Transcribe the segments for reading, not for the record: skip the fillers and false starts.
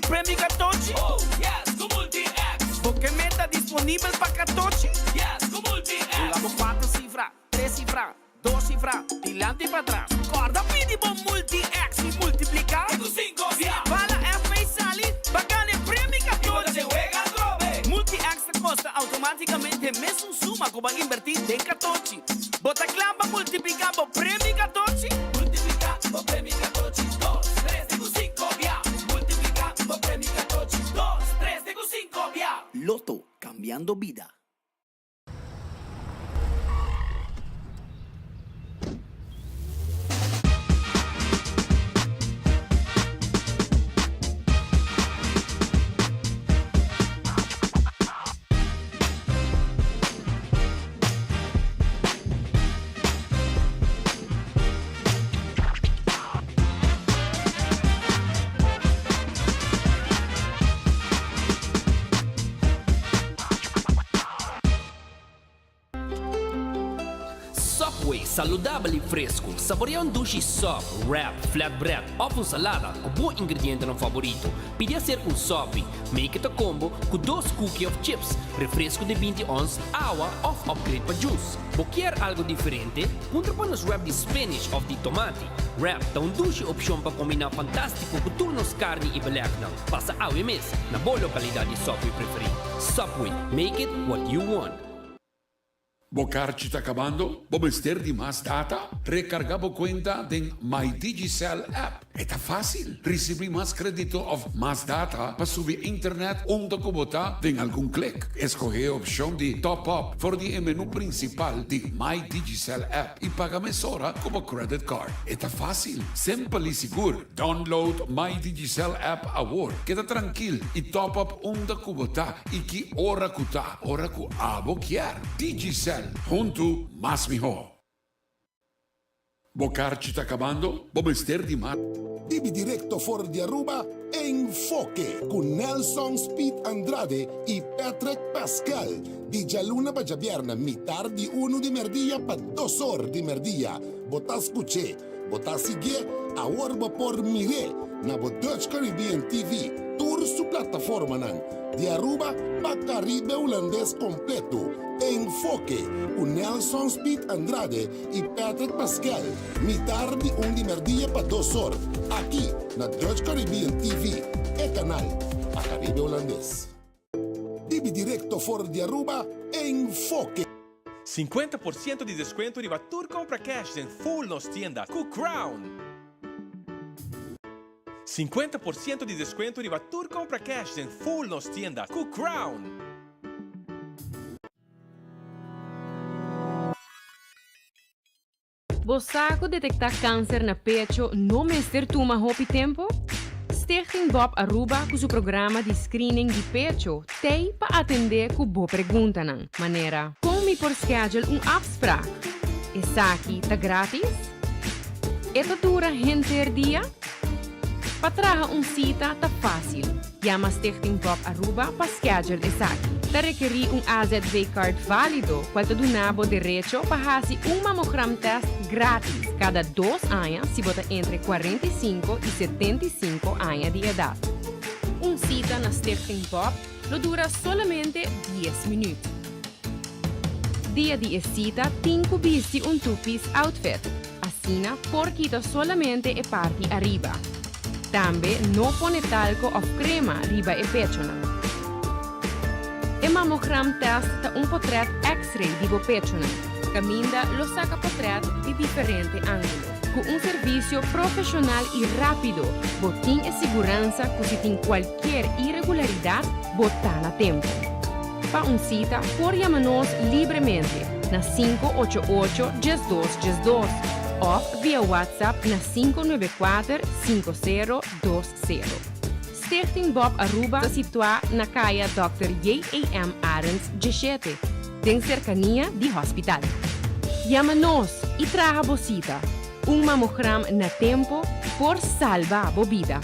premi 14. Oh, yes, con Multi-X. Porque meta disponível para 14. Yes, con Multi-X. Jugamos 4 cifras, 3 cifras, 2 cifras, dilante y para atrás. Corda mínimo Multi-X y multiplicar. Y tu 5 ya. Para la F y salir, bacana en premi Y cuando 14. se juega drobe. Multi-X te costa automáticamente mes un suma que van a invertir de 14. Bota clava multiplicando premi 14. Multiplica por premi 14. 2, 3, tengo 5 ya. Multiplica por premi 14. 2, 3, tengo 5 ya. Loto, cambiando vida. Subway, saludabile e fresco. Saboreia um duche sub, wrap, flatbread ou uma salada com bom ingrediente no favorito. Pide ser um sub, make it a combo com 2 cookies of chips, refresco de 20 ons, água ou upgrade para juice. Quer algo diferente? Punta para nos wrap de spinach ou de tomate. Wrap dá um duche opção para combinar fantástico com turnos carne e belegna. Passa ao mês, na boa localidade de Subway preferido. Subway, make it what you want. Bocarci está acabando? Vamos ter de mais data? Recarga a conta em My Digicel app. Está fácil. Receber mais crédito ou mais data para subir internet onde que botar em algum clique. Escolher a opção de top up for o menu principal de My Digicel app e paga mesora como credit card. Está fácil, simples e seguro. Download My Digicel app agora. Queda tranquilo e top up onde que botar e que hora que tá, hora que abo quer. Digicel. Junto, más mejor. Bocarci está acabando? Vamos ter de mais. Dibi Directo for de Aruba, Enfoque, con Nelson Speed Andrade y Patrick Pascal. Di Luna para Javierna, mitad de 1 de merdilla para 2 horas de merdilla. Botas escuché, botas sigue, ahora por mire, na Dutch Caribbean TV. Tour su plataforma nan. De Aruba para Caribe holandés completo. Enfoque, con Nelson Speed Andrade y Patrick Pascal. Mitad de 1 de merdilla para 2 horas. Aquí, na Dutch Caribbean TV. El canal para Caribe holandés. Dibi Directo for de Aruba, Enfoque. 50% de desconto de Batur Compra Cash em full nos tienda com Crown. 50% de desconto de Batur Compra Cash em full nos tienda com Crown. Bosaco detectar câncer na pecho não mestre tuma hopi tempo? Stichting Bob Aruba com seu programa de screening de pecho tem para atender com boa pergunta nan. Maneira, como por schedule afspraak? Essa aqui tá grátis? Esta dura hinter dia? Para trazer cita tá fácil. Llama Stichting Bob Aruba para schedule essa aqui. Te requerir AZV card válido, qual te donabo direito para fazer mammogram test grátis cada 2 anos se bota entre 45 e 75 anos de idade. Cita na Stichting Bob lo dura solamente 10 minutos. Dia de cita, tenho visto tupis outfit. Assina por quita solamente e parte arriba. Também não pone talco ou crema riba e pecho. E mammogram test ta portrait X-ray di bo pecho. Caminda lo saca portrait de diferente ângulo. Com serviço profissional e rápido, botin e segurança que se tem qualquer irregularidade, botar na tempo. Para cita, por chamar-nos livremente na 588-1212 ou via WhatsApp na 594-5020. Stichting Bob Aruba situada na caia Dr. J.A.M. Arends, G7, em cercania de hospital. Chama-nos e traga bocita. Mammogram na tempo por salvar a vida.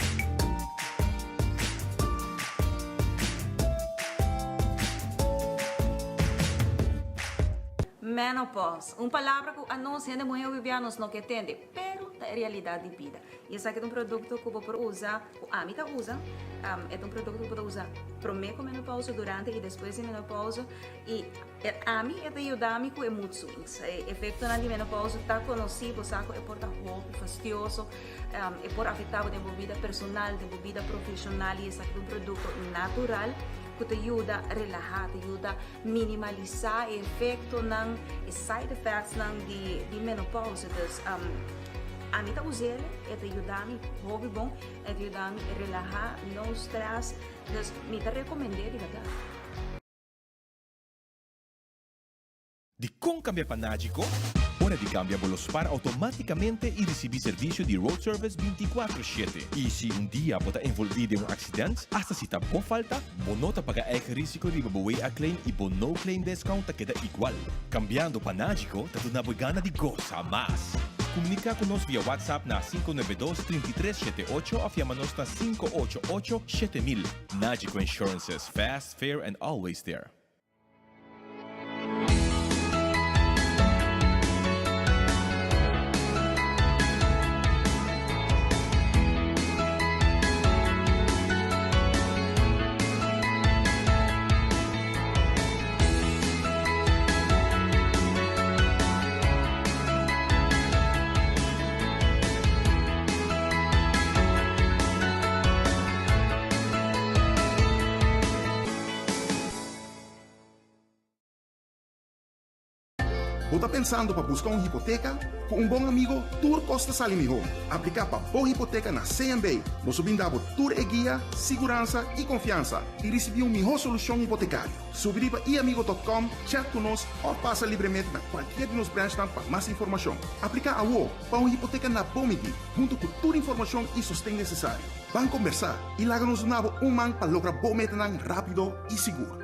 Menopause, uma palavra que a nós, gente mulher vivianos, não entende, pero a realidade de vida. E esse aqui é um produto que eu vou usar, a Amita usa, é um produto que eu vou usar promê com menopausa, durante e depois de menopausa. E a mim é de ajudar-me com muito. O efeito na menopausa está conhecido, sabe? É por roupa, fastidioso, é por afetar a vida pessoal, a vida profissional. E esse aqui é um produto natural que te ajuda a relaxar, te ajuda a minimalizar o efeito, os side effects de menopausa. Então, a mim tá usando, é te ajudar-me, hobby bom, é te ajudar-me a relaxar, não estresse. Então, me te recomendo, de verdade. De com cambia panágico, hora de cambia Bolospar automaticamente y recibir servicio de road service 24/7. Y si un día bota envolvido en un accidente, hasta si tampoco falta, bonota paga el risco de babué a claim y bono claim discount te queda igual. Cambiando panágico, te da una gana de goza más. Comunica con nos vía WhatsApp na 592-3378 o llámanos na 588-7000. Nágico Insurances, fast, fair and always there. Ou tá pensando para buscar uma hipoteca? Com um bom amigo, Tour Costa Salimi Home. Aplicar para boa hipoteca na CMB. Nós brindamos Tour e guia, segurança e confiança. E receber uma melhor solução hipotecária. Subir para iamigo.com, chat conosco ou passa livremente na qualquer de nos branches para mais informação. Aplicar a UO para uma hipoteca na Bomiti, junto com toda a informação e sustento necessário. Vamos conversar e larga-nos um man para lograr boa meta rápido e seguro.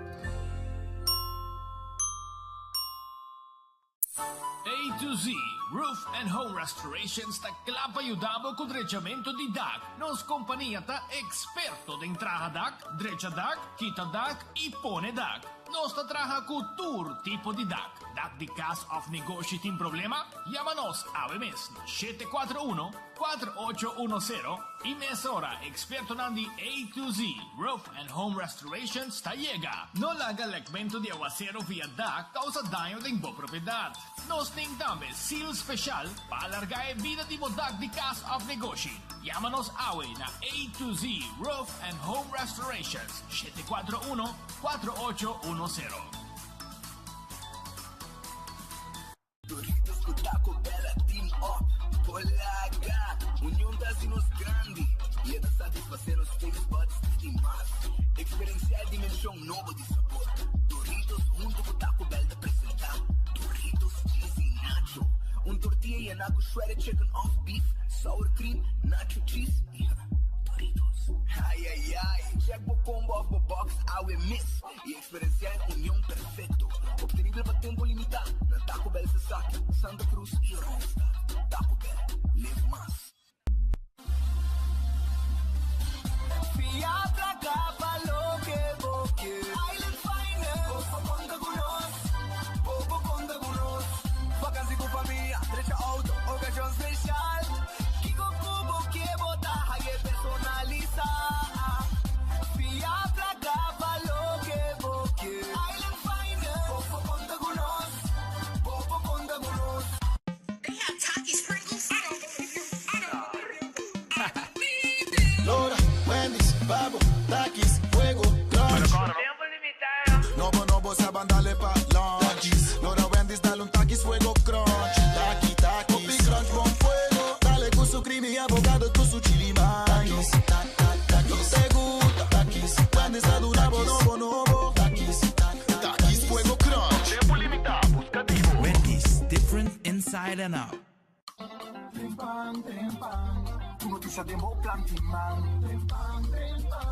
A to Z, Roof and Home Restorations ta klapa ayudabo con drechamento di DAC. Nos companhia ta experto de entraha DAC, drecha DAC, quita DAC e pone DAC. Nos ta traha cu tour tipo di DAC. DAC di caso of negócio tem problema? Llámanos a mes 741-4810 e mesora experto nandi A to Z, Roof and Home Restorations ta llega. No laga legmento de aguacero via DAC causa daño de bo propriedad. Nos tem também seal special para alargar a vida de DAC de caso of negócio. Llámanos hoy na A to Z, Roof and Home Restorations 741-4810. Doritos com Taco Bella Team Up, Polaga, União das Inos Grande, e é da satisfazer os taste buds e mais. Experienciar a dimensão nova de sabor. Doritos junto com Taco Bell de apresentar. Doritos cheesy nacho, tortilla e naco shredded chicken off beef, sour cream, nacho cheese e Doritos. Ai ai ai, check o combo of the box, I miss e experienciar união perfeito. Obtenível para tempo limitado. Na Taco Bell se saca, Santa Cruz e Rosta. Taco Bell, live más. Fiatra capa lo que boque. Island Finest. Popo conta con nos. Popo conta con nos. Vacancy con familia, derecha auto, ocasión especial. Kiko Kubo que bota, hay que personalizar. Fiatra capa lo que boque. Island Finest. Popo conta con nos. Popo conta con nos. They have Taki sprinkles. I don't believe you. I don't believe you. Lora, Wendy's, Babo, Takis, Fuego, Crunch. Novo, novo, saban dale pa' lunch. Lora, Wendy's, dale un Takis, Fuego, Crunch. Taki, Takis, Popi, Crunch, bon fuego. Dale con su crimi, abogado, con su chili Takis, Takis, te gusta Takis. Wendy's, adorable, novo, novo. Takis, Takis, Fuego, Crunch. Tempo limitado, buscativo. Wendy's, different inside and out. Trempan, tu noticia de Moplan Timman.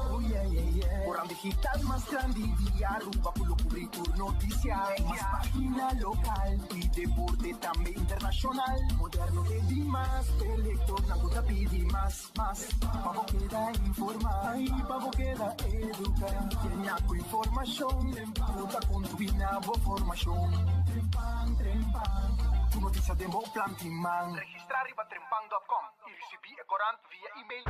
Oh yeah, yeah, yeah. Corran digital más grande y Aruba por lo cubrir tu noticia. Más página local y deporte también internacional. Moderno te di más, electro, naguta pidi más. Pavo queda informar y pavo queda educar. Tiene algo información, puta con tu binabo formación. Trempan. Tu noticia demo planting man. Registrare ribattrempang.com. I recipi e corant via email.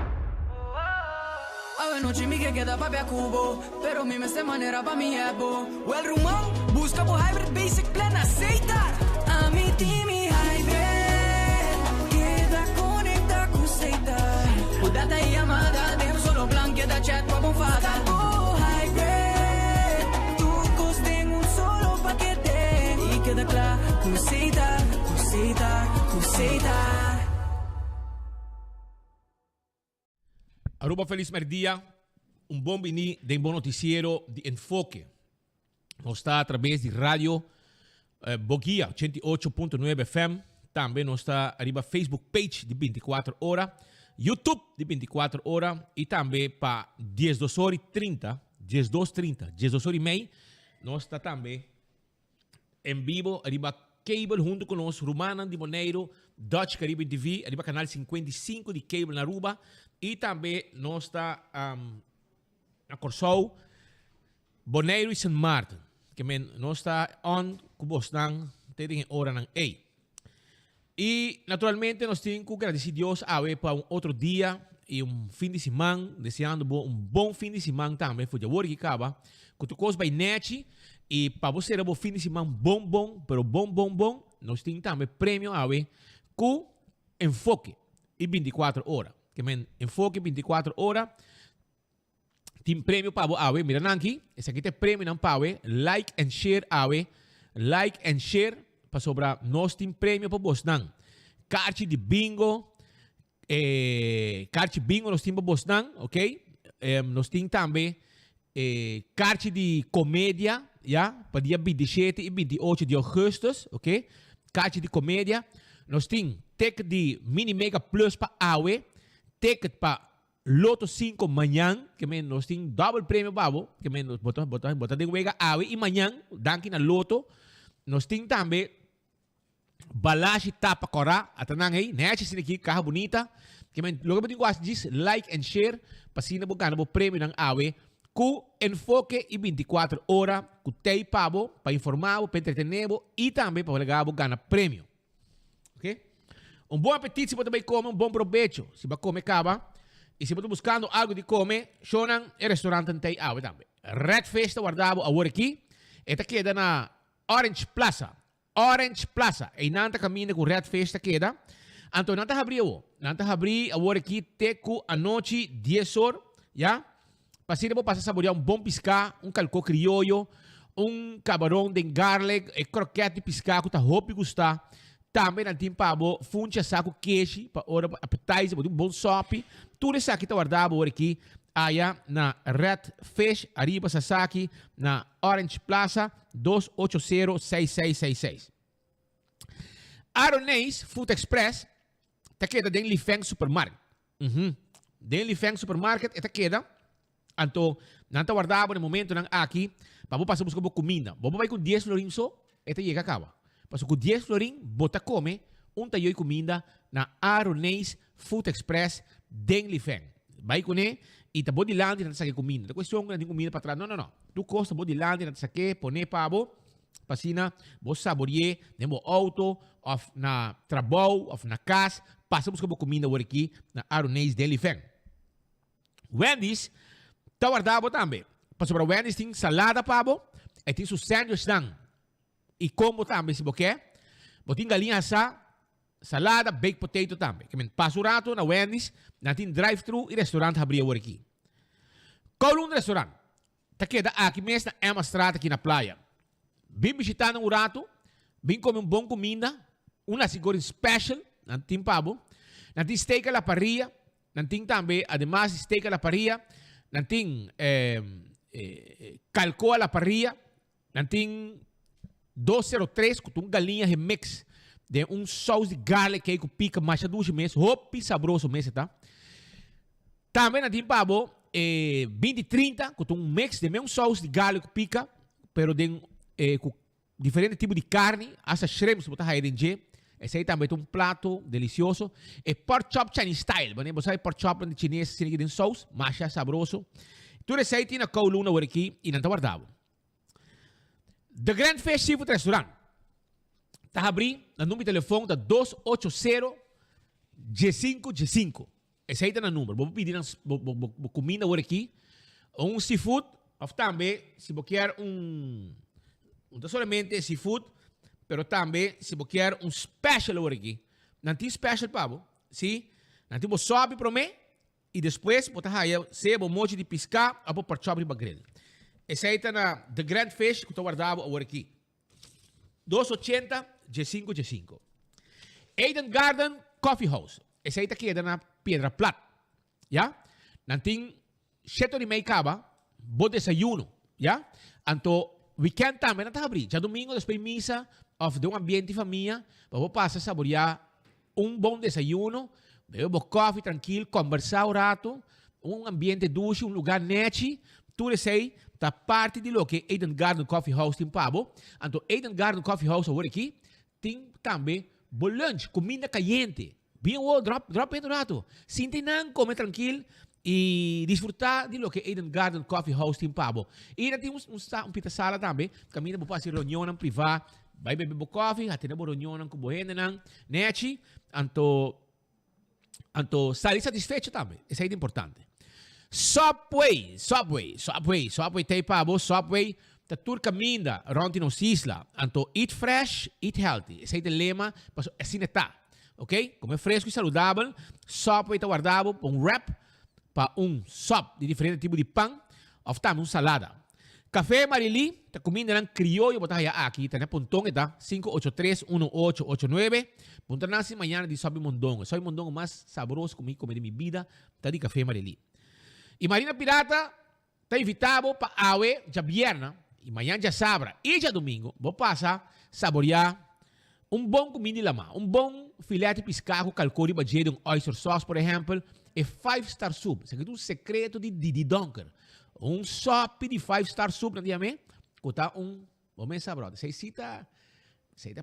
A noche mi que queda papi a cubo, pero mi me se manera pa mi ebo. Well rumor, busca por hybrid basic plan aceitar. A mi team y hybrid, queda conecta con seita. Data y llamada, dejo solo plan, queda chat pa bonfada. Oh hybrid, tu coste en un solo paquete. Y queda claro, con seita, con seita, con seita. Aruba Feliz Merdia, bom bini de bom noticiero de Enfoque. Nós está através de rádio Bogia 88.9 FM. Também nós está arriba Facebook page de 24 horas, YouTube de 24 horas e também para 12h30, 12h30, 12h30. Nós está também em vivo arriba cable junto conosco, Romana de Moneiro, Dutch Caribe TV, arriba canal 55 de cable na Aruba. E também nós está na Corsou, Bonaire e St. Martin. Que nós está on Cubostan, tem hora ng A. E naturalmente nós temos que agradecer a Deus para outro dia e fim de semana, desejando bom fim de semana também, foi de agora que acaba. Que tu coisa vai net e para você ter fim de semana bom, pero bom, nós temos também prêmio com Enfoque e 24 horas. Que Enfoque 24 horas. Tem prêmio para você. Mira aqui. Esse aqui tem prêmio não para você. Like and share Like and share. Para sobrar. Nós temos prêmio para você. Carte de bingo. Carte bingo nós temos para você. Ok? Nós temos também carte de comédia. Para dia 27 e 28 de agosto. Ok? Carte de comédia. Nós temos ticket de Mini Mega Plus para você. Ticket para Loto 5 amanhã, que nós temos double prêmio babo, que nós bota de wega awe e amanhã, danke na Loto, nós temos também balashi tapa cora, atanang aí, nete sini aqui, carro bonita, que logo eu digo diz like and share, para sina bugana bo prêmio ng awe, com Enfoque e 24 horas, com tei pabo, para informar, para entretener, e também para legar bugana prêmio. Ok? Bom apetite se você também come, bom provecho. Se você come caba, e se você está buscando algo de comer, shonan e restaurante tem awe também. Red Festa guardado agora aqui, esta queda na Orange Plaza. E nanta caminha com Red Festa queda. Então nanta abrir agora aqui teco a noite 10 horas, já? Pasina vou passar a saborear bom piscar, calco criollo, camarão de garlic, croquete de piscar que tá roupa gostar. Também na tim pabo funcha saco queijo para hora appetizer, bom sope. Tudo isso aqui está guardado agora aqui. Aí na Red Fish, arriba Sasaki, na Orange Plaza, 280-6666. Aronês Food Express, está queda dentro de Lifeng Supermarket. Dentro de Lifeng Supermarket, está queda. Então, não está guardado no momento aqui, para passar a buscar comida. Vamos vai com 10 florim só, esta chega acaba. Paso com 10 florim, bota come, tayo comida na Aronês Food Express dentro de Lifeng. Vai com ele, e tá bom de lá, não sabe comida. A questão não tem comida para trás. Não. Tu costa bom de lá, não sabe, põe pavo, passina, vos saborear, nemo auto, of na trabalho, of na casa, passa buscar comida agora aqui na Aronês dentro de Lifeng. Wendy's, tá guardado também. Paso para Wendy's tem salada pavo, e tem seu sandwich lang. E como também, se você quer, botin galinha asa, salada, baked potato também. Que passo rato na Wendy's, natin drive-thru e restaurante abrir agora aqui. Kowloon restaurante. Tá queda aqui mesmo na Emma Straat aqui na praia. Vim visitar um rato, vim comer bom comida, segura special, natin pavo, natin steak a la parrilla, natin também, además steak a la parrilla, natin calco a la parrilla, natin 203 com galinha remix de sauce de garlic que com pica macha duas meses, hopi sabroso mês tá. Também na pavo 2030 com mix de sauce de garlic com pica, pero de com diferente tipo de carne, essa shrimps botar aí dentro. Esse aí também tem prato delicioso. É pork chop Chinese style, né? Você sabe pork chop de chinês sem que tem sauce, macha sabroso. Tudo isso aí tem na Kowloon agora aqui e não tá guardado. The Grand Fish Seafood Restaurant. Tá abrir o número de telefone da 280-G5G5. Esse aí tá no número. Vou pedir comida agora aqui. Um seafood. Ou também, se você quer não somente seafood, mas também, se você quer special agora aqui. Não tem special, pavo. Sim? Não tem sobe para mim. E depois, você vai ser um monte de pescar ou para chop de grill. Esse aí tá na The Grand Fish, que eu guardava agora aqui. 280 G5 G5. Eden Garden Coffee House. Esse aí tá aqui na Pedra Plata. Já? Não tem 7:30 caba, bom desayuno. Já? Então, weekend também não tá abrir. Já domingo, depois missa, of de ambiente de família, para passar a saborear bom desayuno, beber coffee tranquilo, conversar um rato, ambiente duche, lugar neti, tudo isso aí tá parte de lo que Eden Garden Coffee House tem pabo. Então, Eden Garden Coffee House agora aqui tem também bom lunch, comida caliente. Bem, drop em um rato. Sinta não, comer tranquilo e desfrutar de lo que Eden Garden Coffee House tem pabo. E ainda tem pita sala também, caminha para fazer reunião privada, vai beber coffee, até na reunião com bohenda não, neti. Então, sair satisfeito também. Isso aí é importante. Subway tem pabo, Subway, tá tudo caminha, ronti nos isla. Então, eat fresh, eat healthy. Esse aí é o lema, assim está. Ok? Comer fresco e saudável. Subway tá guardado para wrap, para sop de diferentes tipos de pão, ou também salada. Café Marili, tá comida ng criollo, botar aqui, tá na pontong ita, 583-1889. Punta na si mañana de Sobe Mondongo. Sobe Mondongo mais saboroso comigo de minha vida, tá de Café Marili. E Marina Pirata, tá invitado para awe, já viernes, e amanhã já sabra, e já domingo, vou passar saborear bom comida lama, bom filete pescado, calcori, badia, oyster sauce, por exemplo, e 5-star soup. Isso aqui é um secreto de Didi Donker. Sop de 5-star soup, não diamante? Custa vamos saber, você cita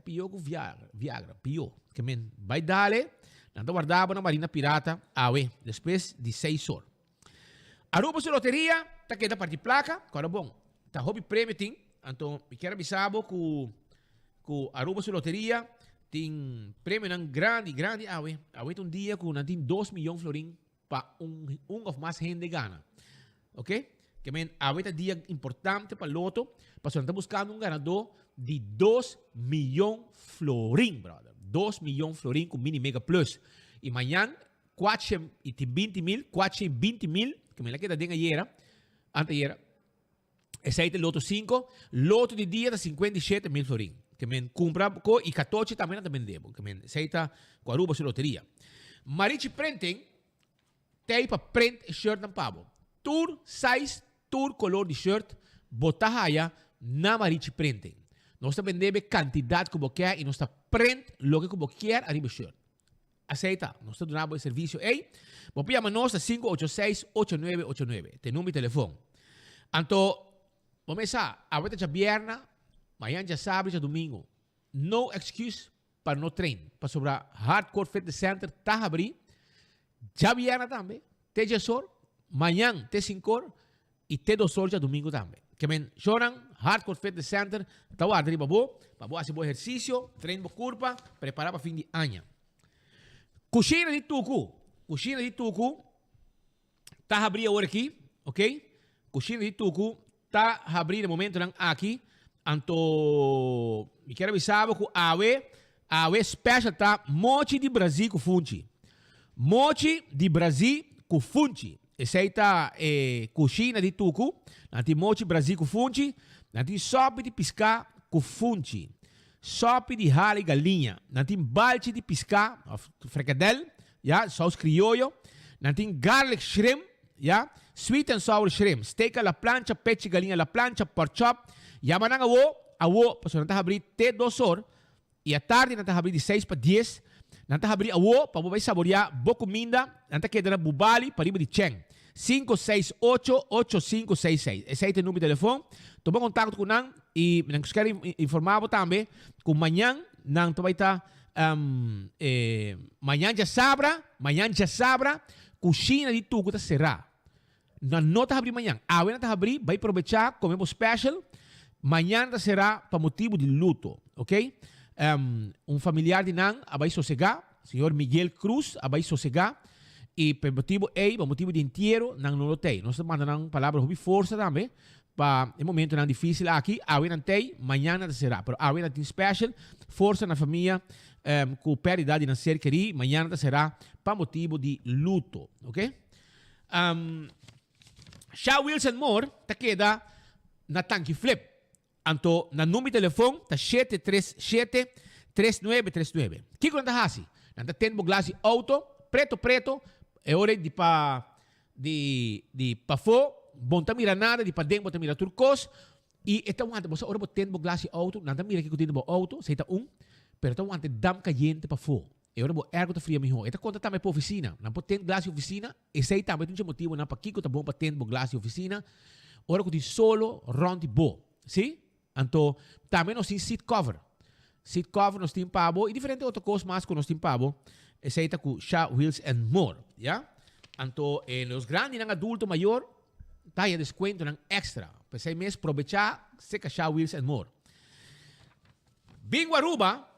pior que Viagra, pior. Que vai dar-lhe, não guardava na Marina Pirata, awe, depois de 6 horas. Aruba sua loteria, tá aqui da parte placa, agora bom, tá hobby prêmio, tem, então, me quero avisar que Aruba sua loteria, tem prêmio grande, awe um dia com tem 2 milhões de florins para of mais gente gana, ok? Que awe é um dia importante para o loto, para você estar buscando ganador de 2 milhões de florins, brother, 2 milhões de florins com Mini Mega Plus, e amanhã, 420 mil, que me la queda de ayer, anteayer, esse aí é o loto 5, loto de dia de 57 mil florins, que me compra e 14 também não vendemos, que me esse aí está com a Aruba sua loteria. Marichi Printing, tem para print shirt na pavo, tour size, tour color de shirt, botar na Marichi Printing. Nós vendemos quantidade que você quer e nós print lo que você quer arriba shirt. Aceita, nós damos serviço aí. Você chama-nos a 586-8989. Tem número de telefone. Então, vamos começar. Agora já viernes, amanhã já sábado, já domingo. No excuse para no treino. Para sobrar Hardcore Fitness Center, está a abrir. Já viernes também. Tem 10 horas. Amanhã tem 5 horas. E tem 2 horas já domingo também. Que men choram, Hardcore Fitness Center, está a abrir para você fazer bom exercício, treino para curva, preparar para fim de ano. Coxina de tucu, tá a abrir agora aqui, ok? Coxina de tucu, tá a abrir no momento aqui. Então, me quero avisar que a AWE Special tá mochi de Brasil com funchi. Mochi de Brasil com funchi. Esse aí tá coxina de tucu, nanti mochi Brasil com funchi, nanti sopa de piscar com funchi. Sopa de rala e galinha. Não tem balde de piscar, fricadel, sauce criollo. Não tem garlic shrimp, sweet and sour shrimp. Steak à la plancha, peche galinha à la plancha, pork chop. Manang awo, para não abrir até 2 horas. E à tarde não abrir de 6 para 10. Não abrir awo, para você saborear boa comida. Não quedar bubali, para ir de cheng. 568-8566. Esse aí tem o número de telefone. Toma contato com nós e nós queremos informar também que amanhã nós vai estar amanhã já sabra, coxina de tudo está cerrada. Não está abrir amanhã. Amanhã está abrir, vai aproveitar, comemos special. Amanhã está cerrada para motivo de luto, ok? um familiar de nang abay sosega, senhor Miguel Cruz abay sosega, e por motivo por motivo de entierro nang nolotei. Nós manda nang palavra hubi força também, para o momento nang difícil aqui, awe nantei, manhã será, pero awe nantin special, força na família, com perdidade na ser queri, manhã será para motivo de luto, ok? Shaw Wheels and More, ta queda na tanque flip. Anto, na número de telefone, ta 737-3939. Kiko nanta hasi, nanta tenbo glasi auto, preto, é hora de pa fo, bonta mira nada, de pa dentro, bonta mira turcos, e esta wante, você ora tenbo glasi auto, nanta mira que tenbo auto, seita pero esta wante dam caliente pa fo. E ora bo ergo ta fria mi ho. Esta conta também pa oficina, não pode ter glasi oficina, e sei também tem motivo na pa kiko ta bom pa tenbo glasi oficina. Ora que solo rondi bo, sim? Anto também nós tem seat cover nós tem pabo e diferente outras coisas mais que nós tem pabo. Essa tá com Shaw Wheels and More, ya? Anto nos grandes nang adulto maior tá ya descuento nang extra. Para 6 meses aproveitar se ka Shaw Wheels and More. Bingo Aruba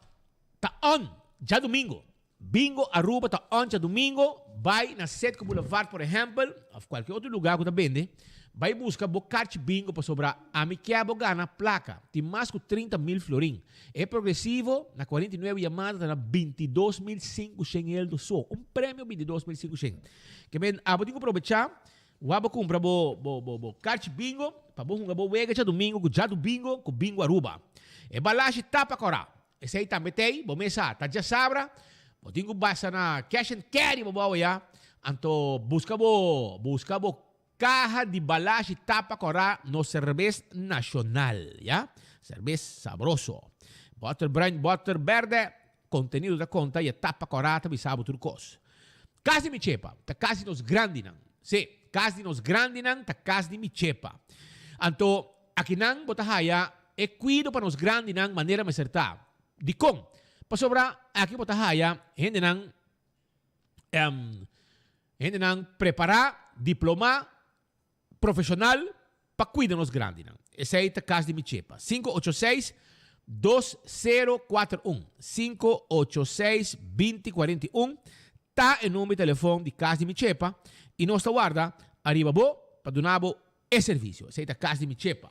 tá on já domingo. Bingo Aruba tá on já domingo. Vai na Setco Boulevard, por exemplo, ou qualquer outro lugar que tá vende. Vai buscar bocarte bingo para sobrar a mi que gana placa. Tem mais que 30.000 florim. É progressivo, na 49 llamadas, na 22.500 do sol. Prêmio 22.500. Que bem, vou ter que aproveitar. Vou comprar carte bingo, para vou wega já domingo, já do bingo, com bingo Aruba. É balagem tapa corá. Esse aí também tem, vou mesa, tá já sabra. Vou ter que basta na cash and carry, vou já. Então, busca caja de balagem tapa corá no cerveza nacional, ya? Cerveza sabroso. Butter brand, butter verde, contenido da conta e tapa corá também sabe turcos. Casa de Michepa, ta casa nos grandinan. Sim, casa de nos grandinan, ta casa de Michepa. Então, aqui não botahaya é cuido para nos grandinan maneira me acertar. De com, para sobrar aqui botahaya, gente não preparar diploma profissional para cuidar nos grandes. Essa aí é a casa de Michepa. 586-2041. 586-2041. Tá o número de telefone de casa de Michepa. E nós guarda arriba para donar esse serviço. Essa aí é a casa de Michepa.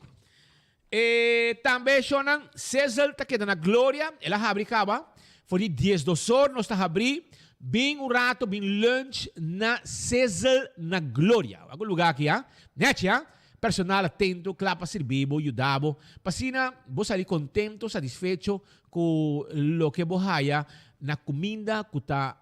E também chonan César tá quedando na Glória. Ela abricava. Foi de 10 dos horas. Nós tá abrir. Bem um rato, bem lunch na César na Glória. Algum lugar aqui, ah? Nete, ah? Personal atento, clapa servibo, ajudabo. Pasina, vos salir contento, satisfecho com lo que vos haya na comida que tá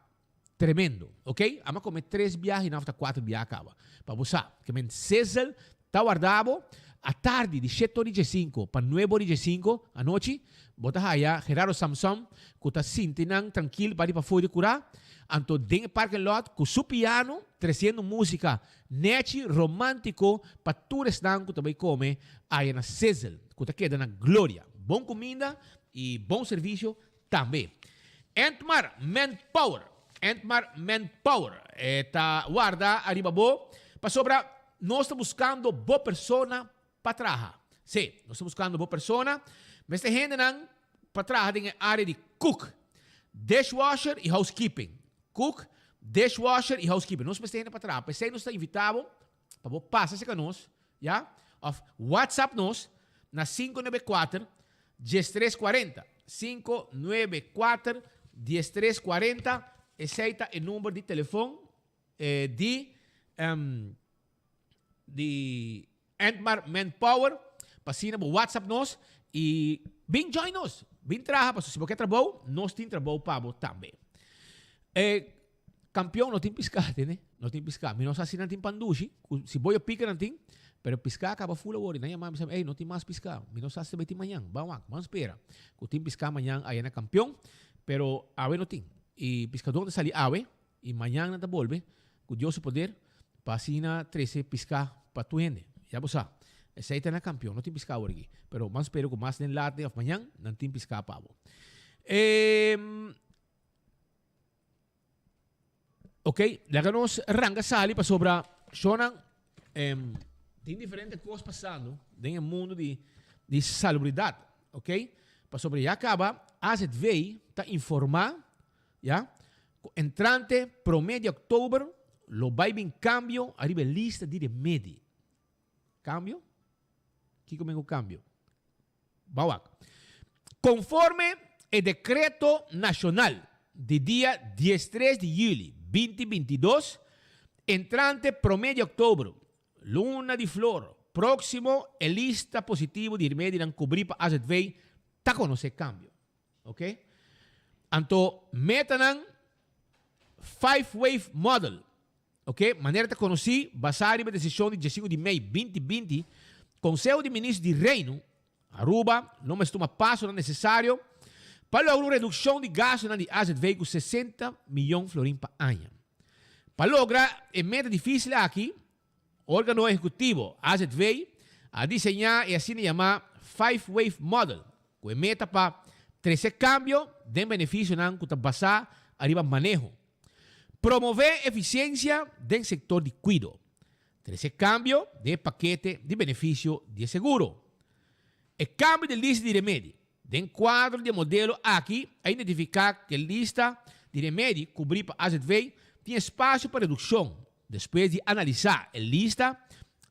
tremendo, ok? Ama comer 3 viajes e não 4 viajes acaba. Para você, que men César tá guardado a tarde de 7h05 para 9h05 a noite. Bota haya Gerardo Samson, que tá sintinang tranquilo para ir para fora de curar. Anto den parking lot com su piano, trazendo música nete, romântico, para todos que também come aí na César, que tá queda na Glória. Bom comida e bom serviço também. Entmar Manpower. Tá guarda arriba bo, para sobra, nós estamos buscando boa persona para trabalhar. Sim, nós estamos buscando boa persona, mas tem gente não para trabalhar na área de cook, dishwasher e housekeeping. Cook, dishwasher e housekeeping. Nós precisamos para trabalhar. Pensei nós está invitado para passar com nós, já? Of WhatsApp nós na 594-1340. 594-1340. Esse é o número de telefone de Entmar Manpower. Passina para WhatsApp nós e vem join nós. Vem trabalhar. Se você quer trabalhar, nós temos trabalho para também. Campeão não tem piscar, né? Não tem piscar. Mas nós assim não tem pandushi. Se boia pica não tem, pero piscar acaba full hour. Não é mais, não tem mais piscar. Mas nós assim vai ter amanhã. Vamos esperar. Que tem piscar amanhã aí na campeão, pero ave não tem. E piscador de sair ave e amanhã não tá volve. Com Deus o poder, passina 13 piscar para tu gente. Já você sabe. Esse aí tá na campeão, não tem piscar aqui. Pero vamos esperar que mais nem late amanhã não tem piscar pavo. Ok, lagamos ranga sali para sobra Shonan tem diferentes coisas passando no mundo de salubridade, ok? sobre ya acaba, AZV está informar, ya, entrante promedio octubre, lo vai em cambio, arriba lista de remédio. Cambio? Aqui comigo o cambio. Vamos lá. Conforme o decreto nacional de dia 13 de julho 2022, entrante promedio octubre, luna de flor, próximo a lista positivo de remédio não cobrir para AZV, está com esse cambio. Ok? Então, metam 5-wave model. Ok? Maneira de conhecer, baseada na decisão de 15 de maio 2020, Conselho de Ministros de Reino, Aruba, não me toma passo necessário para lograr uma redução de gastos de AZV com 60 milhões de florins por ano. Para lograr a meta difícil aqui, o órgão executivo AZV a desenhar e assim chamar 5-wave model, com a meta para 13 cambios de benefício que está basado arriba manejo. Promover eficiência do setor de cuidado. 13 cambios de paquete de benefício de seguro. O cambio de lista de remédio. De quadro de modelo aqui, a identificar que a lista de remédio cobrir para AZV tem espaço para redução. Depois de analisar a lista,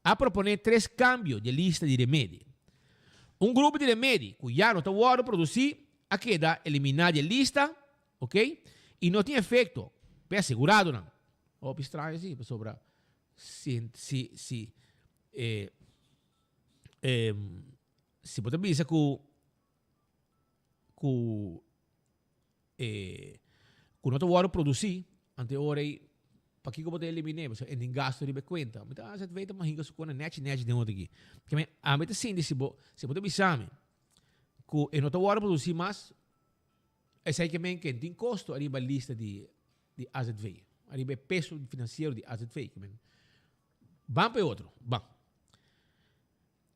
a proponer 3 cambios de lista de remédio. Grupo de remédio que já não está hora produzir, a queda eliminar a lista, ok? E não tem efeito. É assegurado, não? Ou estranho, sim, sobra. Se você pensa que não está hora produzir, ante hora para que eu vou eliminar, você tem gasto de conta. Mas você vai ter uma rica com a net de outro aqui. Que a meta sim, se você pensar que não está hora produzir mais, é aí que tem custo arriba a lista de AZV. Arriba peso financeiro de AZV. Vamos para outro. Vamos.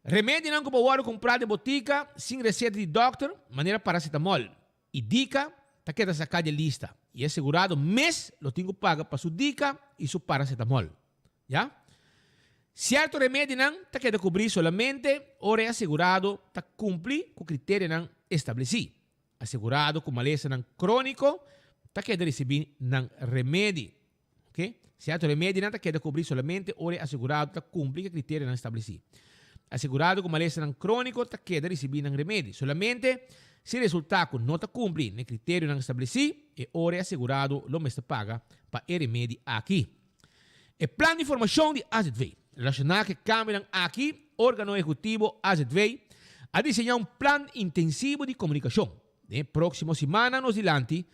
Remédio não que pode comprar de botica sem receita de doctor, maneira paracetamol. E dica, tá que sacar de lista. E é segurado mês, lo tenho paga para sua dica e seu paracetamol. Já? Certo remédio não tá que cobrir solamente, ora é assegurado, tá cumprir com o critério não estabelecido. Assegurado com maleza não crônico, tá que receber não remédio. Ok? Certo remédio não tá que cobrir solamente, ora é assegurado, tá cumprir com o critério não estabelecido. Assegurado com maleza não crônico, tá que receber não remédio. Solamente se resultar que não está cumprindo o critério não estabelecido, e ora é assegurado, lo mesmo paga para o remédio aqui. O plano de informação de AZV, relacionado que cambiam aqui, órgão executivo AZV, a desenhar plano intensivo de comunicação. Na próxima semana, nos dilante,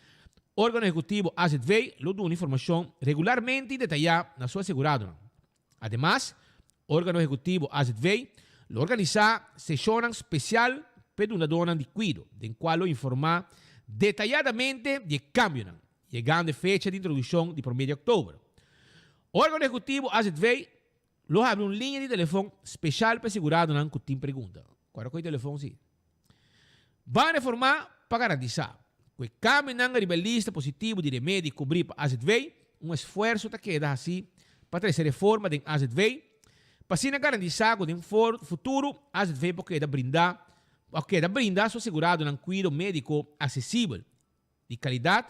órgão executivo AZV lo dá informação regularmente detalhada na sua assegurado. Además, órgão executivo AZV lo organiza sessão especial para una dona de cuido, en cual lo informa detalladamente de cambio, llegando a fecha de introducción de promedio de octubre. Órgano ejecutivo AZV lo abre una línea de teléfono especial para asegurado que tem pergunta. Qual é o telefone? Sim. Van a informar para garantizar que o cambio na lista positivo de remédio cobrir para AZV, esforço que queda assim para trazer reforma de AZV, para assim garantizar que no futuro AZV pode brindar seu segurado um cuidado médico acessível, de qualidade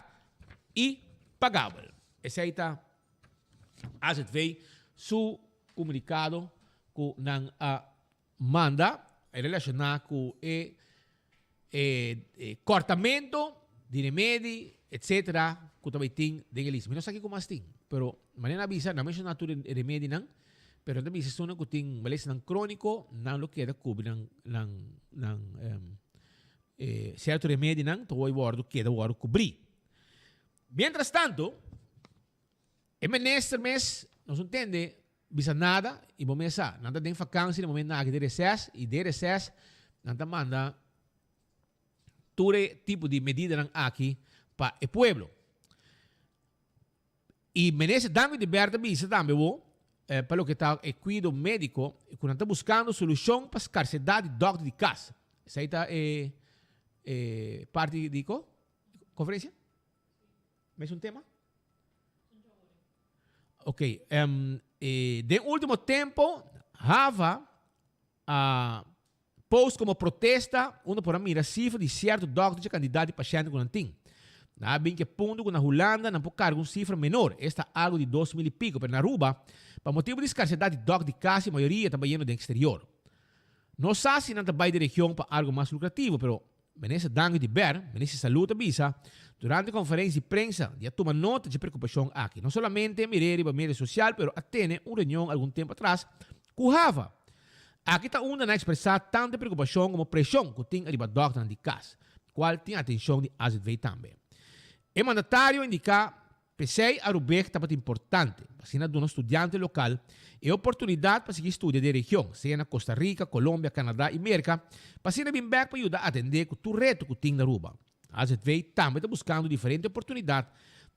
e pagável. Esse aí está AZV, seu comunicado que não manda relacionado com o cortamento de remédio, etc., que também tem de lista. Mas não sei como assim, mas maneira avisa, não menciona tudo de remédio, não. Pero também se sona que tem maleza não crônico, não lo queda cobrir certo remédio não, todo o guardo queda guardo cobrir. Mientras tanto, este mês não se entende bisa nada e bom mês nada tem vacância no momento nada de recesso e de recesso nada manda todo tipo de medida não aqui para o pueblo. E menese dango de berta bisa também para o que está o cuidado médico, quando está buscando solução para a escassez de doctor de casa. Essa aí está parte de conferência? Mais um tema? Ok. De último tempo, hava post como protesta, uno por mira cifra de certo doctor de candidato e paciente com antim. Na bem que ponto na Holanda não pode cargo cifra menor, esta algo de 2.000 e pico, pero na Aruba, para motivo de escassidade de doctor de casa, a maioria está indo do exterior. Não sei se não vai da região para algo mais lucrativo, pero Menese dango de Ber, Menese saluta bisa, durante a conferência de prensa, dia toma nota de preocupação aqui. Não somente mirei para mídia social, pero atene uma reunião algum tempo atrás, com Java. Aqui está uma a expressar tanta preocupação como pressão que tem arriba doctor de casa, qual tem atenção de AZV também. O mandatário indica PC a Rubek está muito importante, para de um estudante local e oportunidade para seguir estudo da região, seja na Costa Rica, Colômbia, Canadá e América, para ser bem back para ajudar a atender com o reto que tem na Aruba. A ZV também está buscando diferentes oportunidades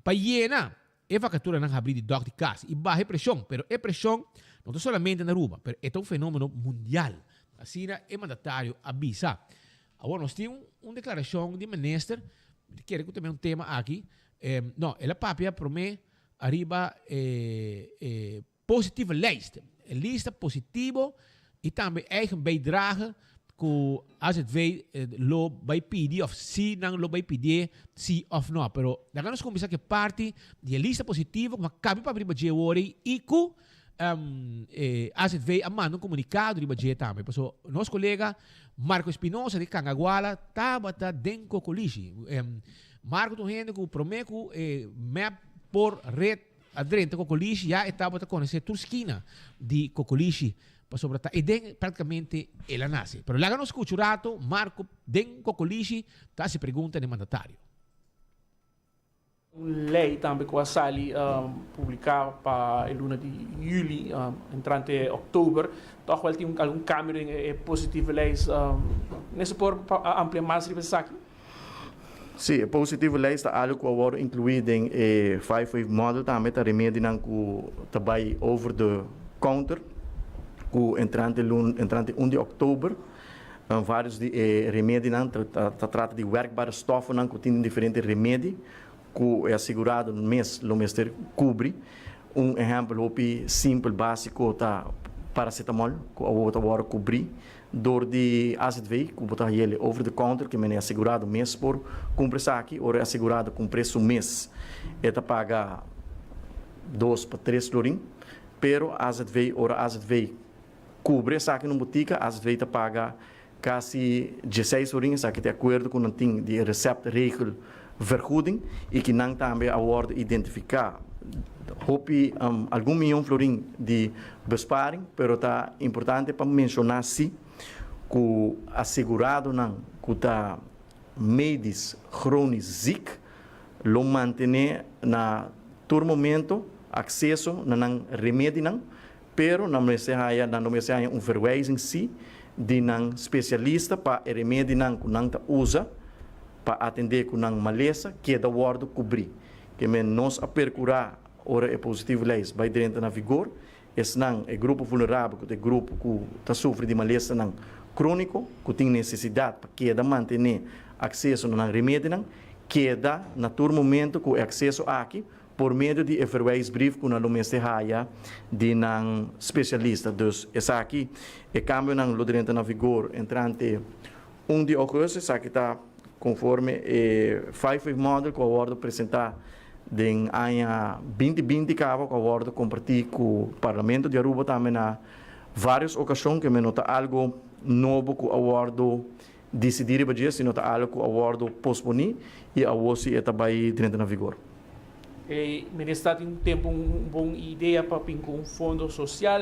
para llenar a vacatura na abrir de doc de casa e barra pressão, pero a pressão não está somente na Aruba, pero é um fenômeno mundial. Assim, o mandatário avisa. Agora, nós temos uma declaração de ministro, quero que também um tema aqui. Não, ela papia para mim arriba positiva lista. Lista positivo e também eigen bijdrage que AZV lo vai pedir of se não lo vai pedir sim ou não. Pero daí nós começamos que parte de lista positiva, mas cabe para arriba de hoje e que AZV manda um comunicado arriba de também. Porque nosso colega Marco Espinosa de Cangaguala estava dentro do colégio. Marco do Rende, que prometo map por red adrente com o colégio, já estava a conhecer a esquina de colégio, e den praticamente ela nasce. Mas lá nos escuturato, Marco, den com o colégio, está se pergunta no mandatário. Lei também que a Sali publicar para a luna de julho, entrante outubro, toch wel tem algum câmbio em positive leis nesse por ampliar mais aqui. Sim, a positive lei está algo que agora incluído em 5-5 model também está remédio que trabalha over the counter que entrante 1 de outubro vários de remédios trata de werkbare stoffen que tem diferentes remédios que é assegurado no mês ter cobre exemplo simples básico tá paracetamol que agora cobrir door de AZV, que botar ele over the counter, que é assegurado mês por comprar aqui, ou é assegurado com preço mês, é paga 2 para 3 florim, pero AZV, ou AZV cobre essa aqui no botica, AZV paga quase 16 florim, essa aqui de acordo com o tem de receptregel vergoeding, e que não também a hora de identificar hope algum milhão florim de besparing, pero está importante para mencionar se que assegurado não que está médicos crônicos ziek lo manter na todo momento acesso na remédio não pero não me seja verwijzing si de não especialista para remédio não que não usa para atender com não maleza que é da hora cobrir que nós a percurar ora é positivo leis vai dentro na vigor esse não é grupo vulnerável que é grupo que está sofrendo de maleza não crônico que tem necessidade para que manter acesso a remédio não queda na todo momento com acesso aqui por meio de verwijsbrief que não se haja de não especialista dus essa aqui é cambio não lo dentro na vigor entrante 1 de agosto essa aqui está conforme 5 model que eu vou apresentar em ano 2020 que eu vou compartilhar com o Parlamento de Aruba também na várias ocasiões que me nota algo novo que eu vou decidir para se nota algo que eu vou posponer e eu vou se também dentro na vigor. O Ministério tem um tempo uma boa ideia para um fundo social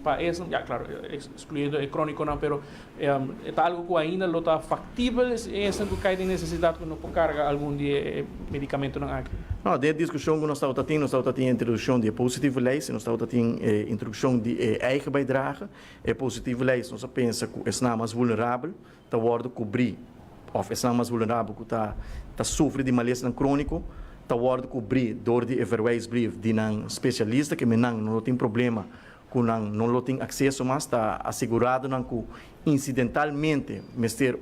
para isso, já claro, excluindo o crônico não, pero é algo que ainda não está factível, é que cai de necessidade que não pode carregar algum de medicamento não aqui. Não, de discussão que nós estamos tendo a introdução de positivo leis, nós estamos tendo a introdução de eigen bijdrage, positivo leis, nós pensa que é mais vulnerável, está word cobrir, ou é mais vulnerável que está sofre de maleza crônico, está word cobrir door de verwijsbrief de um especialista que não tem problema com não tem acesso mas está assegurado que incidentalmente mestre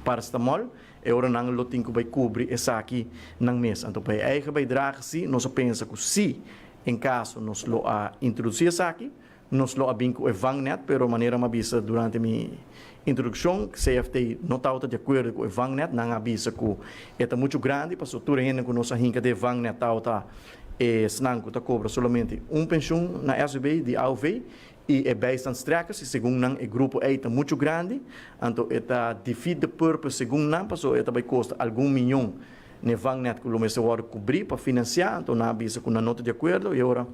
paracetamol e ora não tem que vai cobrir essa aqui não mês então para eigen bijdrage se nós pensa que se em caso nós lo introduzir essa aqui nos lo abin com o Evangnet, pero maneira me avisa durante minha introdução, CFT não está de acordo com o Evangnet, não avisa que é muito grande, para tudo ainda que nossa rinca de Evangnet está snanco tá cobra somente pensão na SB de AUV e é bijstandstrekkers, e segundo não é grupo é muito grande, então é defeat the purpose segundo não, passou vai custa algum milhão no Evangnet que o homem se vai cobrir para financiar, então não avisa com uma nota de acordo, e agora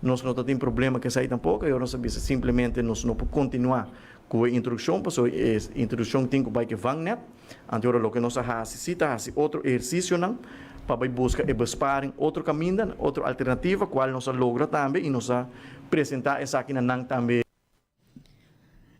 nós não temos problema que sai tampouco, e agora nós avisa simplesmente nós não podemos continuar com a introdução, passou a introdução tem que vai que Evangnet, então agora o que nós fazemos outro exercício não, para buscar e besparing outro caminho, outra alternativa, qual nós logra também e nós apresentar essa aqui na também.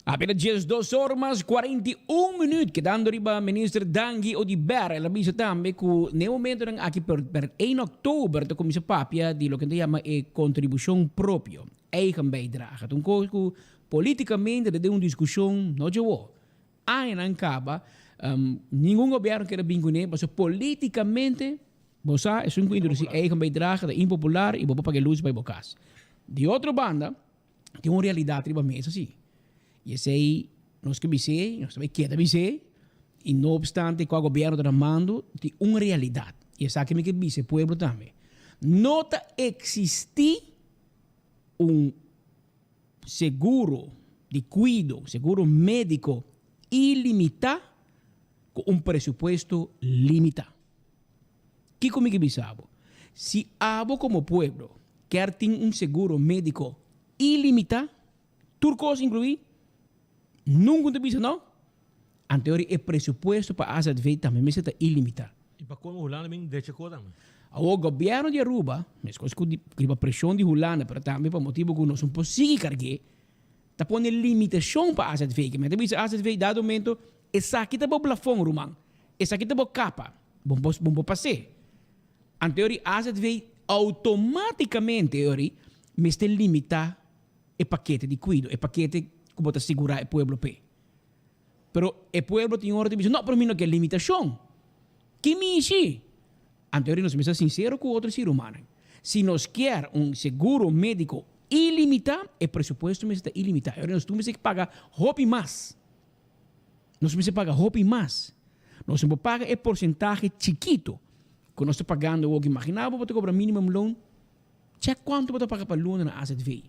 Apenas 2 horas 41 minutos, quedando riba ministro Dangi Odiber, ela bisa também que no momento aqui per 1 outubro te começa papia di lo que chama contribuição própria, eigen bijdrage. Então, politicamente de uma discussão não já vou. Ainda acaba, nenhum governo quer vincular, mas politicamente você é um indústria eigen bijdrage, é impopular e você paga luz para o caso. De outra banda, tem uma realidade riba mesa assim. E esse aí, nós que bisei, nós também quer bisei, e não obstante que o governo está mando, tem uma realidade. E essa aqui que bisei, pueblo também. Nota existir seguro de cuido, seguro médico ilimitado com presupuesto limitado. Que comigo bisabo? Se abo como pueblo quer ter seguro médico ilimitado, turcos incluir, nunca te bisa não? Anterior é presupuesto para a AZV também, mas está ilimitado. E para como Holanda também deixa coisa. O governo de Aruba, mas coisa que a pressão de Holanda, mas também para motivo que nós não podemos carregar, está pondo limitação para a AZV. Mas também a AZV, dado momento, essa aqui está para o plafond, Romão. Essa aqui está para a capa. Vamos passar. Anterior, a AZV automaticamente, mas está limitado o paquete de cuido, o paquete que pode segurar o povo pé. Pero o povo tem hora de dizer, não, para mim não é limitação. Que me enche? Anterior, nós somos sinceros com o outro ser humano. Se nós quer seguro médico ilimitado, o presupuesto está ilimitado. Agora, nós temos que pagar roupa mais. Nós temos que pagar roupa mais. Nós temos que pagar o porcentagem chiquito. Quando nós estamos pagando, eu imaginava, você cobra minimum loan. Check quanto você paga para loan na AZV.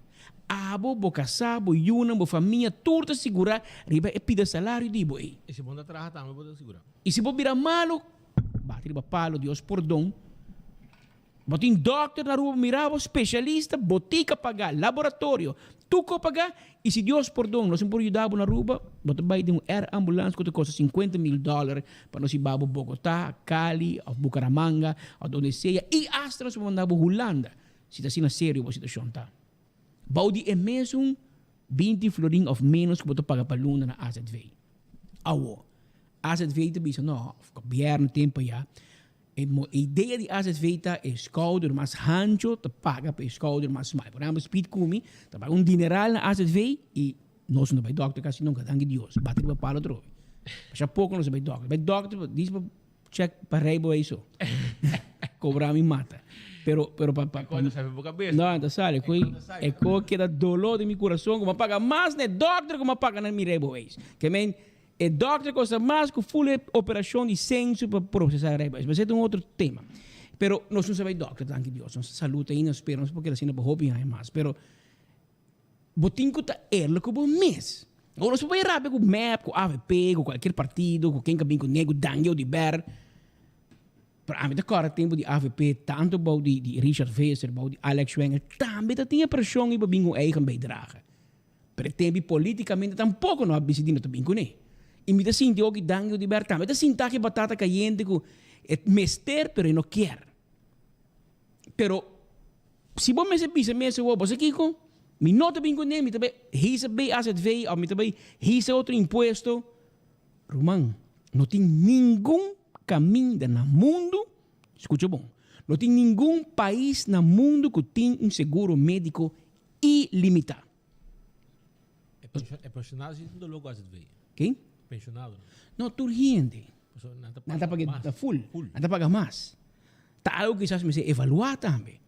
Abo, bo casar, bo yuna, bo família, tudo segurar, riba e pida salário de boi. E se você trabalha também, pode segurar. E se você virar malo, bate riba palo, Deus perdão. Botin doctor na rua, mirava, especialista, botica pagar, laboratório, tuco pagar, e se Deus perdão, nós não podemos ajudar na rua, você vai ter air ambulância que custa $50,000 para nós ir para Bogotá, Cali, Bucaramanga, onde seja, e hasta nós vamos mandar para Holanda, se está sendo sério a situação está. Baudi é mesmo 20 florin of menos que você paga para luna na AZV. Awo. AZV te bisa, não, o governo tempo já. A ideia de AZV é escolher mais rancho, te paga para escolher mais mais. Por exemplo, speed kumi, te paga dineral na AZV e nós não vai doctor, kasi nunca dangue Deus. Bater para palo trove. Já pouco nós vai doctor. Vai doctor, diz para check para reibo isso. Cobrar me mata. Pero quando sabe por cabeça. Não, então sabe, é coisa que dá dolor de meu coração, como paga mais né doctor como paga na mirebo eis. Que men o doctor custa mais que full operação de censo para processar rebels, mas é um outro tema. Pero nós não sabemos doctor, danke Deus, nossa saúde ainda esperamos porque assim não hobby mais, pero botinho tá erlo como mês. Agora nós vai rápido com MAP, com AVP, com qualquer partido, com quem que vem com nego Daniel de Ber. Para mim, agora tempo de AVP, tanto bom de Richard Visser, bom de Alex Wenger, também tinha pressão e bingo eigen bijdrage. Pero tempo politicamente tampouco não há decidido também com ele. E me sinto ook Daniel de Ber também, sinta que batata caliente com mester, pero não quer. Pero se você me pisa mesmo, você aqui com me nota bingo nem, me também hisa bem AZV, ou me também hisa outro imposto. Romão, não tem nenhum caminho no mundo, escuta bom, não tem nenhum país no mundo que tem seguro médico ilimitado. É pensionado do logo AZV. Quem? Pensionado. Não, tu gente. Não está pagando full. Não está pagando mais. Está algo que já me se evaluar também.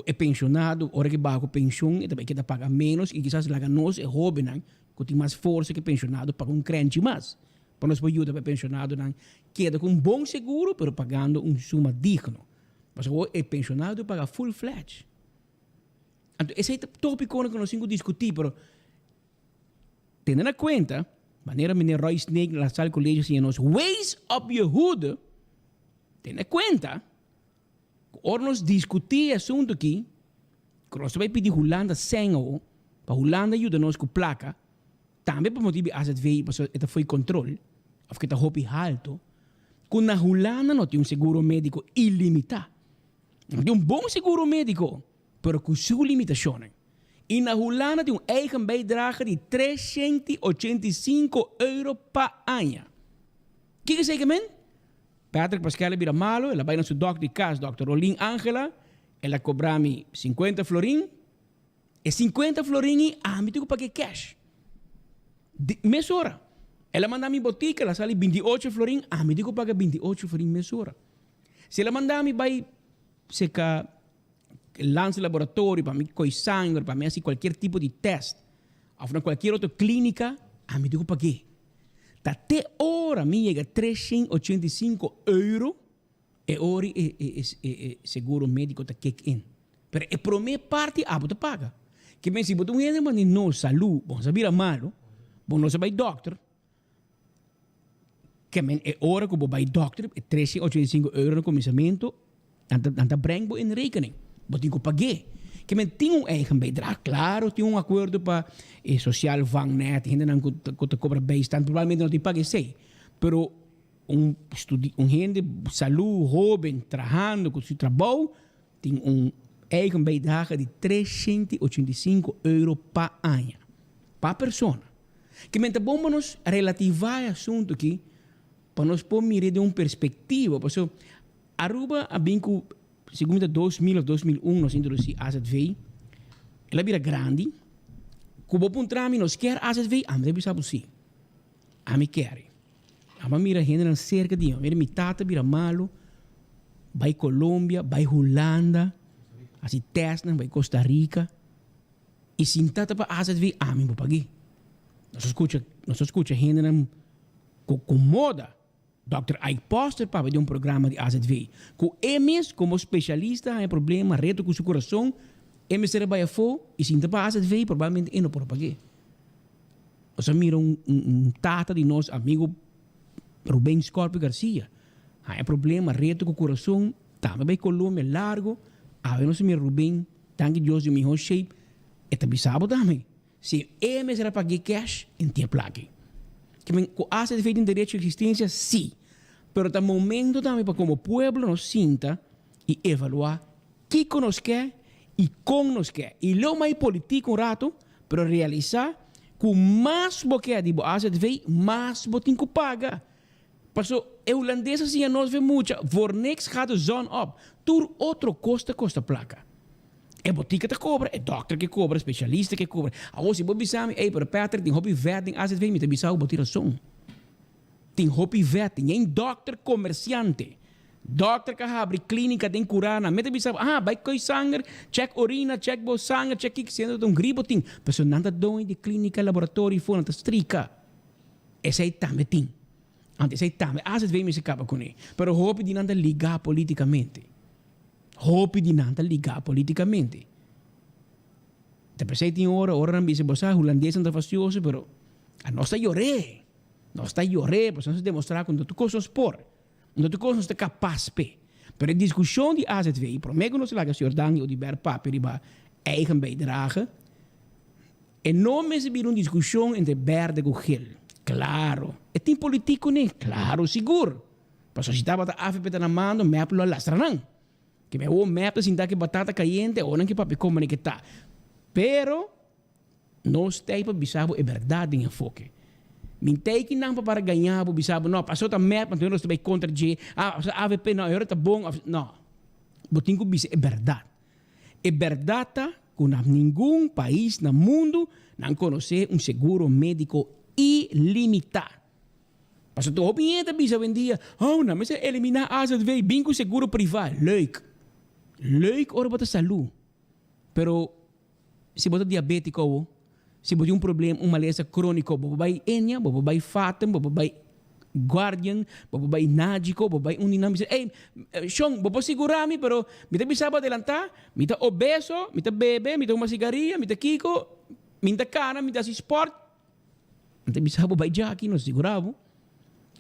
é pensionado, hora que baixo pensão, e também que paga menos, e quizás lá nós é jovem, que tem mais força que pensionado, paga um crente mais. Para nós ajuda para pensionado, queda com um bom seguro, mas pagando suma digno. Mas o pensionado paga full fledged. Então, esse é o tópico que nós temos que discutir, mas tendo em conta, maneira que Roy Snake na sala de colégio assim, nós ways of your hood, tendo em conta, ora nós discutir assunto aqui, que nós vamos pedir Holanda 100 ou, para Holanda ajuda nós com placa, também por motivo AZV, porque foi controle, ou que está hobby alto, que na Holanda não tem seguro médico ilimitado. Tem bom seguro médico, mas com suas limitações. E na Holanda tem eigen bijdrage de €385 per ano. O que é isso, Patrick Pascal vira malo, ela vai na sua doctor de casa, Dr. Rolin Angela, ela cobra-me 50 florin, e 50 florin me tenho que pagar cash. Mesura. Ela manda-me botica, ela sale 28 florin, me tenho que pagar 28 florin mesura. Se ela manda-me vai secar lance laboratório para mim coi sangue, para mim assim qualquer tipo de teste, ou na qualquer outra clínica, me tenho que pagar. Até hora me chega €385 e hora seguro médico está kick in. Mas a primeira parte você paga. Que bem se você não é de nossa saúde, bom saber malo, bom não saber doctor. Que bem é hora que você vai doctor, €385 no começamento, anta brengo em rekening. Você tem que pagar. Que men tem eigen bijdrage, claro, tem acordo para social vangnet, gente não que cobra bijstand, provavelmente não te paga sei, pero gente saúde, jovem, trabalhando com seu trabalho, tem eigen bijdrage de €385 per ano, per persona. Que men tá bom para nós relativar o assunto aqui, para nós pôr mirar de uma perspectiva, por isso, Aruba a binco segundo 2000 ou 2001 nós introduzimos AZV, ela vira grande, como um trâmite nós quer AZV, deve saber sim, me quer, mira gente na cerca de, mira minha tata vira malo, vai Colômbia, vai Holanda, assim testa, vai Costa Rica, e se tata para AZV, me vou pagar. Nós escuta gente com moda. Dr. Ike Poster para de um programa de AZV. Com eles, como especialista em problema, reto com seu coração, eles serão para fora e se não para AZV, provavelmente não pode pagar. Nós mira tata de nosso amigo Rubén Scorpio Garcia. Há problema, reto com o coração, também vai Colômbia largo, nós mira Rubén, tanque Deus de melhor shape, e também sabe também. Se eles serão pagar cash, não tem placa. Que com AZV tem direito de existência, sim. Pero no momento também para como pueblo nos sinta e evaluar que nos quer e como nos quer. E não mais político um rato, pero realizar que mais você quer de AZV, mais você tem que pagar. Porque os holandeses assim nós vemos muito, voor niks gaat de zon op. Tur outro costa placa. É botica que cobra, é doctor que cobra, especialista que cobra. Agora, se você sabe, para Patrick, tem hobby vet, tem AZV, me tem bisau botir a som. Tem hobby vet, tem doctor comerciante. Doctor que abre clínica, tem curana, me tem bisau, vai coi sangue, check urina, check bo sangue, check que sendo um gripo, tem. Mas não está doing de clínica, laboratório, fora, está strica. Esse aí também tem. Antes, esse aí também, AZV me se acaba com ele. Pero hobby de não ligar politicamente. Hopi di nanta ligar politicamente. Depois aí tem hora não bisa bosa holandês anda facioso, pero a nós está lloré, para nós demonstrar quando tu coisas por, quando tu coisas está capaz pe. Pero a discussão de AZV, prometo nós lá que o senhor Dangi ou de Ber Papi riba eigen bijdrage, e não me se vir uma discussão entre Berde e Gil. Claro, e tem político né? Claro, seguro. Para a sociedade está afetada na mão, me apelo a lastranang. Que me map sin que batata caliente ou não que papi como que tá. Pero nós tem para bisabo é verdade em enfoque. Mintei que não para ganhar para bisabo não, passou tá map, então nós também contra G. AVP não, era tá bom, não. Botinho bisa é verdade. É verdade que nenhum país no mundo não conhece seguro médico ilimitado. Passou tu opinião bisa vendia, não, mas eliminar AZV, bingo seguro privado, leuk. Leuk ora para a saúde. Pero se você é diabético, se você tem um problema, uma maleza crônica, você vai enya, você vai fatem, você vai guardian, você vai nádico, você vai dinâmico. Ei, Sean, você segurar-me, pero me precisava adelantar, me tá obeso, me tá bebe, me tá uma cigarrilha, me tá kiko, me tá cana, me tá sport. Me precisava vai já aqui, não segurava.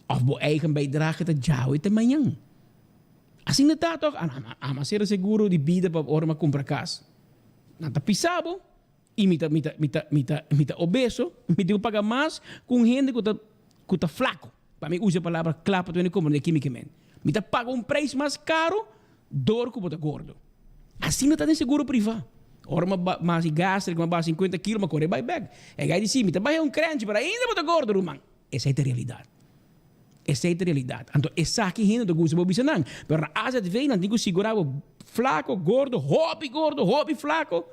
Of você eigen bijdrage te jou te manhã. Assim não está, toch? Mas ser seguro de vida para hora comprar casa. Não está pisado, e me tá obeso, me deu pagar mais com gente que tá flaco. Para mim, usa a palavra clapa, tu não como de quimicamente. Me tá paga preço mais caro, dor que tá gordo. Assim não está nem seguro privado. Ora, mas gasta, mas 50 quilos, mas corre buyback. É aí diz, me tá paga crunch, para ainda tá gordo, irmão. Essa é a realidade. Essa é a realidade. Então, essa aqui gente do gosto de não. Mas na Ásia de vem, não digo segurar flaco, gordo, hobby flaco.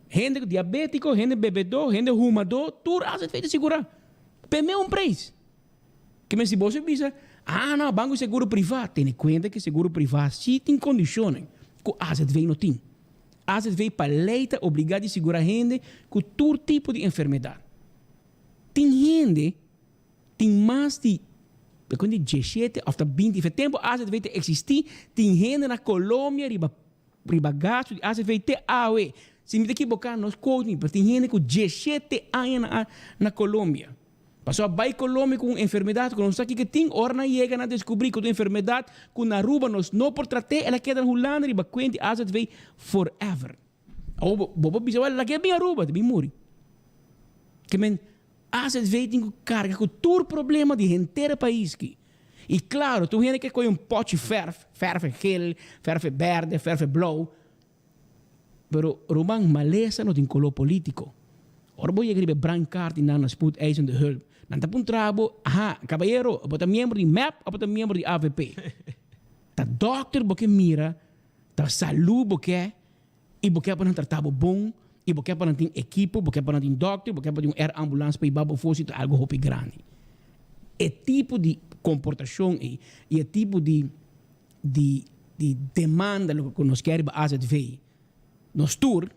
Gente diabético, gente bebedor, gente fumador, tudo Ásia de segurar. Peme preço. Que me se você pensa, não, banco seguro privado. Tem em conta que seguro privado sim tem condições que a AZV não tem. A AZV para lei está obrigado a segurar gente com todo tipo de enfermidade. Tem gente, tem mais de 17 ou 20 tempo a AZV existir, tem gente na Colômbia, riba gasto, a AZV te AOE. Se me equivocar, nós contem, mas tem gente com 17 anos na Colômbia. Passou a vai Colômbia com enfermidade, com não sabe que tem, hora não chega a descobrir que tem enfermidade, com na Aruba, nós não por tratar, ela queda na Holanda, riba quente, a AZV forever. Ou, bobo, bisa, ela quer bem Aruba, bem morre. Que men, a AZV tem que carga com todo o problema de inteiro país aqui. E claro, tu gente que com um pote ferve gel, ferve verde, ferve blue, pero Roman maleza não tem color político. Ora vou escrever brancard na spoed eisen de hulp. Nanta pun trabo, caballero, bota membro de MAP, bota membro de AVP. Ta doctor porque mira, ta saúde porque e porque para tratar bom, e porque para ter equipo, porque para ter doctor, porque para ter ambulância para ir babo fosse algo hopi grande. É tipo de comportação e é tipo de demanda que nós queremos a AZV. Nós tour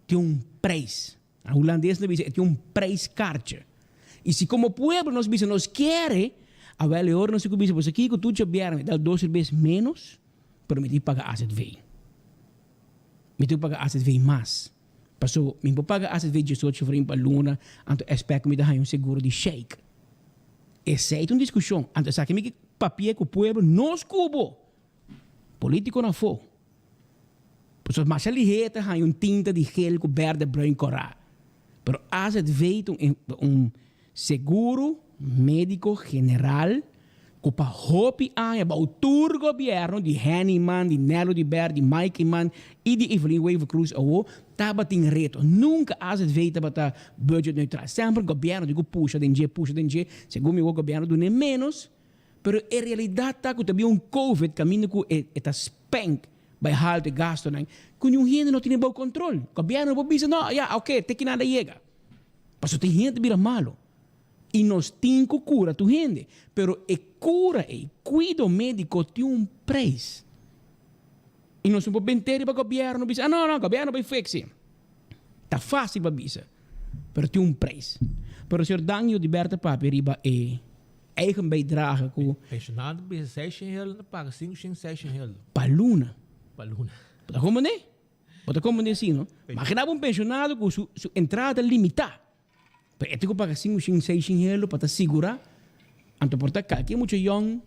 tem preço. A holandês não diz tem preço caro. E se como povo nós dizemos nós queremos, a velha hora nós dizemos você aqui que tu já vier dá 2 vezes menos, para me pagar AZV. Me tu pagar AZV mais. Passou, me pagar AZV 18 for para luna, então espero me dar seguro de shake. Essa é uma discussão. Então sabe que papel que o povo nos cubo. Político não foi. Pessoas mais ligeras têm tinta de gel com verde, branco, coral. Mas a AZV seguro médico general que para hopi para o tour governo de Henneman, de Nelo de Ber, de Mike Man e de Evelyn Wave Cruz estava tem reto. Nunca a AZV estava budget neutral. Sempre o governo digo puxa, segundo o governo do nem menos, mas em realidade está que também COVID caminho que está spank by halt de gasto nang kung gente não tem bom controle. O governo não bisa não, ok, tem que nada chega. Mas tem gente vira malo. E nós temos que cura tu gente, pero e cura e cuido médico tem preço. E nós não podemos ter para o governo bisa, não, o governo vai fixar. Tá fácil para bisa, pero tem preço. Pero o senhor Daniel de Berta Papi riba eigen bijdrage com pensionado bisa 600 paga 500 paluna. Paluna. Bota como né? Bota como né sim, não? Imagina um pensionado com sua entrada limitada. Pero este que paga 500 para segurar, anto porta que muito young,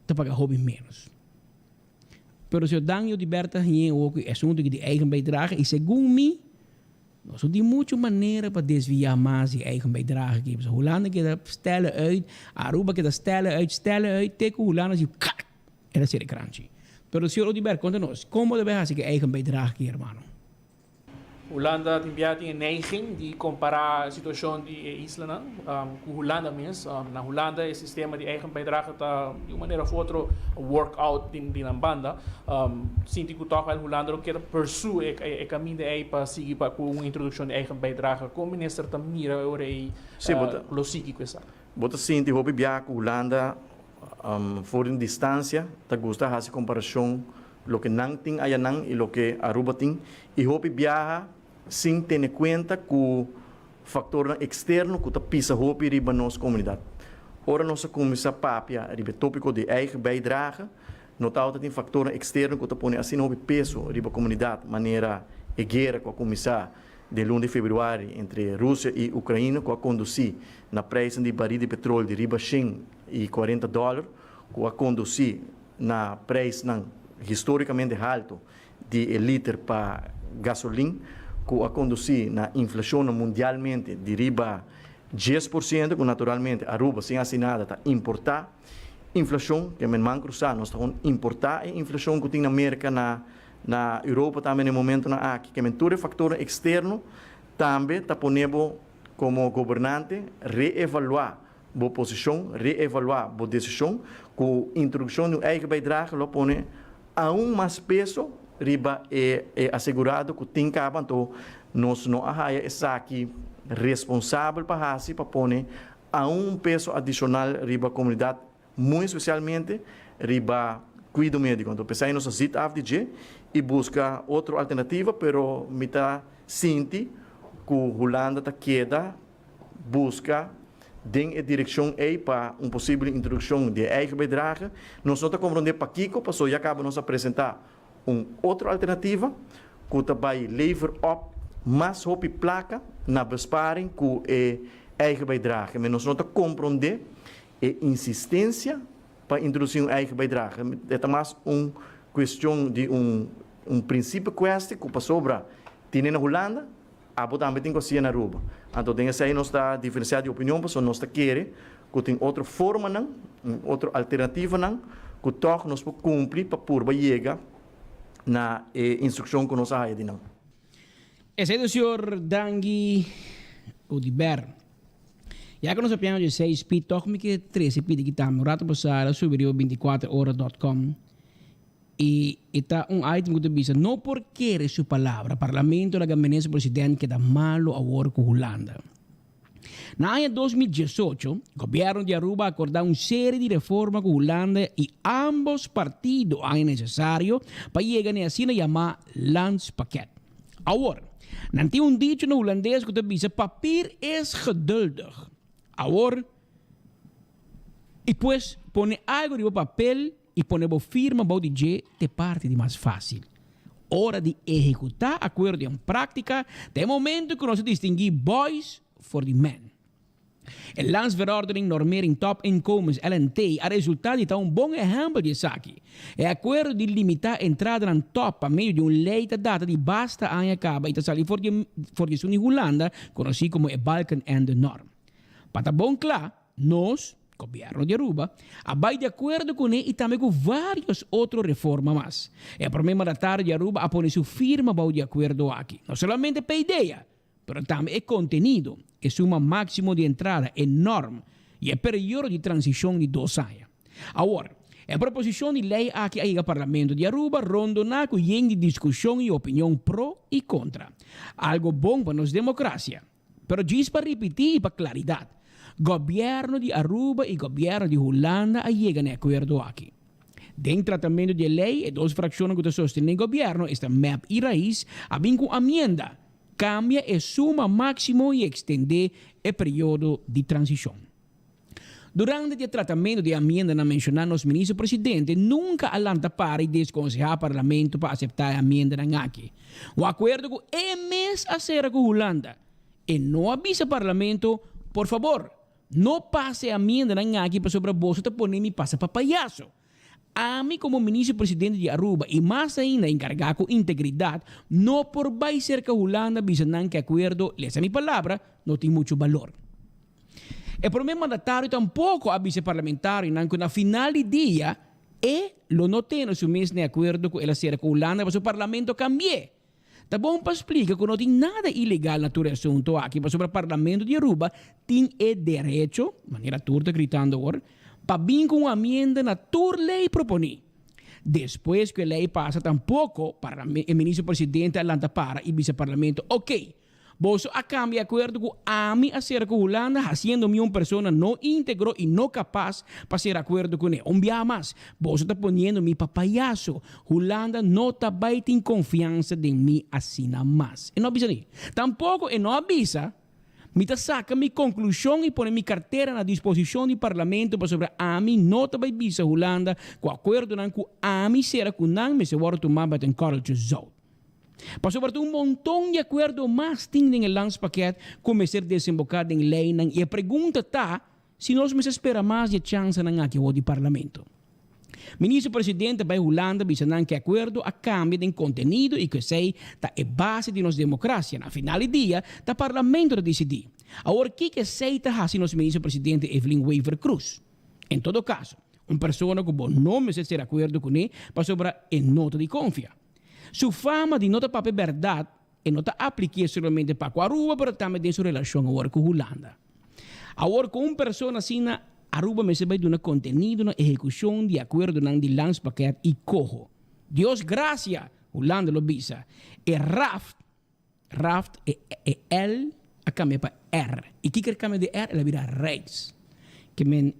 te paga hobby menos. Pero se o danho de Berta é o assunto de eigen bijdrage e segundo mim, nós temos muita maneira para desviar mais de eigen bijdrage aqui. A Holanda que dá stellen uit, a Aruba que dá stellen uit, tem que Holanda se era ser crunchy. Pero senhor Odiber, conta-nos, como deve fazer que eigen bijdrage aqui, irmão? Holanda tem een neiging de comparar a situação de Islândia com Holanda mesmo. Na Holanda, o sistema de eigen bijdrage está de uma maneira ou outra workout na banda. Sinto que a Holanda quer pursue o caminho de para seguir para uma introdução de eigen bijdrage. Como o ministro também mira agora e lo sigue com essa. Bota sinto que Holanda por uma distância, tá gosta de fazer comparação lo que Nang ting ayanang y lo que Aruba ting, y hopi viaja sin tener cuenta que factor externo que pisa hopi riba nossa comunidade. Ora nossa comissão papia riba tópico de eigen bijdrage, nota altijd in factor externo que põe assim hopi peso riba comunidade, maneira a guerra com a comissão de 1 de fevereiro entre Rússia e Ucrânia, que a conduzir na preço de barril de petróleo de riba $140, que a conduzir na preço historicamente alto de liter para gasolina, que a conduzir na inflação mundialmente de riba 10%, que naturalmente a Aruba sem assinada está importar inflação, que men man cruzar, nós estamos importar a inflação que tem na América, na Europa também no momento na aqui, que men todo fator externo também está ponendo como governante reevaluar a posição, reevaluar a decisão, com a introdução do eigen bijdrage, lo põe aún mais peso riba é assegurado que tem que então nós não arraia essa aqui responsável para assim para pôr aún peso adicional riba a comunidade, muito especialmente riba cuido médico. Então pensar em nossa zita AFDG e busca outra alternativa, pero me está senti que a Holanda está queda busca den a direção aí para uma possível introdução de eigen bijdrage. Nós não estamos compreendendo para Kiko, passou e acaba nos apresentar outra alternativa que também lever op mais hopi placa na besparing que é eigen bijdrage. Mas nós não estamos compreendendo a insistência para introduzir eigen bijdrage. É mais questão de princípio queste que passou para ter na Holanda, a também tem que ser na Aruba. Então, tem que nós está diferenciado de opinião, porque nós está querendo que tem outra forma, outra alternativa, que toch nós podemos cumprir para pôr chegar na instrução que nós temos de não. Esse é o senhor Dangi Udiber. Já que nós sabemos de 6 pi, toch me que 13 pi que estamos no rato passado, subiu 24horas.com. E está item que diz, não porque sua palavra, parlamento da gabinete presidente que dá malo a hora com Holanda. Na ano 2018, o governo de Aruba acordou uma série de reformas com Holanda e ambos partidos é necessário para chegar a assim chamar landspakket. Agora, não tem dicho no holandês que diz, papier é geduldig. Agora, e depois põe algo no papel e põe a firma para DJ de parte de mais fácil. Hora de executar acordo em prática, de momento que nós distinguir boys for the men. A landsverordening normering top inkomens LNT a resultado de bom exemplo disso aqui. É acordo de limitar a entrada no top a meio de lei da data de basta ano acaba e está for de em Holanda, conhecido como a Balkan and the Norm. Para bom claro, nós governo de Aruba, vai de acordo com ele e também com várias outras reformas mais. É o problema da tarde de Aruba a pôr sua firma para de acordo aqui. Não somente para ideia, mas também é conteúdo, é suma máximo de entrada enorme e é período de transição de 2 anos. Agora, a proposição de lei aqui aí no Parlamento de Aruba rondona com de discussão e opinião pró e contra. Algo bom para nossa democracia, mas diz para repetir e para claridade. Governo de Aruba e governo de Holanda chegam a acordo aqui. Dentro do tratamento de lei, e 2 frações que sostenem o governo, esta MEP e Raiz, abem com amenda, cambia e suma máximo e estender o período de transição. Durante o tratamento de amenda na mencionada os ministro-presidente, nunca alanta para e desconsejar o parlamento para aceitar a amenda na aqui. O acordo com MS a ser com Holanda e não avisa o parlamento, por favor, não passe a amenda na aqui para sobre a bolsa para poner me passa para palhaço. A mim, como ministro-presidente de Aruba e mais ainda encarregado com integridade, não por vai ser que a Holanda visa não que acordo, essa minha palavra, não tem muito valor. O problema mandatário tampouco a vice-parlamentar não que na final do dia e lo não tem o mesmo acordo com ela ser com a Holanda para o parlamento cambie. Tá bom para explicar que não tem nada ilegal na tua assunto aqui, mas sobre o Parlamento de Aruba tem o direito, de maneira turta gritando agora, para vir com uma amenda na tua lei propõe. Depois que a lei passa, tampouco para o ministro-presidente alanta para e vice-parlamento, ok, Boso a cambio de acuerdo con AMI hacer con Holanda, haciendo una persona no íntegro y no capaz para hacer acuerdo con él. Un día más, Boso está poniendo mi papayazo. Holanda no está baiting confianza de mí así nada más. Y no avisa ni. Tampoco, y no avisa, me saca mi conclusión y pone mi cartera a disposición del Parlamento para sobre AMI no está visa Holanda, con acuerdo con AMI será con NAN, me se va a tomar para en Carlos Zout. Pasó por un montón de acuerdos más en el landspaquet como ser desembocado en ley y la pregunta está si nos me espera más de chance en aquí o de parlamento. Ministro presidente de Holanda dice que acuerdo a cambio de contenido y que sei ta é base de nossa democracia. Na final do dia, ta parlamento de decidir. Agora, o que sei ta assim nosso ministro presidente Evelyn Weaver Cruz? Em todo caso, uma pessoa que não me ser acordo com ele para sobre em nota de confiança. Sua fama de nota papel verdade e nota aplique somente para Aruba, mas também tem sua relação agora com Holanda. Agora, com uma pessoa assim Aruba me vai dar contenido na execução de acordo de landspaquet e corro. Deus graças, Holanda lo visa. E Raft é L a cambia para R. E que quer cambia de R, ela vira Reis. Que men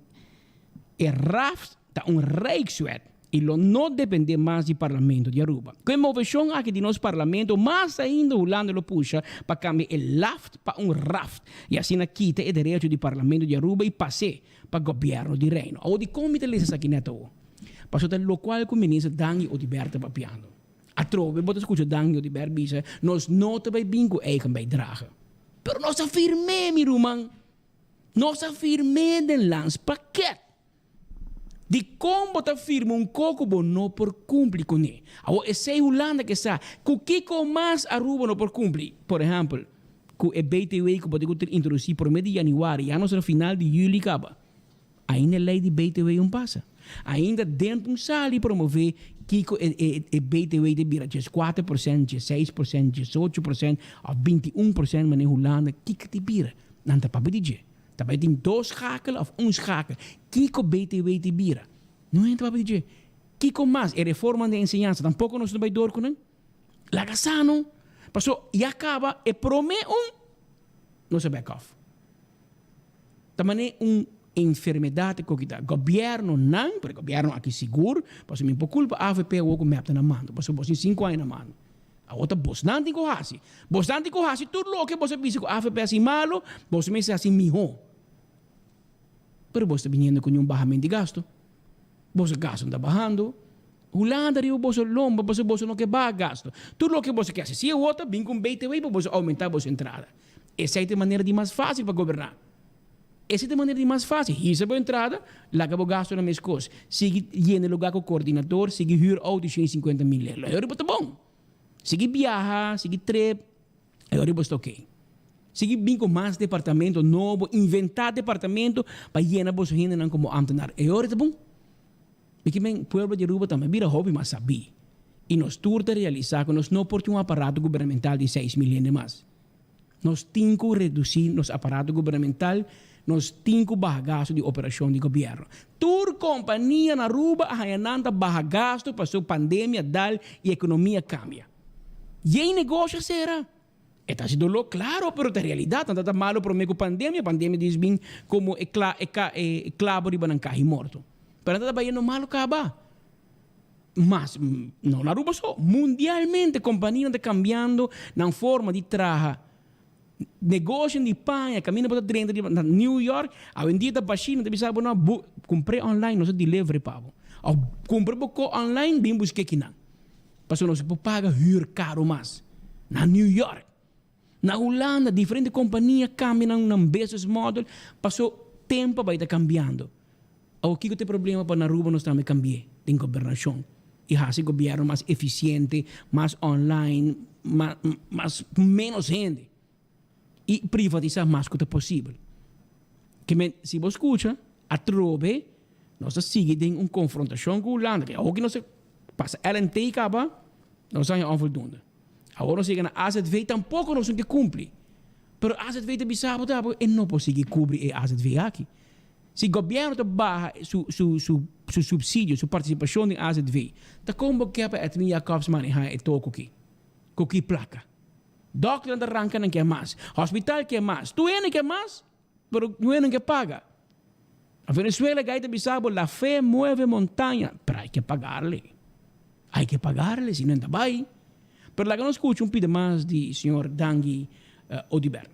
Raft tá Rijkswet e lo não depende mais do parlamento de Aruba. Com a moção aqui de nosso parlamento, mais ainda Holanda lo puxa para cambiar o LAFT para Raft. E assim quita o direito do parlamento de Aruba e passe para o governo de Reino. Ou de comitê lesa aqui neto. Passou até o qual o ministro Dangi Odiberta papiando. A trove, bota escuta Dangi Odiberta diz, nós não também bingo eigen bijdragen. Pero nós afirmemos, mi Roman, nós afirmemos del landspaquet. De como te firma coco bo não por cumprir com ele. Agora, essa Holanda que está, com que mais Aruba não por cumprir. Por exemplo, com o BTW que pode introduzir por meio de janeiro, já no final de julho acaba. Ainda a lei de BTW passa. Ainda dentro sala promover que o BTW de vira 4%, 16%, 18%, ou 21% mas em Holanda, que te vira? Não está para pedir. Também tem 2 schakelen of 1 schakel. Kiko BTW te bira. Não é para pedir. Kiko mais. A reforma de ensinança. Tampouco nós não vai dor com ele. Lagasano. Passou. E acaba. E promete não se back off. Também enfermidade que o governo não. Porque o governo aqui seguro. Passou me por culpa. A AVP o que me apta na mão. Passou você 5 anos na mão. A outra bastante corrase. Bastante corrase. Tudo o que você pensa que a AVP assim malo. Você me diz assim melhor. Pero você está vindo com barramento de gasto. Você gasto está bajando. Holanda rio você lomba, você não quer baixar gasto. Tudo o que você quer. Se a outra vem com BTW, você aumentar a sua entrada. Essa é a maneira de mais fácil para governar. Essa é a maneira de mais fácil. Isso é a entrada, lá que eu gasto na mesma coisa. Sigue indo no lugar com o coordenador, sigue hur auto de 50 mil euros. Aí está bom. Sigue viaja, sigue trip. Aí está ok. Sigue bem com mais departamento novo, inventar departamento para llenar você ainda como ambtenaar. E agora tá bom? Porque o povo de Aruba também vira hobby, mas sabe. E nós turta realizar que nós não portamos aparato governamental de 6 milhões de mais. Nós temos que reduzir nosso aparato governamental, nós temos que baixar gasto de operação de governo. Tur companhia na Aruba a baixar gasto para a pandemia dar e a economia cambia. E aí negócio será? Está sendo claro, pero a realidade não está malo para a pandemia. A pandemia diz bem como clavo de banancahi morto. Pero não está bem malo acaba. Mas, não na Aruba só. Mundialmente, a companhia está cambiando na forma de trabalhar. Negócio de panha, caminho para dentro de New York, a vendida da China, deve saber, não, comprei online, não se delivery, pavo. Comprei online, bem busquei aqui, não. Passou, não se paga huur caro mais. Na New York. Na Holanda, diferentes companhias cambiam num business model, passou tempo vai estar cambiando. O que tem problema para na Aruba nós também cambiar em governação. E assim governo mais eficiente, mais online, menos gente. E privatizar mais que possível. Que se você escuta, a trove, nós seguimos uma confrontação com a Holanda. Que o que nós passa LNT acaba, nós somos onvoldoende. Agora nós chegamos na AZV, tampouco nós temos que cumprir. Mas a AZV também sabe e não consegue cobrir a AZV aqui. Se o governo baixa seu subsídio, sua participação em AZV, então como que a Edmund Jacobs manejar e toco aqui? Com que placa? Doctor anda arranca não quer mais. Hospital quer mais. Tu não quer mais, pero não quer paga. A Venezuela gaita bisabo, la fe mueve montaña, pero hay que pagarle. Hay que pagarle, si no anda vai. Pero la que no escucho un pide más di signor Dangui Odiber.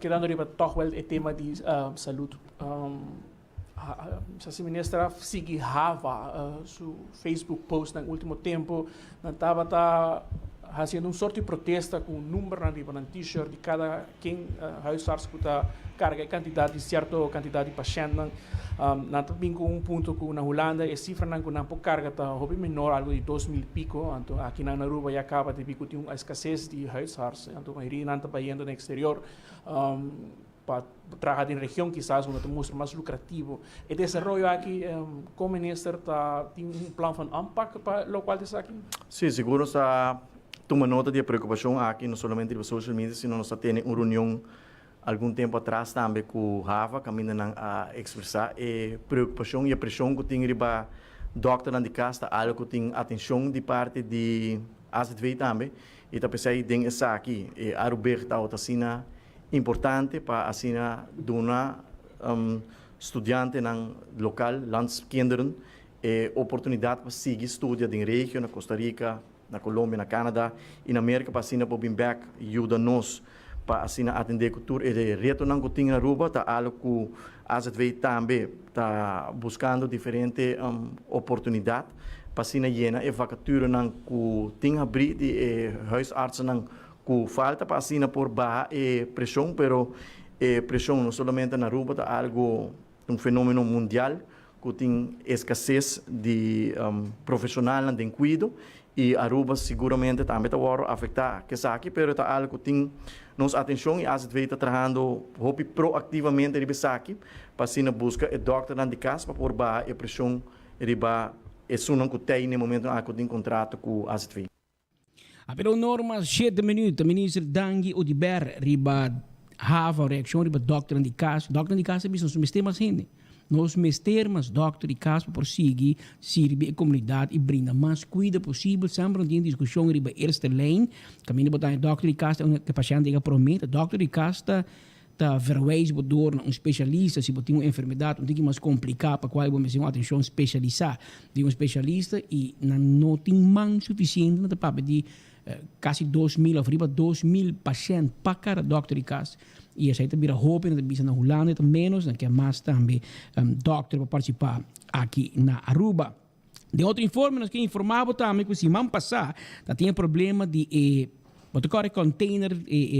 Quedando arriba toch wel het thema die salut. Sa ministra Sigi Hava su Facebook post no último tempo, estava fazendo sorte de protesta com número na riba, na t-shirt de cada quem huisarts que está carga quantidade de certa quantidade de pacientes. Na também com ponto que na Holanda a cifra não com pouco carga está hobby menor, algo de 2.000 pico. Então aqui na Aruba já acaba de pico tem uma escassez de huisarts. Então a maioria não está indo no exterior. Para trabalhar em região, quizás, onde mostra mais lucrativo. E desenvolvimento aqui, como ministro, tem plan van aanpak para o qual está aqui? Sim, seguro está tomando nota de preocupação aqui, não somente no social media, sino nós temos uma reunião algum tempo atrás também com o Rafa, caminhando a expressar a preocupação e a pressão que tem riba doctor de casa, algo que tem atenção de parte de AZV também, e está pensando em essa aqui, a Roberta Otacina, importante para assim dar estudante no local, landskinderen, oportunidade para seguir estudo na região, na Costa Rica, na Colômbia, na Canadá e na América para assim para vir back ajuda nos para assim atender a cultura e reto não que tem na Aruba tá algo que a AZV também está buscando diferente oportunidade para assim llena e vacatura não que tem abrir de huisartsen não que falta para assim por baixar pressão, pero pressão não somente na Aruba tá algo fenômeno mundial que tem escassez de profissional de cuidado e Aruba seguramente também está afetar que aqui, pero tá algo que tem nossa atenção e a gente está trabalhando proativamente riba aqui para assim busca o doctor de casa para por baixar a pressão riba é sunang que tem no momento que tem contrato com a gente. Apelo normas 7 minutos, ministro Dangui Odiber riba hava reação riba doctor de casa bisogna su sistemas hindi. Nós mestermos doctor de casa por seguir sirve a comunidade e brinda mais cuida possível sempre tem discussão riba eerste lijn caminho botar doctor de casa que paciente que promete doctor de casa tá verwijs door naar specialista se botar uma enfermidade um pouquinho mais complicada para qual vamos uma atenção especializada de especialista e não tem man suficiente na papo de quase 2.000 of riba 2.000 pacientes para cada doctor de casa. E essa aí também a hope na bisa na Holanda e menos que mais também doctor para participar aqui na Aruba. De outro informe nós que informava também que semana passada tinha problema de botar container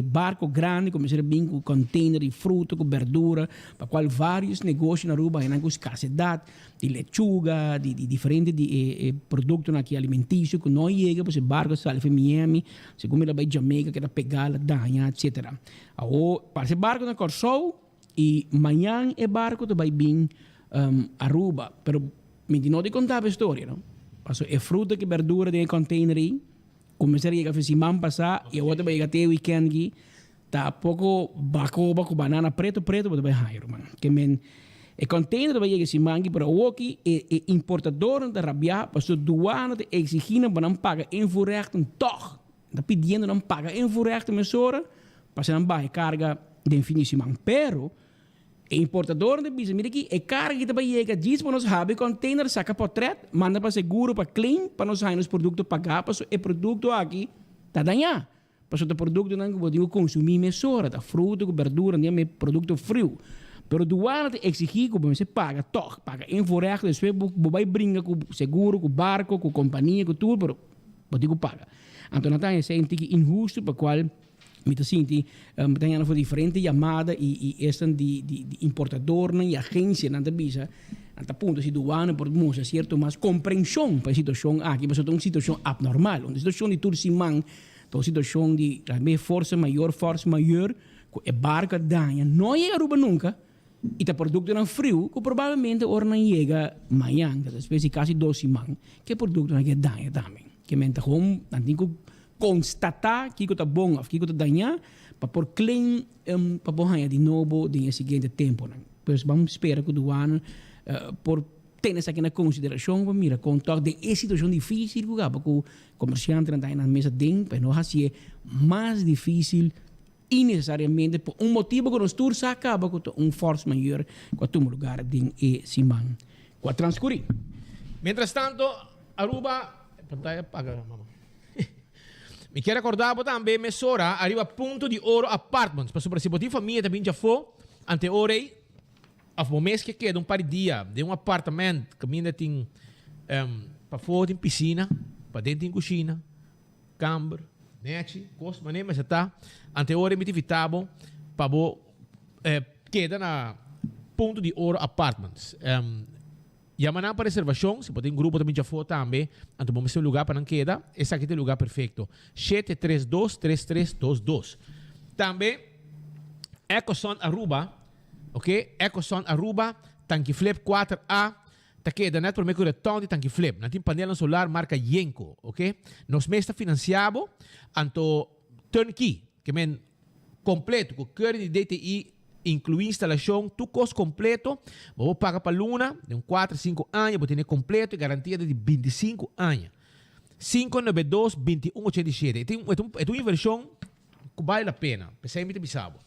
barco grande começar bem com container de fruta com verdura para qual vários negócios na Aruba ainda com escassidade de lechuga de diferente de produtos aqui alimentícios que não chega para esse barco sai para Miami se como ele vai Jamaica que era pegar danha etc. Para esse barco na Corsou e amanhã o barco vai vir Aruba pero me não de contar a história não passou é fruta que verdura de container aí começar a chegar a semana passada e outra vai chegar até o weekend aqui tá pouco bacoba com banana preto vai higher man que men e container vai chegar semana aqui para o aqui e importador da rabia passou douana de exigindo para não pagar invoerrechten toch tá pedindo não pagar invoerrechten mesora para não vai carga de infinissement pero e importador de bisa mira aqui e carga que vai chegar diz para nós have container saca portrait manda para seguro para clean para nós sair os produtos pagar para o produto aqui tá danhar para o produto não pode consumir mesora da fruta verdura nem é produto frio pero doana te exigir que você paga toch paga invoerrechten depois vai brincar com seguro com barco com companhia com tudo pero pode paga então não tem esse injusto para qual me sinto tenho uma diferente chamada e esta de importador e agência na visa até ponto se doana por mostrar certo mas compreensão para a situação aqui mas é uma situação abnormal uma situação de tudo simão uma situação de força maior que barca danha não chega a Aruba nunca e o produto não frio que provavelmente ora não chega amanhã espécie quase 2 semanas que o produto não chega danha também que mente como não constatar que está bom, que está danhar, para por clean, para borrar de novo no seguinte tempo. Pois vamos esperar que o ano por ter essa aqui na consideração, mira, com toque de é situação difícil, porque o comerciante não está na mesa dentro, mas não assim é mais difícil innecessariamente por um motivo que nós todos acaba com um force maior com um lugar de Simão. Com a transcurrir. Mientras tanto, Aruba, pantalla apaga, mamá. Me quero recordar também, mesora, arriba Ponto de Ouro Apartments. Para sobre a família também já foi, ante orei, ao mês que queda par de dias, de apartamento que ainda tem para fora tem piscina, para dentro tem cozinha, câmara, net, costa, mas está, ante orei me tivitabo, para queda na Ponto de Ouro Apartments. Yamanang para reservação, se pode um grupo também já for também, então vamos ter um lugar para não queda, esse aqui é o lugar perfeito. 732-3322. Também, EcoSon Aruba, ok? EcoSon Aruba, tanque flip 4A, tá queda net por meio de retorno de tanque flip. Não tem painel solar marca Yenko, ok? Nós mesmo está financiado, então turnkey, que men completo, com cura de DTI, incluir instalação, tu custo completo, vou pagar para Luna, de 4 a 5 anos, vou ter completo e garantia de 25 anos. 592-2187. É uma inversão que vale a pena, pensei muito bisabo.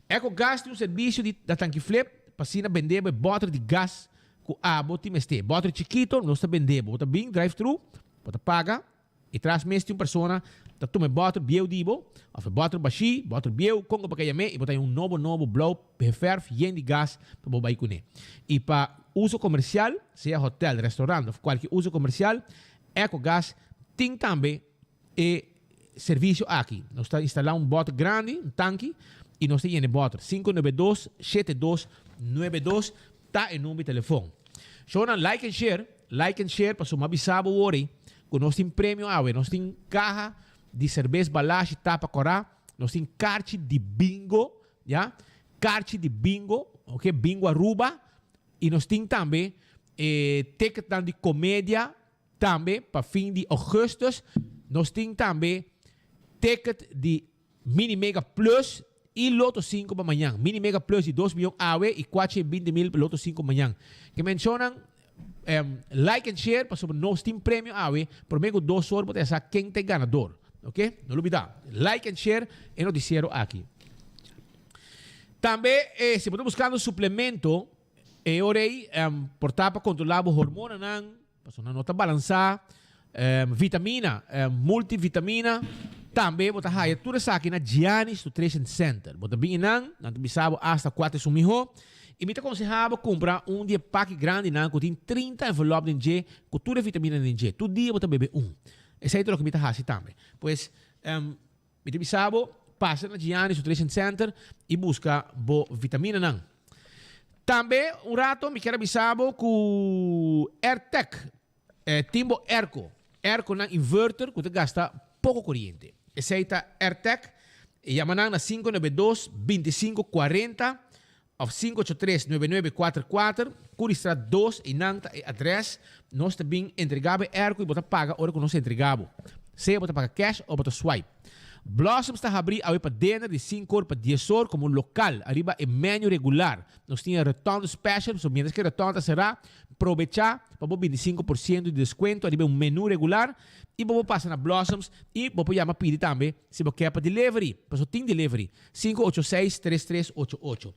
Eco Gas tem um serviço da tanque flip, para se vender bottle de gás com água, tem este. Bottle chiquito, não está vendendo, bota bem, drive-thru, bota paga, e traz mesmo uma pessoa, tá toma bottle biel dibo, of bottle baixi, bottle biel, congo para caiame, e bota um novo blow, referv, yen de gás, para bobar com ele. E para uso comercial, seja hotel, restaurante, ou qualquer uso comercial, Eco Gas tem também serviço aqui. Nós está instalando um bottle grande, um tanque, e nós temos bottle 592-7292, tá em número de telefone. Show na like and share, para sumar bisabo ori, que nós temos prêmio awe, nós temos caja de cerveja balagem tapa corá, nós temos carte de bingo, já? Carte de bingo, ok? Bingo Aruba, e nós temos também ticket de comédia, também para fim de agosto, nós temos também ticket de Mini Mega Plus e Loto 5 para amanhã. Mini Mega Plus de 2 milhões AUE e 420 mil para Loto 5 amanhã. Que mencionam like and share para sobre nós temos prêmio AUE, por meio de 2 horas para essa quem tem ganador. Ok? Não olvidar. Like and share e noticiero aqui. Também, se você buscando suplemento, orei, portar para controlar o hormona, para não nota balançar, vitamina, multivitamina, também botar raia tudo isso aqui na Giannis Nutrition Center. Botar bem não bisabo hasta 4 sumiho. E me aconselhava comprar um dia pack grande que tem 30 envelopes de G, com toda a vitamina de G. Todo dia botar beber um. Esse é o que me está também. Pois, me bisabo passa na Giannis Nutrition Center e busca vitamina não. Também rato me quero bisabo com AirTech, timbo Erco na inverter que gasta pouco corrente. Esse é AirTech, e yamanang na 592-2540 ou 583-9944, Curistra 2 e nanta e adres, nós também entregamos Erco e bota paga hora que nós entregamos. Seja bota paga cash ou bota swipe. Blossoms está abrindo para dinner de 5 horas para 10 horas como local, arriba em menu regular. Nós temos retorno special, so mientras que retorno será aprovechar para 25% de desconto, arriba um menu regular e vamos passar na Blossoms e vamos chamar pedir também se você quer para delivery, para só tem delivery 586-3388.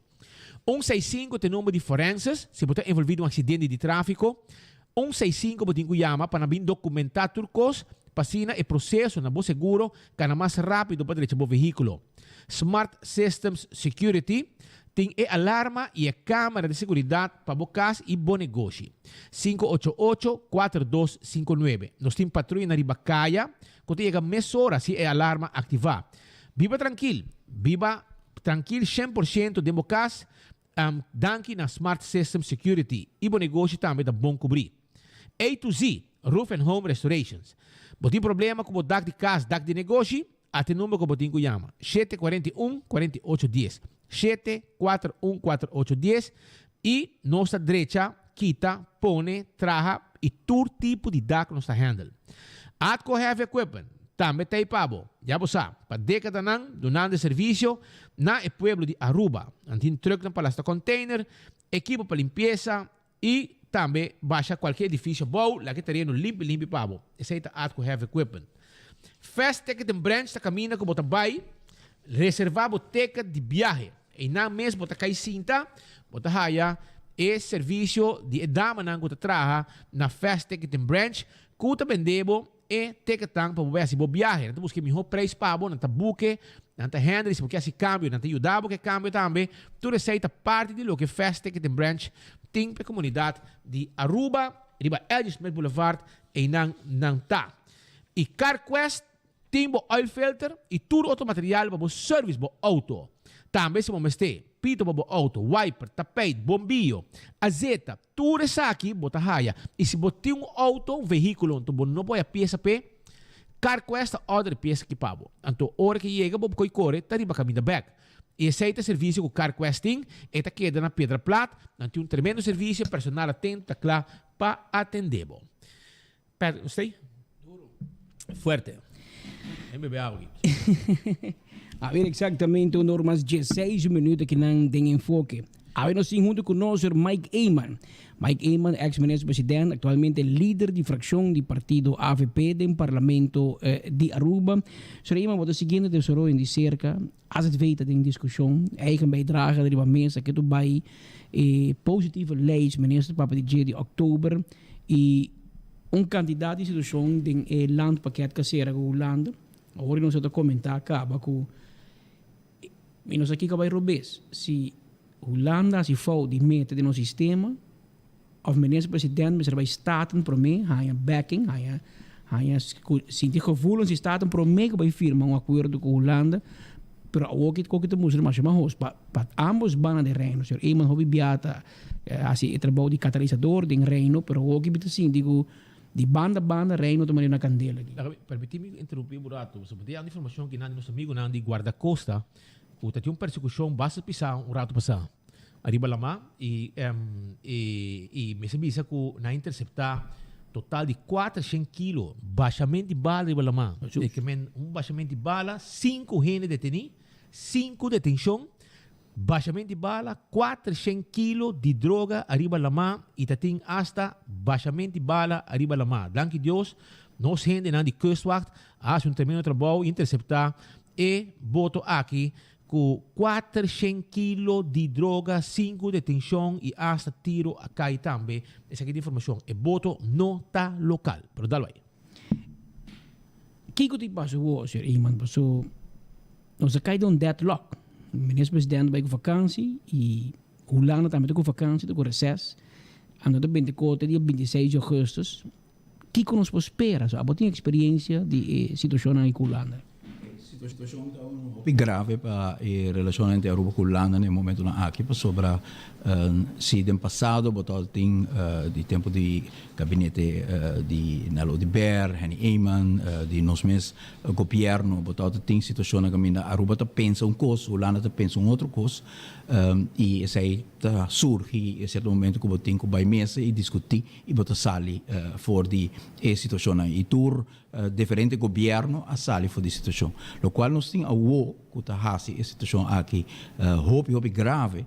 165 tem número de forenses, se você está envolvido em um acidente de tráfico. 165 você tem que chamar para vir documentar turcos, passina e processo na boa seguro, que é mais rápido para direito do veículo. Smart Systems Security tem alarma e a câmera de segurança para bocas e bom negócio. 588-4259. Nós temos patrulha na Ribacaia, quando chega meia hora se a alarma ativar. Viva tranquilo 100% de bocas, danke na Smart System Security e bom negócio também da bom cobrir. A to Z, Roof and Home Restorations. Botem problema com o DAC de casa, DAC de negócio, até número que botem que chama 741-4810. 741-4810 e nossa direita, quita, põe, traja e todo tipo de DAC nossa handle. Atco Heavy Equipment, também tem pabo, já você sabe, para década não, donando serviço na pueblo de Aruba. Antin truck na palestra container, equipo para limpeza, e também baixa qualquer edifício bom, lá que terreno limpo pabo. Esse aí tá com heavy equipment. Fast Ticket and Branch tá caminha com bota bai, reservar boteca de viagem. E não mesmo bota cai cinta, bota raia, e serviço de dama não que traha na Fast Ticket and Branch, que tá vendendo e ticketang para ver se bo viagem. Então busque melhor preço pabo, não tá buque, não tá handle, se porque se cambio, não tá ajudar porque cambio também. Tu receita parte de lo que Fast Ticket and Branch tem para a comunidade de Aruba, riba Elgin Smith Boulevard e não tá. E CarQuest tem bo oil filter e tudo outro material para bo service bo auto. Também se você tem pito para bo auto, wiper, tapete, bombillo, azeta, tudo isso aqui bota raia. E se você tem auto, um veículo, então não pode a peça pe CarQuest order peça que pago. Então hora que chega bo coi corre, tá riba caminho back. E esse é o serviço que o CarQuest tem, e está queda na Pedra Plata, tem um tremendo serviço, personal atento, tá claro, para atender. Pedro, você? Fuerte. Vem beber água aqui. A ver exatamente umas 16 minutos que não tem enfoque. A ver, nós junto conosco Mike Eyman. Mike Eyman, ex-ministro-presidente, atualmente líder de fração do partido AVP do Parlamento de Aruba. Sr. Eyman, wat is seguinte tesouro de cerca, als het weet dat in discussie, eigen bijdrage er van mensen, que tu bij positieve lijst, minister Papa de de oktober, e candidato de situação de landpakket caseira com Holanda. Agora nós estamos comentar acaba com nós aqui acaba robês. Se Holanda se for de meta de nosso sistema, of minister-president, mas vai staten para mim, há backing, há sinti gevoelens, staten para mim que vai firmar acordo com Holanda, pero ook het kokit moeder maar maar hoos, pat ambos banen de reino, Sr. Eyman hobby biata, assim het trabalho de catalisador de reino, pero ook het assim digo di banda reino to na candela. Permíteme interromper um rato. Você tem a informação que nosso amigo de guarda-costa, o tem uma persecução basta pisar um rato passar. Arriba lá e me sabia que na interceptar total de 400 kg baixamento de bala arriba lá. É que baixamento de bala, 5 gente detenidos, 5 detenção, baixamento de bala, 400 kg de droga arriba lá e tem hasta baixamento de bala arriba lá. Danke Deus, nós gente de kustwacht, faz tremendo trabalho, interceptar e boto aqui com 400 kg de droga, 5 detenção e hasta tiro a cair também. Essa aqui é a informação. E boto não está local. Pero dá aí. O que passou, Sr. Eyman? Passou, nós caímos de um deadlock. O ministro-presidente vai com vakantie e Holanda também com vakantie, com recesso. Ando de 24 dia 26 de agosto. O que nos espera? Você tem experiência de situação em Holanda? A situação está muito grave para a relação entre Aruba e Holanda no momento aqui, sobre se no passado, tem de tempo de gabinete de Nalo de Ber, Henny Eyman, de nós mesmos governo, tem situação que Aruba pensa coisa, Holanda pensa outro coisa, e isso aí surge em certo momento que tem que ir mesa e discutir e sali for de situação e tur diferente governo a sali for de situação, lo qual nós tem a que a situação aqui hobby grave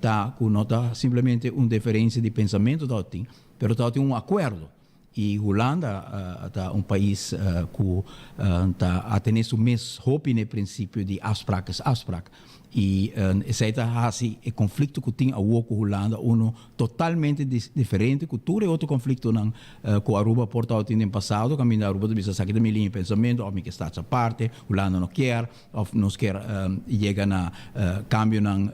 tá com nota simplesmente diferença de pensamento da tem, pero tem acordo. E Holanda é país que está tendo o mesmo hobby no princípio de afspraak. E esse é o conflito que tem com Holanda, totalmente diferente, cultura e outro conflito com a Aruba portado no passado, que a Aruba devia sair da minha linha de pensamento, ou que está essa parte, Holanda não quer, ou não quer chegar na cambio na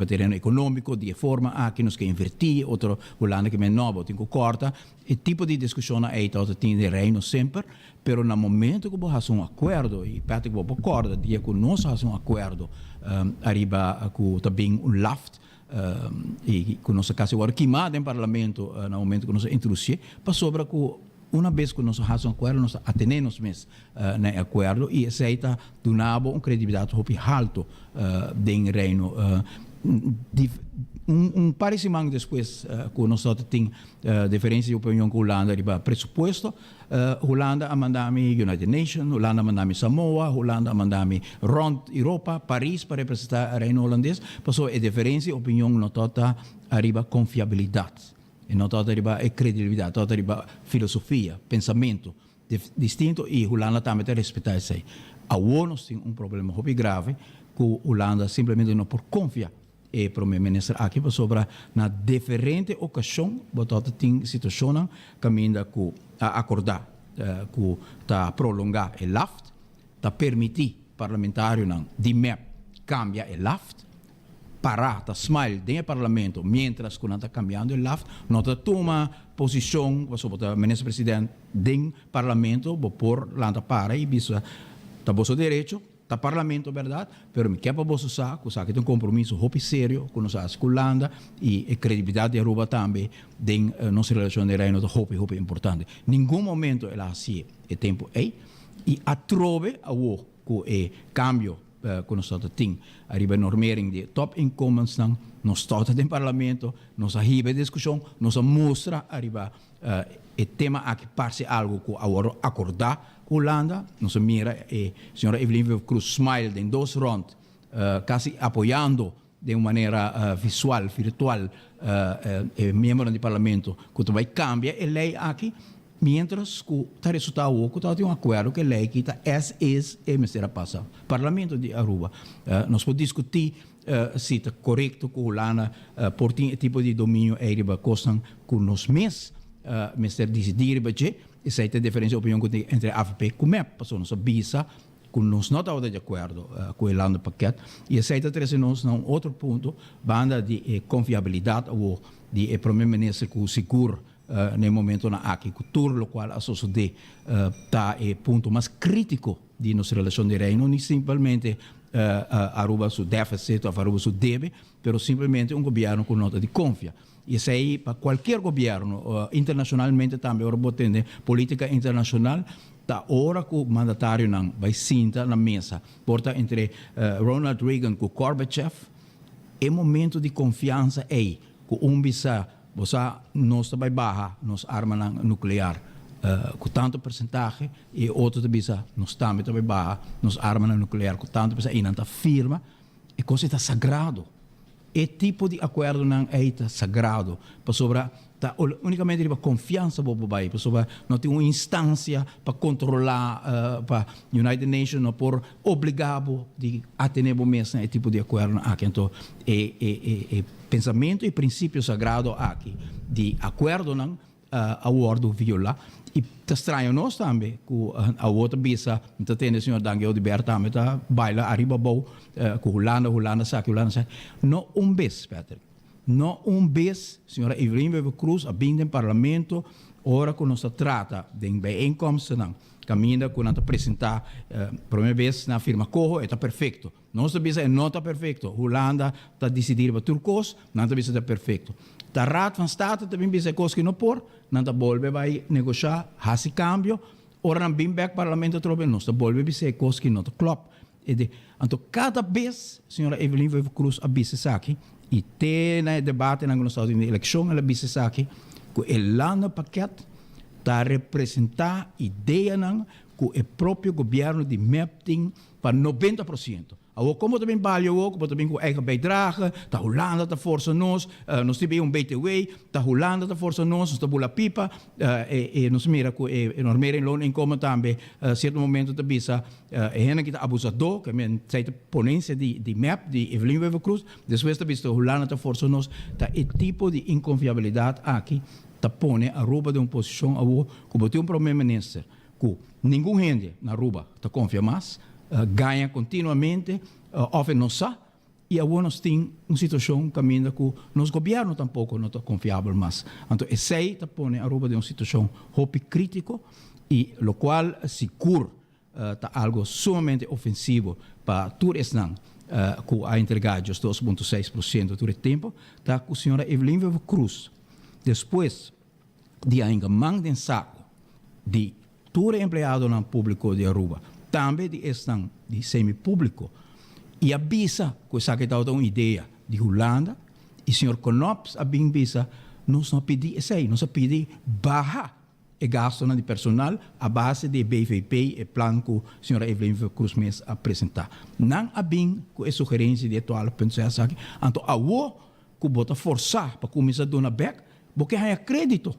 terreno econômico, de forma que nós quer invertir, outro Holanda que é novo, tem que corta, e tipo de discussão é tem de reino sempre, pero no momento que você faz acordo, e parte que você concorda, dia que nós fazemos acordo, arriba com também laft, e que nós caso agora queimado em parlamento, no momento que nós introduzimos, para sobre que uma vez que nós fazemos acordo, nós atendemos mesmo no acordo, e aceita donava credibilidade alto do reino. parecimento depois que nós temos diferença de opinião com a Holanda, riba pressuposto, Holanda a mandar-me United Nations, Holanda a mandar-me Samoa, Holanda a mandar-me rond Europa, Paris para representar o reino holandês, passou a diferença de opinião não tota arriba confiabilidade, e não tota arriba credibilidade, tota arriba filosofia, pensamento distinto, e Holanda também tem que respeitar isso aí. A ONU tem problema muito grave, que a Holanda simplesmente não pode confiar e primeiro-ministro aqui sobre na diferente ocasião botar tem situação caminha que acordar que tá prolongar o LAFT, tá permitir parlamentário não de MEP cambia o LAFT, parar tá smile dentro do parlamento mientras que não está cambiando o LAFT, não tá toma posição sobre o ministro presidente dentro do parlamento por lá para e bisa tá bolso direito tá parlamento, verdade? Pero me quer para você usar, que tem um compromisso muito sério com nós com a Holanda e a credibilidade de Aruba também em nossa relação de reino é muito importante. Nenhum momento ela assim é tempo aí e atrove a o com o cambio que nós temos arriba normering de top incommens nós estamos no parlamento, nós arriba a discussão, nós mostra arriba o tema aqui parece algo que agora acordar Holanda, nós mira a senhora Evelyn Cruz smile em 2 rondas, quase apoiando de uma maneira visual, virtual, membro do parlamento, que vai cambiar a lei aqui, mientras que está resultado que está um acordo que a lei que está e será passado. Parlamento de Aruba, nós podemos discutir se está correto que a Holanda por ter tipo de domínio aéreo costam que nos meses, Mr. decidir budget, essa é a diferença de opinião entre a AFP e o MEP, passou nossa visa, que nós não estamos de acordo com o Holanda paquete, e essa é a nós um outro ponto, banda de confiabilidade ou de primeiro-ministro que o seguro no momento na agricultura, o qual a sociedade está o ponto mais crítico de nossa relação de reino, não simplesmente Aruba seu déficit ou Aruba seu débito, mas simplesmente governo com nota de confiança. E isso aí, para qualquer governo, internacionalmente também, agora botando política internacional, da hora que o mandatário não vai sentar na mesa, porta entre Ronald Reagan e Gorbachev, é momento de confiança aí, que bisa, você nós vai barra, nos arma nuclear, com tanto percentagem, e outro bisa, nós também vai barra, nos arma nuclear, com tanto percentagem, e não está firma, é coisa está sagrado. E tipo de acordo não é sagrado, para sobre tá unicamente para confiança para bai, para sobre não tem uma instância para controlar para United Nations não por obrigado de atender o mesmo esse tipo de acordo aqui então pensamento e princípio sagrado aqui de acordo não a ordem viola e está estranho nós também que a outra bisa então tem o senhor Daniel de Berta também tá baila arriba bom com Holanda sabe não vez Patrick não vez senhora Evelyn Cruz a bem no parlamento ora que nós trata de bijeenkomsten não caminha com nós apresentar primeira vez na firma Coho está perfeito nossa bisa não está perfeito Holanda está decidir para turcos não está bisa está perfeito da Raad van State também bisa coisa que não por não está volve vai negociar hasi cambio ora não bem back parlamento trobe não está volve bisa coisa que não está club então cada vez senhora Evelyn Cruz a bisa aqui e tem na debate na nossa eleição ela bisa aqui que o lando paquete está representar ideia não que o próprio governo de MEP tem para 90%. Agora, como também valeu, como também com eigen bijdrage, da Holanda está força nós temos BTW, da Holanda está força nós está bula pipa, e nós mira com enorme loon inkomen também, certo momento da bisa, que está abusador, que é a ponência de MEP, de Evelyn Cruz, depois da bisa, Holanda está força nós, tá e tipo de inconfiabilidade aqui, tá põe a Aruba de uma posição a como tem primeiro-ministro, que nenhum gente na Aruba está confia mais, ganha continuamente, ofre não sabe, e agora nós temos uma situação caminho que nos governo tampouco não está confiável mais. Então, esse aí está põe a Aruba de uma situação muito crítica, e o qual seguro está algo sumamente ofensivo para todos esses que a entregado os 2,6% do tempo, está com a senhora Evelyn Cruz. Depois de ainda manga em saco de todo empregado no público de Aruba, também de estão de semi-público, e avisa que essa que está uma ideia de Holanda, e o senhor Knops a bem bisa, nós não pedimos isso aí, nós pedimos barra e gasto de personal a base de BVP e plano que a senhora Evelyn Cruz Mes apresentar. Não a bem com a sugerência de atual pensar aqui, então a o que bota forçar para começar a dar back, porque há crédito.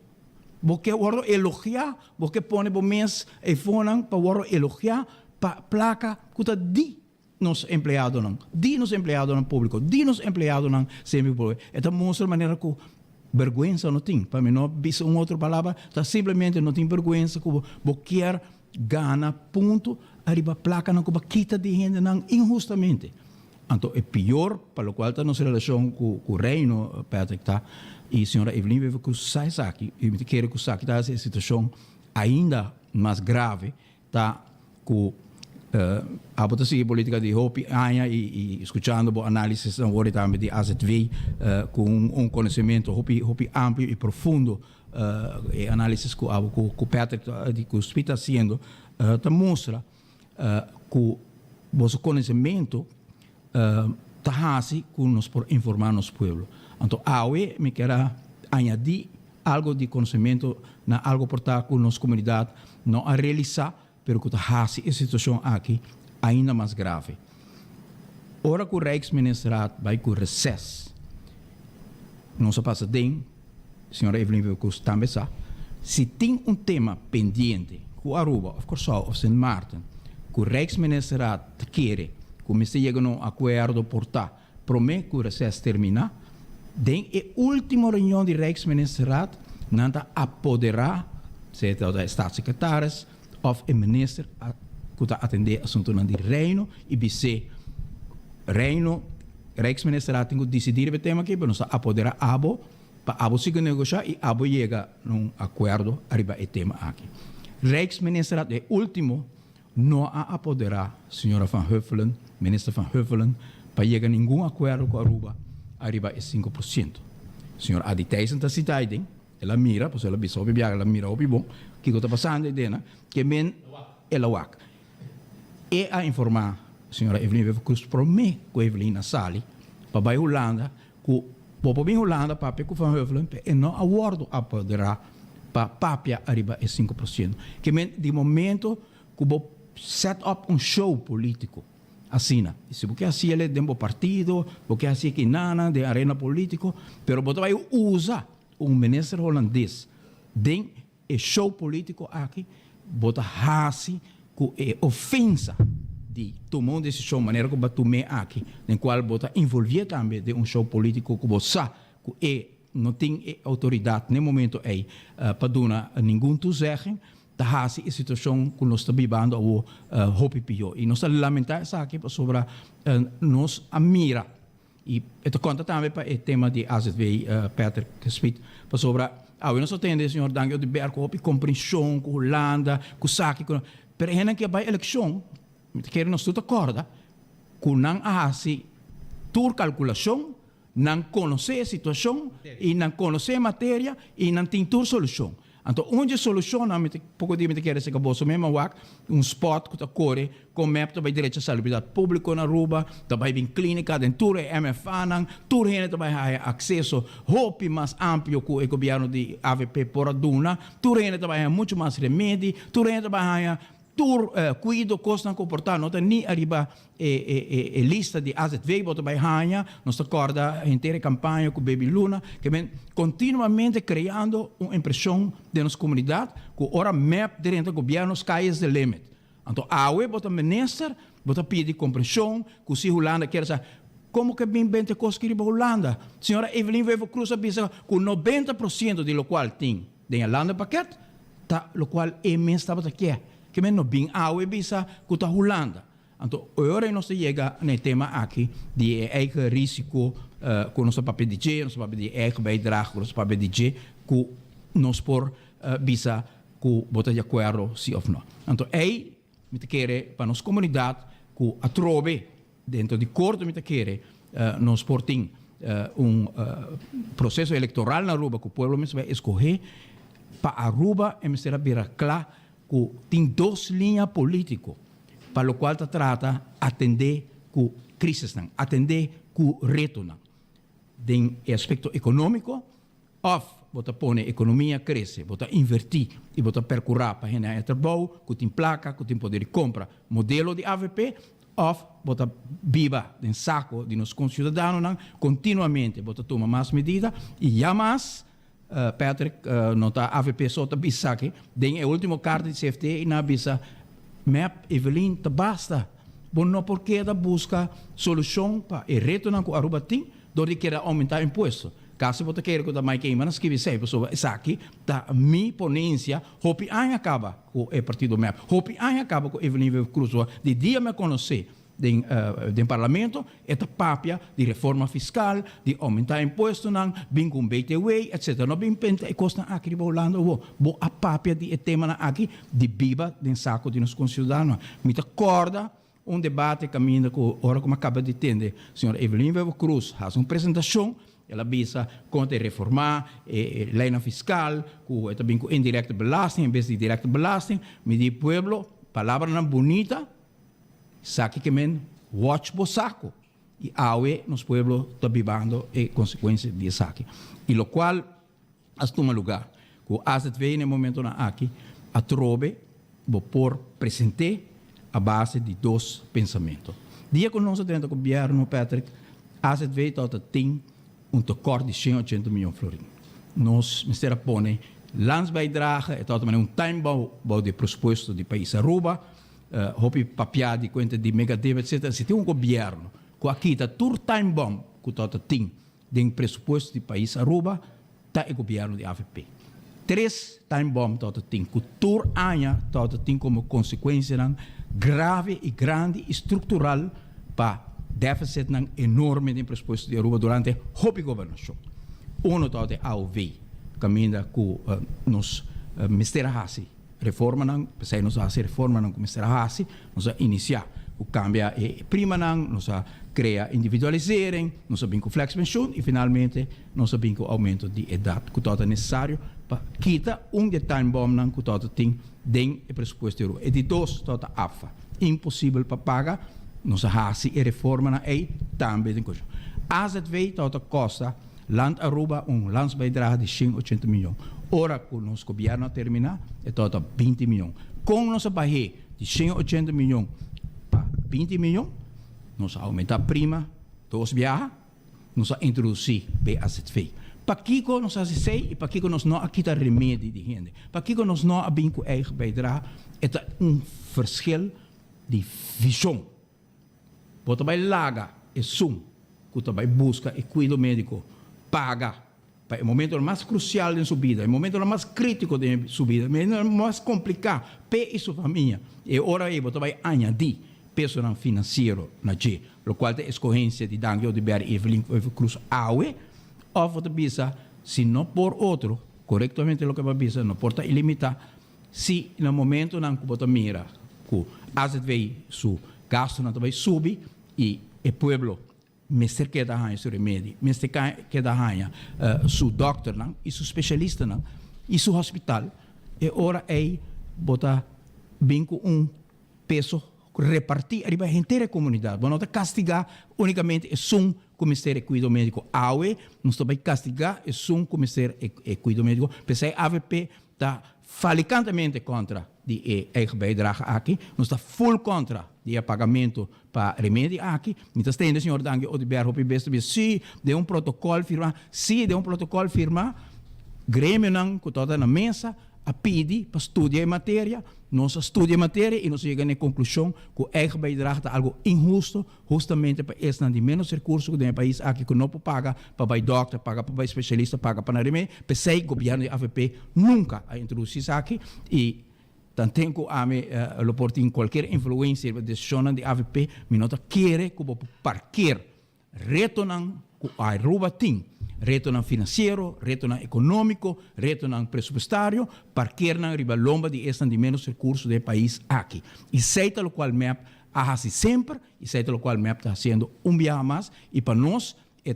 Porque o elogiar, porque põe o mês e foram para o elogiar, para placa que está de nos empregados não, de nos empregados no público, de nos empregados no semi-público. Então mostra a maneira que vergonha não tem. Para mim não bisa uma outra palavra, está simplesmente não tem vergonha que você quer ganhar ponto, arriba placa não que quita de gente não injustamente. Então é pior para o qual está nossa relação com o reino, Patrick, tá? E a senhora Evelyn Wever Cruz sai aqui, e me quer que saque da situação ainda mais grave, tá? Com a votação política de Hopi Anya e escutando a análise agora também de AZV com conhecimento Hopi amplo e profundo e análises que o Patrick que está fazendo, mostra que o vosso conhecimento está assim que nos por informar nos pueblo. Então, eu me quero añadir algo de conhecimento na algo portar com nossa comunidade não a realizar, pero que está assim a situação aqui ainda mais grave. Ora que o Rijksministeraat vai com recesso, não se passa bem, a senhora Evelyn Wilkes também sabe, se tem tema pendente com Aruba, of course, of Sint Maarten, que o Rijksministeraat quer, que se chega a um acordo portar, promete que o recesso terminar, den a última reunião do Rijksministeraat, nada apoderar, seja da staatssecretaris, of a minister que está atender assunto no reino e bise reino Rijksministeraat tem que decidir o tema aqui para nós apoderar abo para abo se negociar e abo chega num acordo arriba o tema aqui. Rijksministeraat é último não a apoderar senhora Van Huffelen, minister Van Huffelen, para chegar nenhum acordo com Aruba arriba é 5%. Senhora Adi Thijssen está cidade, ela mira, pois ela bisa obi ela mira obi bom, que está passando dena, que men ela wak. E a informar a senhora Evelyn Wever Cruz promete que a Evelyn Sali para vai Holanda, que popo bem Holanda papia com Van Huffelen e não acordo apoderar para papia arriba é 5%. Que men de momento que bo set up show político. Assim, se você assim ele dentro do partido, porque assim que nada de arena político, pero você vai usar ministro holandês dentro do show político aqui, você assim com a ofensa de tomar uma decisão maneira que você tomar aqui, em qual você envolver também de show político que você que não tem autoridade no momento aí para dar nenhum toezeggen. Tá assim a situação que nós estamos vivendo o Hopi Pio e nós lamentamos isso aqui sobre nós a mira e это conta também para o tema de AZV Patrick Smith para sobre nós temos senhor Daniel de Berco Hopi compreensão com Holanda com Saki pero é que vai eleição quer nós tudo acorda com não assim tur calculação não conhecer a situação e não conhecer a matéria e não tem tur solução. Então, onde solução, pouco de me quer ser caboso mesmo, spot que está corre, com map também direito à saúde pública na Aruba, também bem clínica, dentro é MFA, tudo ainda também há acesso, hope mais amplo que o governo de AVP por aduna, tudo ainda também há muito mais remédio, tudo ainda também há cuido costa comportar não tem nem arriba lista de AZV bota vai hanha nós acorda a inteira campanha com Baby Luna que vem continuamente criando uma impressão de nossa comunidade que ora map dentro do governo sky is the limit então a web bota minister bota pedir compreensão que se Holanda quer saber como que bem bem te conseguir para Holanda senhora Evelyn Wever Cruz avisa que 90% de lo qual tem de Holanda paquete tá lo qual é mesmo estava aqui que menos bem a bisa que está Holanda. Então, agora nós chega no tema aqui de risco com nosso papel de G, nosso papel de bijdrage, com nosso papel de G, que nós por bisa que botar de acordo sim ou não. Então, aí me quer para nossa comunidade que a trove dentro de corto me quer nós por tem processo eleitoral na Aruba que o povo vai escolher para Aruba e me será vir claro que tem duas linhas políticas para o qual trata atender com crise, atender com reto. em aspecto econômico, ou você põe a economia cresce, você invertir e você percurar para a trabalho, que tem placa, que tem poder de compra, modelo de AVP, ou você viva em saco de nossos concidadãos, continuamente você toma mais medidas e já mais, Patrick, nota AVP só está bisa aqui, tem a última carta de CFT e na bisa, MEP, Evelyn, te basta. Bom, não porque ela busca solução para o reto que Aruba tem, onde quer aumentar imposto. Caso você queira que eu mais queima, nós que sempre sobre isso aqui, da minha ponência, hopi acaba com o partido MEP, hopi acaba com Evelyn Cruz, de dia me conhecer do parlamento, esta papia de reforma fiscal, de aumentar imposto, bem com BTW, etc. Não bem pente e costa aqui bolando, bo a papia de tema aqui de biba de saco de nos concidadãos. Me acorda debate caminho com hora como acaba de entender, senhora Evelyn Cruz faz uma apresentação. Ela visa contra reformar a lei fiscal, também com indirecta belasting, em vez de direta belasting, medir pueblo, palavra não bonita, saque que men watch bo saco. E awe nos pueblo está vivendo e consequências de saque. E lo qual, as toma lugar, que as vem no momento na aqui, a trobe, bo por presente a base de dois pensamentos. Dia que nós temos o governo, Patrick, as vem toda tem tekort de 180 miljoen florin. Nós, Mr. Pone, landsbijdrage, het had een timebouw de pressuposto di país Aruba, hopi papia di conta di megadeva, etc. Se tem governo, que aqui está tur timebomb, que todo tem, de pressuposto di país Aruba, tá o governo de AVP. 3 timebomb todo tem, que tur anya todo tem como consequência grave e grande e estrutural para déficit enorme de pressuposto de Aruba durante a governação. Uno todo AOV, caminha com nos Mr. Hassi, reforma se nós fazer reforma com Mr. Hassi, nós iniciar o cambia prima nós cria individualizering, nós bem com flex pension e finalmente nós bem com aumento de idade que todo necessário para quitar de time bomb que todo tem den o pressuposto de Aruba. E de dois todo AFA, impossível para pagar. Nós hasi e reforma na também tem coisa. As het weet dat costa land Aruba landsbijdrage de 180 miljoen. Ora com nosso governo terminar é tot 20 miljoen. Com nossa barreira de 180 miljoen para 20 miljoen, nós aumentar prima, dos viaja, nós introduzir BAZV. Para Kiko nós sei e para Kiko nós não aqui tá remédio de gente. Para Kiko nós não abin com eigen bijdrage, é verschil de visão. Você vai laga e sum, você vai buscar e cuidado médico, paga para o momento mais crucial de sua vida, o momento mais crítico de sua vida, o momento mais complicado para sua família. E agora você vai añadir peso financeiro na G, o qual é a escolhência de Daniel de Ber Evelyn Cruz Aue, ou você bisa, se não por outro, corretamente o que você bisa, não porta ilimitar, se no momento não você mira, que as vezes su gasto não vai subir, e o pueblo mestre que dá hanha su remédio, mestre que dá hanha su doctor não, e su especialista não, e su hospital, e ora bota bem com peso repartir a inteira comunidade, não te castigar unicamente o som com o Ministério de Cuidado Médico AUE, nós também castigar o som com o Ministério de Cuidado Médico, porque a AVP está falicantemente contra de bijdrage aqui, nós está full contra de pagamento para remédio aqui, muitas vezes o senhor Dangue Odiberro best sim, de protocolo firmar, sim, de protocolo firmar, grêmio não, que toda na mesa, a pedir para estudar a matéria, nós estudamos a matéria e nós chegamos à conclusão que o eigen bijdrage é algo injusto, justamente para esses de menos recursos do país aqui que não paga para o doctor, paga para o especialista, paga para o remédio, para o governo de AVP nunca a introduzir isso aqui e tanto que a mim tem qualquer influência na decisão de AVP, me nota querer que o parquear retornam que a Aruba tem, retorno financeiro, retorno econômico, retorno pressupostário, parquear na riba lomba de esses de menos recursos do país aqui. E seita o qual MEP hace sempre, e seita o qual MEP está fazendo dia mais, e para nós é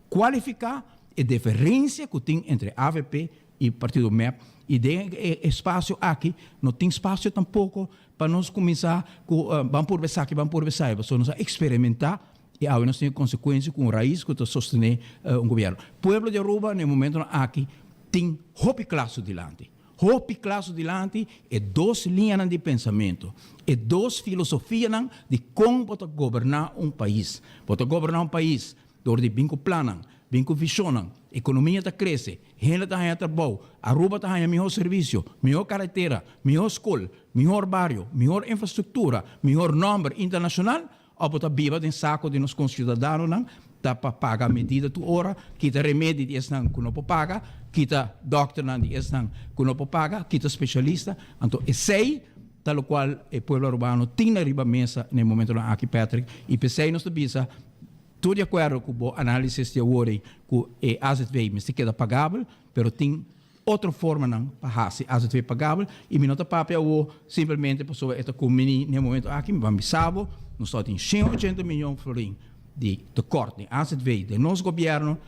qualificar a diferença que tem entre AVP e partido MEP, e tem espaço aqui, não tem espaço tampouco para nós começar com vamos por pensar, nós experimentar e há umas consequências com raiz que está sostener governo. Pueblo de Aruba, no momento aqui, tem hopi classe dilante. Hopi classe dilante é duas linhas de pensamento, é duas filosofias de como pode governar país. Pode governar país, door de binco planan, binco visionan, economia está cresce, gente está ganhando trabalho, Aruba está ganhando melhor serviço, melhor carretera, melhor escola, melhor barrio, melhor infraestrutura, melhor número internacional, ou pode viver em saco de nossos concidadãos, tá para pagar medida tu hora, kita remédio de esnan que não pode pagar, kita doctor de esnan que não pode pagar, kita especialista, então esse tal qual o povo urbano tem na riba mesa no momento na aqui Patrick e pensei nos bisa tudo de acordo com o análise de hoje que a AZV me se queda pagável, pero tem outra forma não para se AZV pagável e me nota papel ou simplesmente pessoa esta comini no momento aqui me vamos sábado nós só tem 180 milhões de florins de corte de AZV de nosso governo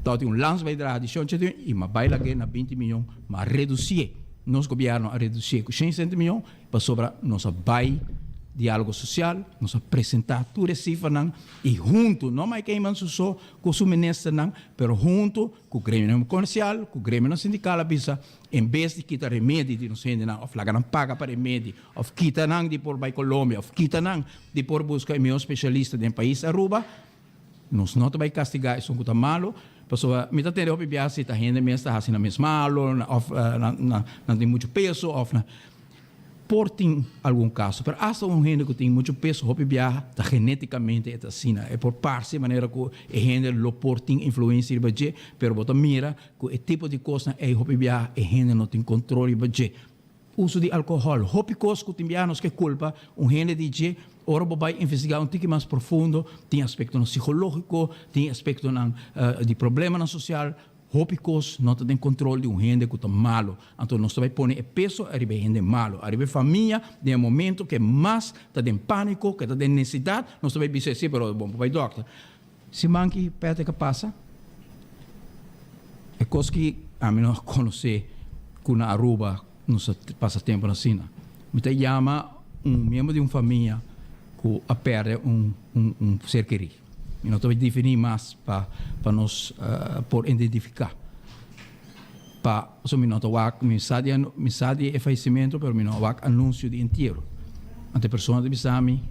tot lans bijdrage die 180 e ma baila na 20 milhões mas reduzir nosso governo a reduzir com 160 milhões para sobra nossa bai diálogo social, nos apresentar tudo isso e junto, não mais queimando só com o ministro, mas junto com o grêmio comercial, com o grêmio sindical, em vez de quitar remédio, de não sei, ou flagram paga para remédio, ou quitar de por vai Colômbia, ou quitar de por buscar meu especialista no país Aruba, nós não vai castigar isso com o malo, pessoa me está tendo que se a gente mesmo está assim na mesma malo, não tem muito peso, ou por tem algum caso, mas hasta gente que tem muito peso, hobby viaja, tá geneticamente é assim, é por parte de maneira que a gente lo por tem influência de budget, pero bota mira que o tipo de coisa é hobby viaja, a gente não tem controle de budget. Uso de álcool, hobby coisa que tem vianos que culpa, gente diz, ora vai investigar tique mais profundo, tem aspecto psicológico, tem aspecto de problema social. Hópicos não tem controle de gente que está malo. Então, nós vai pôr peso a gente malo. A família, de momento que mais está em pânico, que está em necessidade, nós vai dizer assim, mas bom, vai doctor. Se manque, pede que passa. É coisa que a mim não conhece que na Aruba não passa tempo na Sina. Me chama membro de uma família que perde ser querido. E não estou definir mais para nós por identificar. Para so me não mensagem é falecimento, mas me não anúncio de enterro. Ante pessoa de bisami,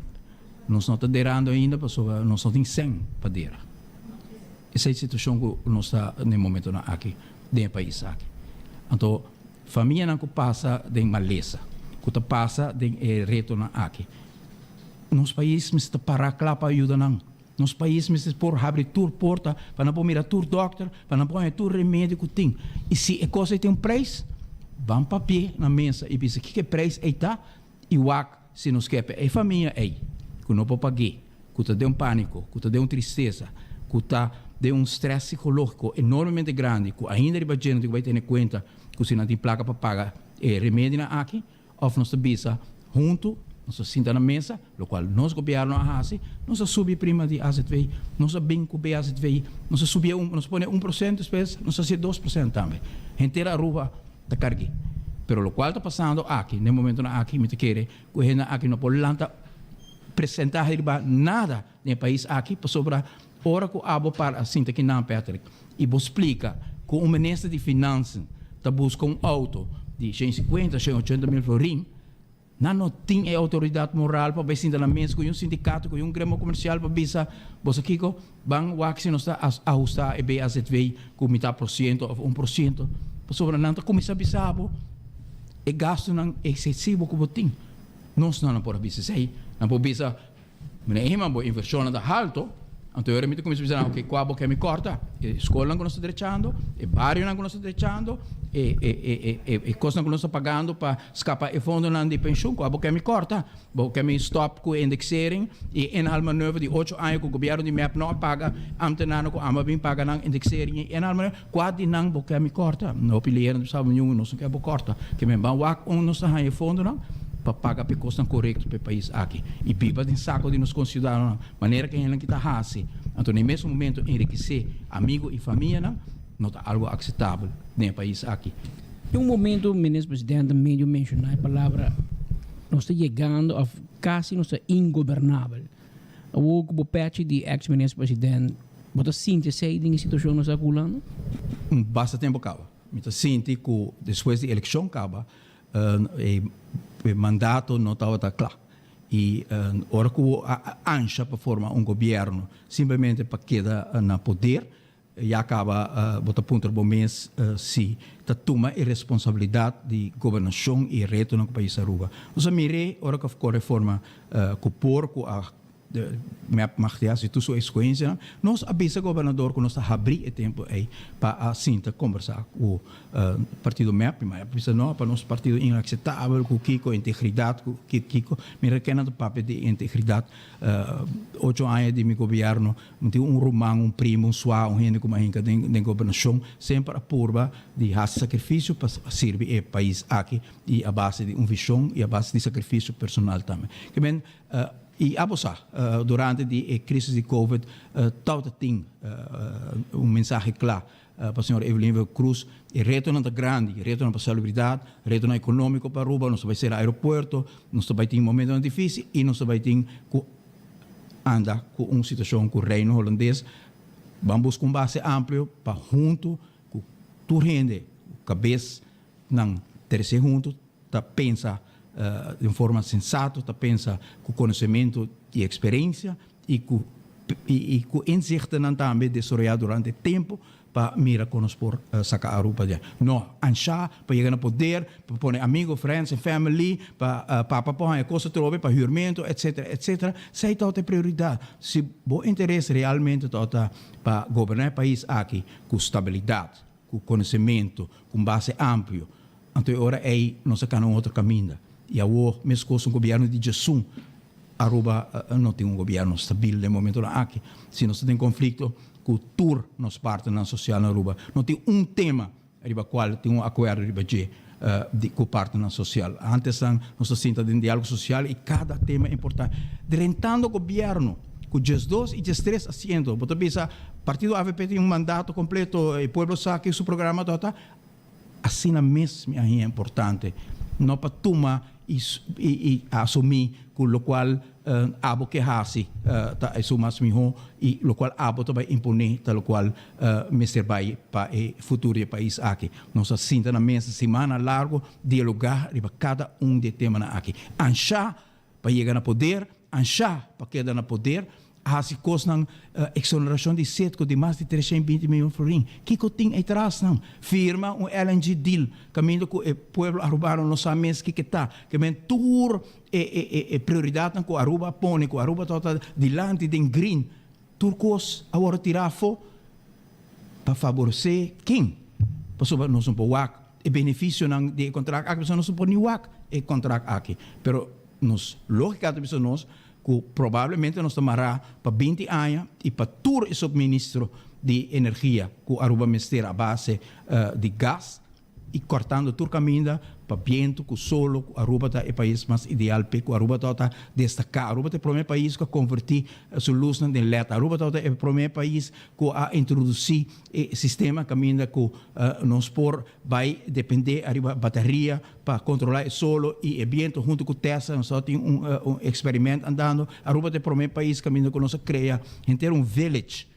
nós não estamos derando ainda, pessoa nós não tem 100 para der. Essa é a situação que nós está no momento aqui, no país aqui. Então, família não passa de maleza, que passa de reto aqui. Nosso país está para lá para ajudar não. Nos países por abrir tur porta para não mirar tur doctor, para não pôr tur remédio que tem. E se a coisa tem preço, vamos para pé na mesa e diz que preço é tá e o se nos quer é família é que não pode pagar, que está de pânico, que está de tristeza, que está de stress psicológico enormemente grande, que ainda a gente vai ter em conta que se não tem placa para pagar remédio aqui, ou nós bisa junto nós senta na mesa, o qual nós governo a hace, nós subir prima de AZV, nós bem com o AZV, nós subir nós põe 1%, depois nós fazer 2% também. Inteira Aruba da carga. Pero o qual está passando aqui, no momento na aqui, me te quer, que a gente aqui não pode lançar percentagem de nada no país aqui, para sobrar hora que abo para assim que não Patrick. E vou explica que o ministro de Finanças está buscando auto de 150, 180 mil florins. Não tem autoridade moral para ver na mesa com sindicato, com grêmio comercial para ver você Kiko, bang wak se não está ajustar e BAZV com metade por cento ou 1%. Sobre não está como sabe é gasto não excessivo que você tem. Nós não podemos ver isso, não podemos ver uma inversão da alto. Então, eu me começo a dizer, ok, qual que me corta? Escola não está direitando, bairro não está direitando, coisa não está pagando para escapar e fundo de pensão, qual que me corta? Porque me stop com indexering e em alma nova de 8 anos que o governo de MEP não paga, amtenano com ama bem paga não indexering e em alma qual de não porque me corta? Não pilheiro não sabe nenhum, não sei que corta, que me vão wak não está aí fundo não? Para pagar para custo correto para o país aqui. E pipa tem saco de nos considerar maneira que a gente está assim. Então, no mesmo momento, enriquecer amigo e família não está algo aceitável no país aqui. Em um momento, o ministro presidente meio mencionou a palavra, nós está chegando a quase não está ingovernável. O kubo patch di ex-minister-president, bota sinti sei din situação nos aculando? Basta tempo acaba. Então, sinto que depois da eleição acaba, o mandato não estava claro. E ora que a ancha para formar um governo simplesmente para quedar no poder, e acaba botar ponto do mês se toma a responsabilidade de governação e reto no país Aruba. Nós mirei ora que a reforma que porco a se tu sua escolha, nós avisa o governador que nós está abrir o tempo aí para assim conversar com o partido MEP, mas avisa não para nosso partido inaceitável com Kiko integridade com Kiko, me requena do papel de integridade 8 anos de meu governo, não tem romano, primo, um suá, gente como a gente de governação, sempre a purba de sacrifício para servir o país aqui e a base de visão e a base de sacrifício personal também. Que bem e durante a crise de Covid, todo tem mensagem claro para a senhora Evelyn Cruz, o retorno é grande, o retorno para a celebridade, o retorno econômico para Aruba, nós vai ser aeroporto, nós vai ter um momento difícil e nós vai ter que andar com uma situação com o reino holandês, vamos buscar um base amplo para junto com tu rende, cabeça, não terceiro junto, tá pensar de forma sensata, pensa com conhecimento e experiência e com insight também desarrollar durante o tempo para mirar com nós por sacar a Aruba. Não, ancha para chegar no poder, para pôr amigos, friends, family, para pôr coisa trove, para juramento, etc, etc. Sei toda prioridade. Se o interesse realmente para governar o país aqui com estabilidade, com conhecimento, com base amplo, então agora aí nós sacamos outro caminho. E agora, mesmo com o governo de Jesus, Aruba não tem um governo estável no momento aqui. Se nós temos conflito com todos os partes sociais na Aruba, não tem um tema para o qual tem um acordo com parte social. Antes, nós estamos em diálogo social e cada tema é importante. Durante o governo, com os 2 e os 3 assentos, você pensa, o partido AVP tem um mandato completo, o povo sabe seu programa, assim mesmo é importante. Não para tomar e assumir com o qual abo que hasi é o mais melhor e o qual abo também impõe tal qual mestre vai para o futuro do país aqui. Nós assim na mesa semana largo dialogar sobre cada de temas aqui. Ancha para chegar no poder, ancha para quedar no poder. Hasi costam exoneração de cerca de mais de 320 milhões de florins. Que tem atrás não? Firma um LNG deal, caminho com o povo arubano não sabe mesmo que está. Que men tour prioridade com Aruba põe com Aruba toda dilante de green. Turcos agora tirar fo para favorecer quem? Para nós não pode o benefício de contrato aqui, nós não pode nem o contrato aqui. Pero nos lógica de nós que provavelmente nós tomará para 20 anos e para todo o subministro de energia que Aruba mestre a base de gás e cortando todo o caminho para vento, com solo, Aruba é o país mais ideal, porque Aruba está destacar. Aruba é o primeiro país que convertir sua luz em LED. Aruba é o primeiro país que a introduzir o sistema caminho que nós vai depender da bateria para controlar o solo e o vento junto com o Tesla. Nós temos um experimento andando. Aruba é o primeiro país caminho que nós cria inteiro um village.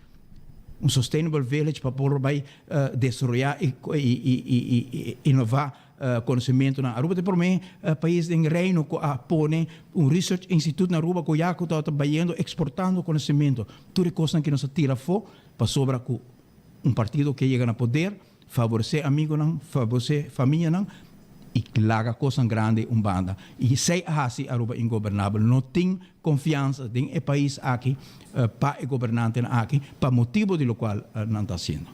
Um sustainable village para poder desenvolver e inovar conhecimento na Aruba. Tem por mim país em reino que põe research institute na Aruba que já está trabalhando exportando conhecimento. Tudo coisa que nós tira fora para sobra com partido que chega no poder, favorecer amigos não, favorecer família não e larga coisa grande banda. E sei assim Aruba ingovernável, não tem confiança em país aqui para o governante aqui, para motivo de lo qual não está sendo.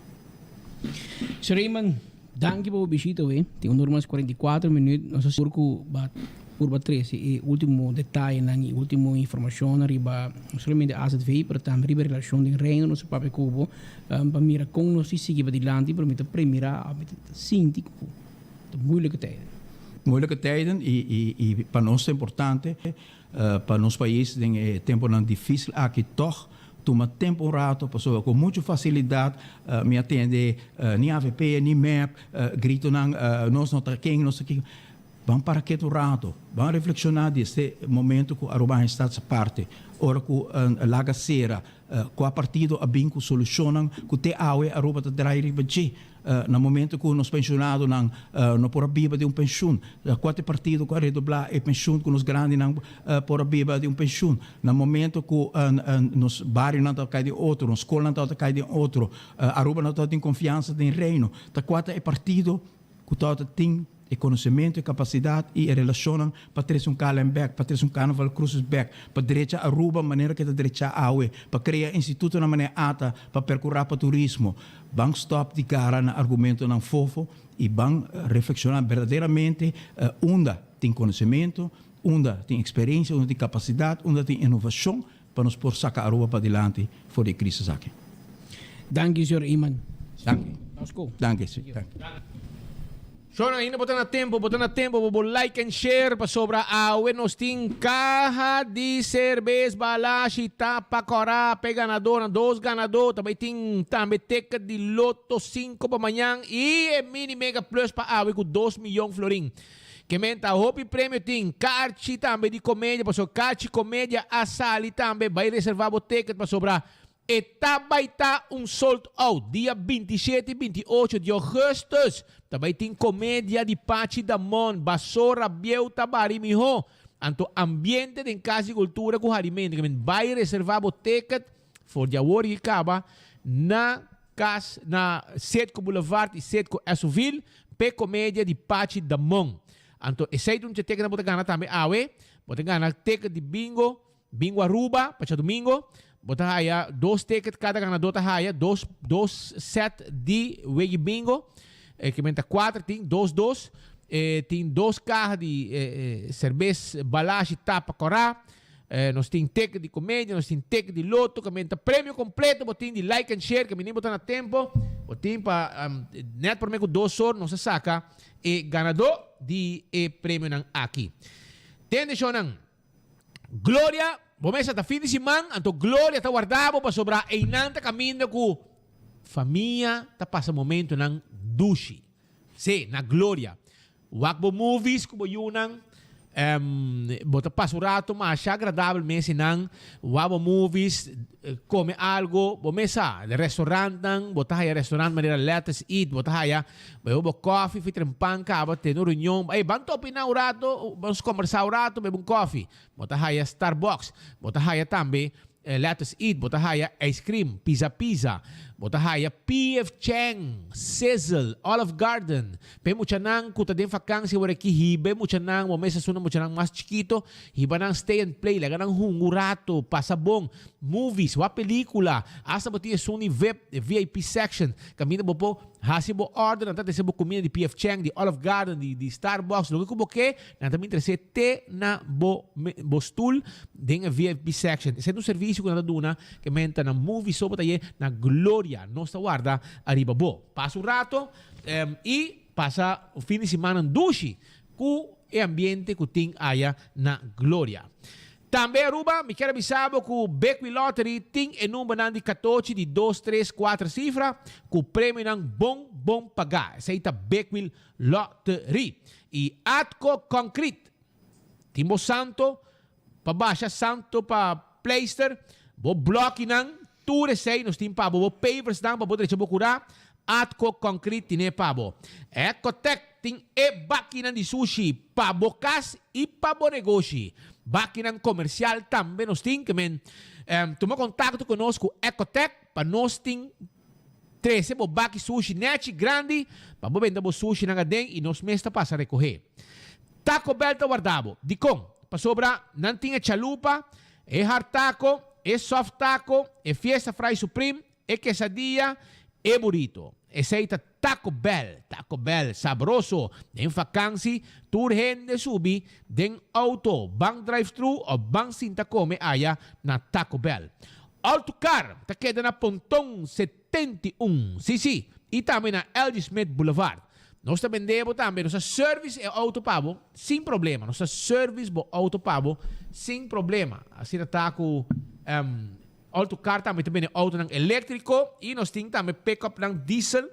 Sr. Raymond, danke pela visita, tem normas 44 minutos, nós estamos curva 13 e último detalhe, e última informação arriba, não somente a ASET, mas também a relação do reino, nosso papel cubo, para mirar como nós seguimos adiante, para mirar, sentir moeilijke tijden. Moeilijke tijden e para nós é importante, para nosso país tem tempo difícil aqui toch toma tempo rato, pessoa com muita facilidade me atende nem AVP nem MEP, grito nós não tá quem nós aqui vamos para aquele rato, vamos reflexionar deste momento que Aruba está a parte, ora que laga sera, com a partido a binco solucionam, que te aue Aruba te drai ribaci, no momento que nos pensionados não por a biba de pensione, quatro partido que redoblar e pensione que nos grandi não por a biba de pensione, no momento que nos bairros não cai de outro, nos escola não cai de outro, Aruba não tem confiança no reino, tá quatro é partido que todo tem e conhecimento e capacidade e relacionam para ter Callenberg, para ter Carnaval Cruzesberg, para direita Aruba, maneira que a direita aue, para criar instituto na maneira ata, para percorrer para turismo. Vão stop de cara no argumento não fofo e vão reflexionar verdadeiramente onde tem conhecimento, onde tem experiência, onde tem capacidade, onde tem inovação, para nos pôr sacar Aruba para adiante fora de crise aqui. Danke, Sr. Iman. Danke. Danke, sim. So, ainda botando a tempo, vou like and share para sobra awe nos ting caja de cerveja balashi tapa corá, pe ganador, 2 ganador, também tem também teca de loto 5 para amanhã e mini mega plus para awe com 2 milhões florim. Que menta hopi prêmio tem carchi também de comédia, para so carchi comédia a sali também vai reservar o ticket para sobrar. Vai estar sold out dia 27 e 28 de agosto. Também tem comédia de Pachi Damon, Basora, Biel, Tabari, Miho. Anto ambiente de casa e cultura com harimento. Vai reservar o ticket for dia hora e acaba na Setco Boulevard e Setco Essoville, pe comédia de Pachi Damon. Anto esse é um ticket na bota gana também awe. Bota gana ticket de bingo Aruba, para domingo. Bota haya 2 tickets cada ganador tá haya 2 set de wegi bingo que menta 4 tem 2 tem 2 carros de cerveja balashi tapa corá nós tem ticket de comédia nós tem ticket de loto que menta prêmio completo botin de like and share que menino botar na tempo botin para net por meio 2 horas não se saca e ganador de prêmio nang aqui tem show nang Glória Bomesa ta fim de semana, anto glória ta guardavo para sobrar e nanta caminho com família ta passa momento nang dushi. Se na glória. Wakbo movies como yunang bota passo rato mas agradável mesmo nang wabo movies come algo bomesa de restaurante nang bota haya restaurante maneira let's eat bota haya bebo coffee fitrem panca bota no reunião banto opinião rato vamos conversar rato bebo coffee bota haya Starbucks bota haya também let's eat bota haya ice cream pizza bota haya PF Chang Sizzle Olive Garden pe mucha nang kuta din vakansie wala ki hibe mucha nang momesa suna mucha nang mas chiquito hiba nang stay and play laga nang hungurato pasabong movies wa pelikula asa boti suni VIP section kamina bo hasibo order nanta sebo comida de PF Chang de Olive Garden de Starbucks logo ko boke nanta min trese te na bo stool ding VIP section ese do serviço ko na duna que menta na movie so botaye na gloria nossa guarda arriba bo passa um rato e passa o fim de semana dushi com o ambiente que tem aí na glória. Também Aruba, me quero avisar que o Beckwith Lottery tem um número de 14 de 2, 3, 4 cifras com o prêmio não bom pagar. Esse aí tá Beckwith Lottery. E Atco Concrete, Timbo Santo, para baixa Santo para Pleister, bo bloco não Ture sei nos tim pabo bo pavers dang pabo direito bocura Atco Concrete tine pabo Ecotec ting bakinan di sushi pabo kas e pabo negócio bakinan comercial também nos tim que men toma contato conosco Ecotec para nós tim 13 bo baki sushi net grande pabo venda bo sushi na gaden e nos mesta passa recorrer Taco Bell ta guardabo di com pa sobra não tinha chalupa hartaco soft taco, fiesta fry supreme, quesadilla, burrito. Esse Taco Bell, sabroso. Den vakantie, toerheen de subi, den auto, bank drive-thru o bank sinta come aya na Taco Bell. Autocar, ta queda na Pontong 71. Sim. E também na LG Smith Boulevard. Nós também vendemos também nossa service e auto pabo sem problema. Nossa service bo auto pabo sem problema. Assim tá com autocar também é auto ng elétrico e nós temos também pick-up ng diesel,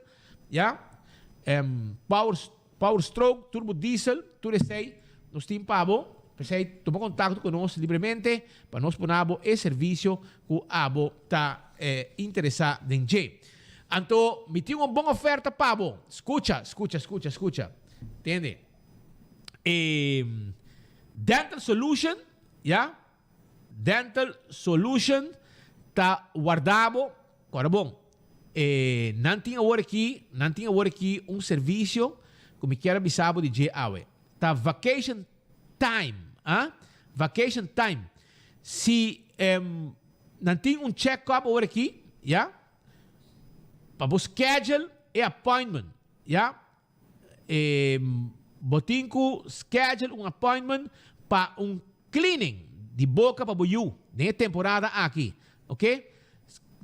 power Power Stroke, Turbo Diesel, tudo isso aí, nós temos pabo. Você toma contato conosco livremente para nós ponamos esse serviço que abo está interessado em J. Então, me tem uma boa oferta, pabo. Escucha. Entende? Dental Solution, yeah? Dental Solution está guardado. Agora, bom, não tinha agora aqui um serviço que me quero avisar de J. Awe. Está Vacation Time. Vacation time. Se não tem um check-up agora aqui, yeah? Para você schedule e appointment, yeah? Botin ku schedule um appointment para um cleaning de boca para você nessa temporada aqui, ok?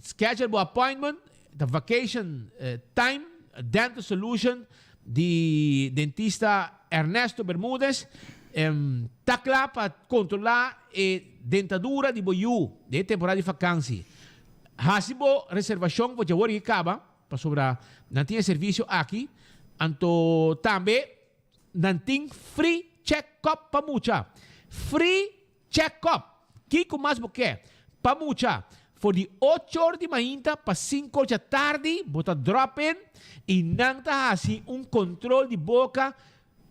Schedule o appointment, the vacation time, dental solution de dentista Ernesto Bermúdez. Está lá para controlar a dentadura de boiú de temporada de vacância. Hasibo reservação para o que acaba para sobrar. Não tem serviço aqui. Então também não tem free check-up para mucha. Free check-up. Que mais você para mucha. For de 8 horas de manhã para 5 horas da tarde, bota drop-in e não está assim controle de boca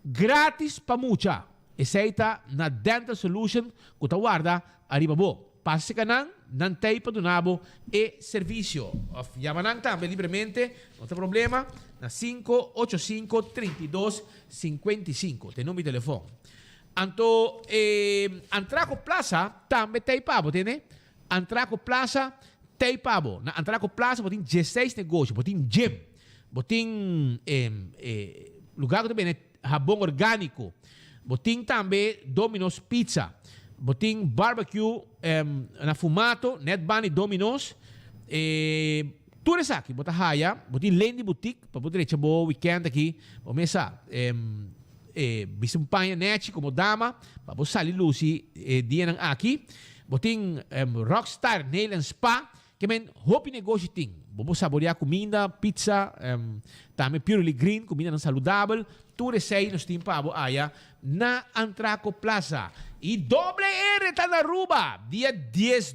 grátis para mucha. Aceita na Dental Solution que está guarda arriba bo. Passa que não tem para donabo e serviço. Yamanang também livremente, não tem problema. Na 585-3255. Tem número de telefone. Então, Antraco Plaza também tem pabo, tem? Antraco Plaza tem pabo. Na Antraco Plaza tem 16 negócios. Tem gym. Tem lugar que também é jabão orgânico. Botin também Domino's Pizza. Botin barbecue na fumato, netbani Domino's. Tudo isso aqui, bota raia. Botin Lendi Boutique, para poder echar o weekend aqui. Começa bisampanha net como dama, para você sair luci dia aqui. Botin Rockstar Nail and Spa, que men hopi negócio tem. Vamos saborear comida, pizza, também purely green, comida não saudável. Tudo isso aí nós temos para aí na Antraco Plaza. E Doble R está na Aruba, dia 12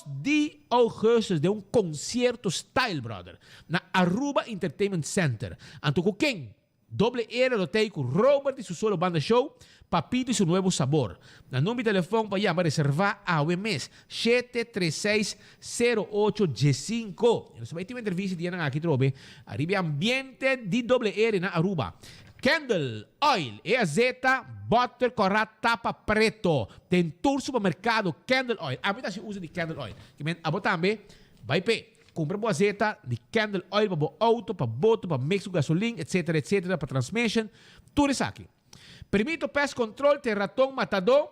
de agosto, de um concerto style, brother, na Aruba Entertainment Center. Então, com quem? Doble R lo tem com Robert e seu solo banda show, Papito e seu novo sabor. Na número de telefone para chamar reservar a OMS 736-0815. Nós vai ter uma entrevista de aqui, trobe. Arriba ambiente de Doble R na Aruba. Candle Oil e azeta butter corrata tapa preto. Tem todo supermercado Candle Oil. A mim se usa de Candle Oil. Que men abo também vai pe. Compra boa azeta de Candle Oil para o auto, para boto, para mix gasolina, etc, para transmission. Tudo isso aqui. Permito pest control tem ratão matador.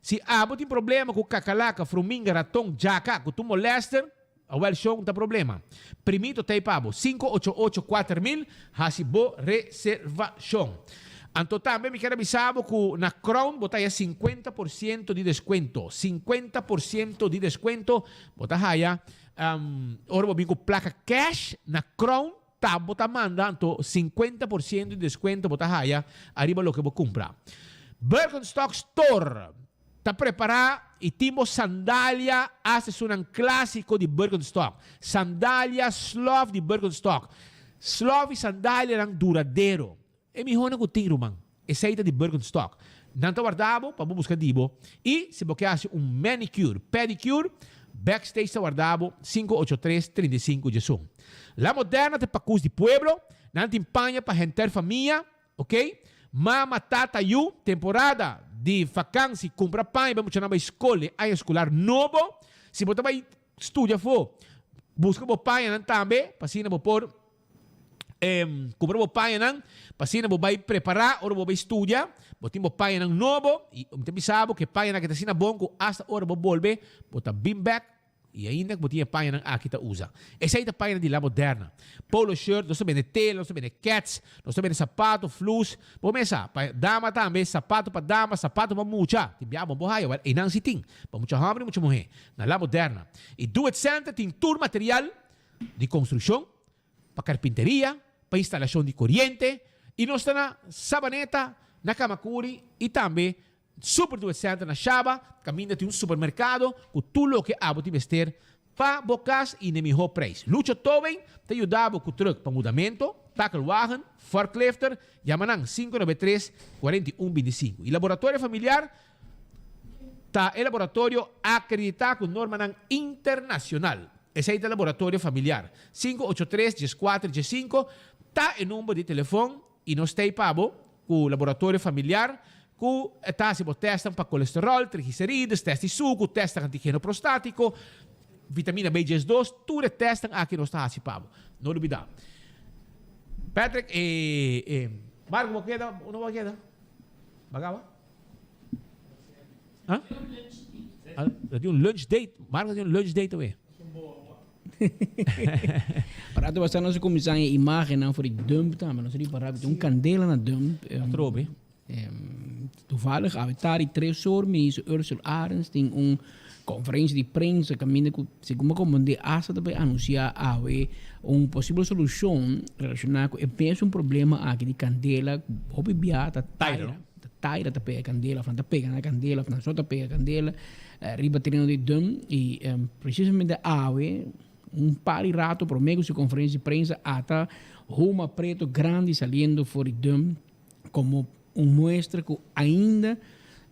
Se abo tem problema com cacalaca, fruminga, ratão, jaca, com tu molester, a well show não tem problema. Permito tem pabo 588-4000, hasibo reservação. Então também me quero avisar que na Crown botar 50% de desconto. 50% de desconto. Botar aí, ora vou vir com placa cash na Crown. Tá, botar manda, então 50% de desconto. Botar aí, arriba lo que vou comprar. Birkenstock Store. Está preparado e temos sandália, haces um clássico de Birkenstock. Sandália Slove de Birkenstock. Slove e sandália eram duradeiros. É melhor que tem, irmão. Essa é de Birkenstock. Não está guardado para buscar dibo. E se você quer um manicure, pedicure, backstage está guardado 583-35 La Moderna te pacus de pueblo. Não tem panha para rentar família. Ok? Mama, tata, you. Temporada de vacância, compra pão, vamos chamar escola, a escolar novo. Se você vai estudar, busca o pão também, para assim não por compra o pão, para assim não vai preparar, ou vai estudar, você tem o pão novo, e você sabe que o pão que está sendo bom, hasta hora vai voltar, você bem back, e ainda que você tem o aqui que usa. Essa é a página de La Moderna. Polo shirt, nós também tela, nós também cats, nós também sapato, flus. Começa, dama também, sapato para dama, sapato para mucha. Tibiamo bohaya, e não se tem. Para mucha homem e mucha mulher. Na La Moderna. E Do It Center tem tour material de construção, para carpinteria, para instalação de corrente, E nós estamos na Sabaneta, na Kamakuri e também Super Duet Center na Shaba. Caminha de supermercado com tudo o que há de vestir para bocas e nem melhor preço. Lucha Tobin te ajudava com truck para mudamento, takelwagen, forklifter, Yamanang 593-4125. E laboratório familiar está o laboratório acreditado com norma internacional. Esse é o laboratório familiar. 583-14-5 está o número de telefone e nós temos com o laboratório familiar que está se testam para colesterol, triglicerídeos, teste de suco, teste antígeno prostático, vitamina B12, tudo testam aqui nós está participando. Não olvidar. Patrick, Marco, ¿qué queda? ¿Uno va a quedar? ¿Bagaba? ¿Ah? Tem um lunch date. Marco tem um lunch date também. Para tu basta nós começar a imagem não for dump tá, mas nós ali para ter candela na dump. Trobe. Toevallig Avitari 3 horas, minister Ursula Arens tem conferência de prensa caminha com segundo como de asa também anunciar possível solução relacionada com um problema aqui de candela, hobby biata, taira tá pega candela, frente pega na candela, frente só tá pega candela, riba terreno de dum e precisamente par de rato por meio de conferência de prensa ata uma preto grande saliendo fora de dum como mostra que ainda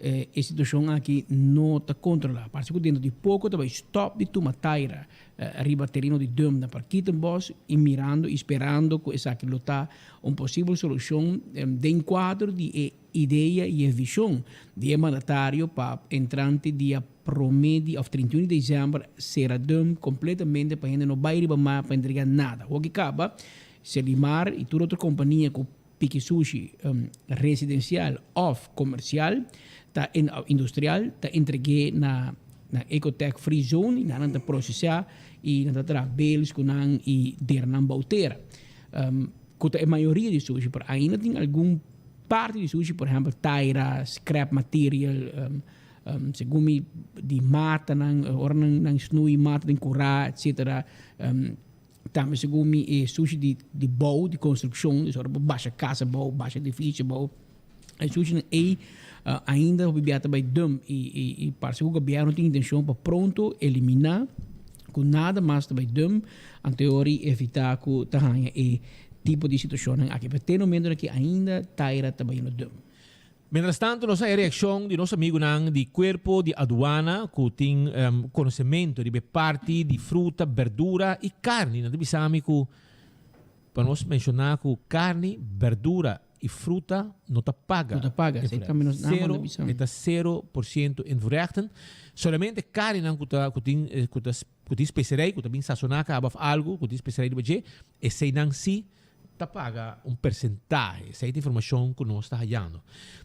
a situação aqui não está controlada. Parece que dentro de pouco também stop de tomar taira arriba terreno de dum na Parquitenbos e mirando, esperando que essa aqui está possível solução de enquadro de ideia e visão de mandatário para entrante dia promedio of 31 de dezembro será dum completamente para gente não vai arriba mais para entregar nada. O que acaba Selimar e toda outra companhia com Piki Sushi residencial ou comercial tá industrial tá entregue na Ecotech Free Zone e na processar e na tra bales com e dernan bautera a maioria de sushi por ainda tem algum parte de sushi por exemplo taira scrap material segundo de mata nang snui mata de curar etc também segundo sushi de bau de construção de baixa casa bau baixa edifício bau sushi ainda o bibiata vai dum e parece que o governo tem intenção para pronto eliminar com nada mais também dum anteriori evitar que tahanha tipo de situação aqui para ter no momento que ainda taira também no dum. Mientras tanto, nossa reação de nosso amigo de corpo de aduana que tem conhecimento de parte de fruta, verdura e carne. Nós sabemos que para nós mencionar que carne, verdura e fruta não está paga. Não está paga. Está 0% inverrechten. Somente carne que tem especiaria, que tem sazonada algo, que tem especiaria de budget, e se não se paga percentual. Essa é a informação que nós estamos hallando.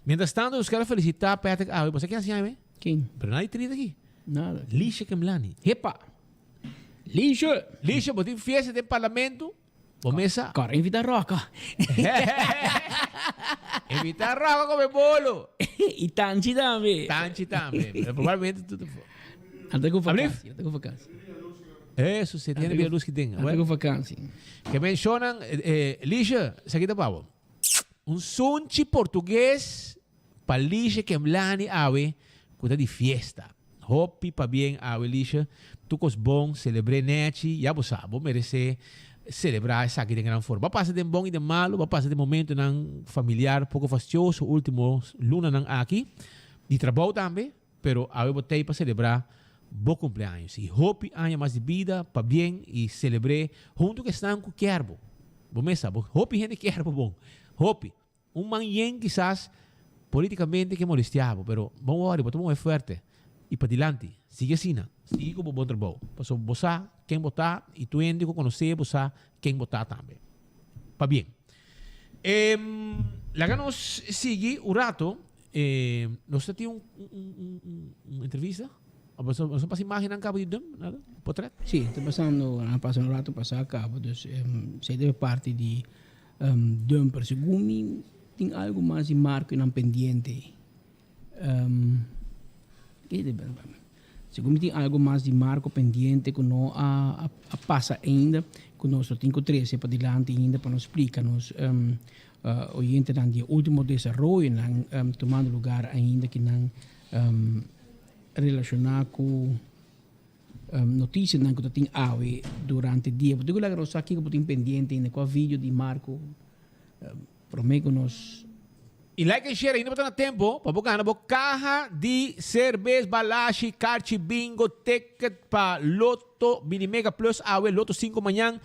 Mientras tanto, eu quero felicitar Patrick. Você quem assim, quem? Pero nadie tem aqui. Nada. Lisha Kemlani. Epa! Lisha, você fiesta de parlamento. Começa. Cara, invita Roca. Invita Roca come bolo. E Tanchi também. Provavelmente tudo. Até com vacância. Isso, se tem a luz que tem. Até com vacância. Que mencionam, Lisha, isso aqui tá bom. Sunchi português para Lisha Kemlani awe, que de fiesta. Hopi para bem awe, Lisha. Tu cos bom, celebre neti, já você sabe, merece celebrar essa aqui de grande forma. Vai passar de bom e de malo, vai passar de momento familiar pouco fastioso, último luna aqui, de trabalho também, pero awe botei para celebrar bom cumpleaños. E hope año mais de vida, para bem e celebre junto que estão com querbo. Bom mesa, hope gente querbo bom. Hope manhã quizás politicamente que molestiava, pero vamos agora, botamos é forte e para diante. Sigue assim, sigue como bom trabalho. Passou você quem votar e tu ainda conhecer você quem votar também. Para bem. Lá nós sigue o rato, nós temos uma entrevista. Você passa imagem em cabo de dum, nada? Portrait? Sim, está passando um rato passar a cabo, então se deve parte de dum, pero segundo tem algo mais de marco e não pendiente. Segundo tem algo mais de marco pendiente que não passa ainda, que nós temos que trazer para diante ainda para nos explicar-nos oyente dan die último desarrollo nan tomando lugar ainda que nan relacionar com notícias nan que tem awe durante o dia. Porque lá nós aqui que tem pendente ainda com o vídeo de Marco prometo nos. E like and share, ainda não tempo, para buscar na caja de cerveja, balashi, carchi, bingo, ticket para Loto, Mini Mega Plus, awe, Loto 5 manhã,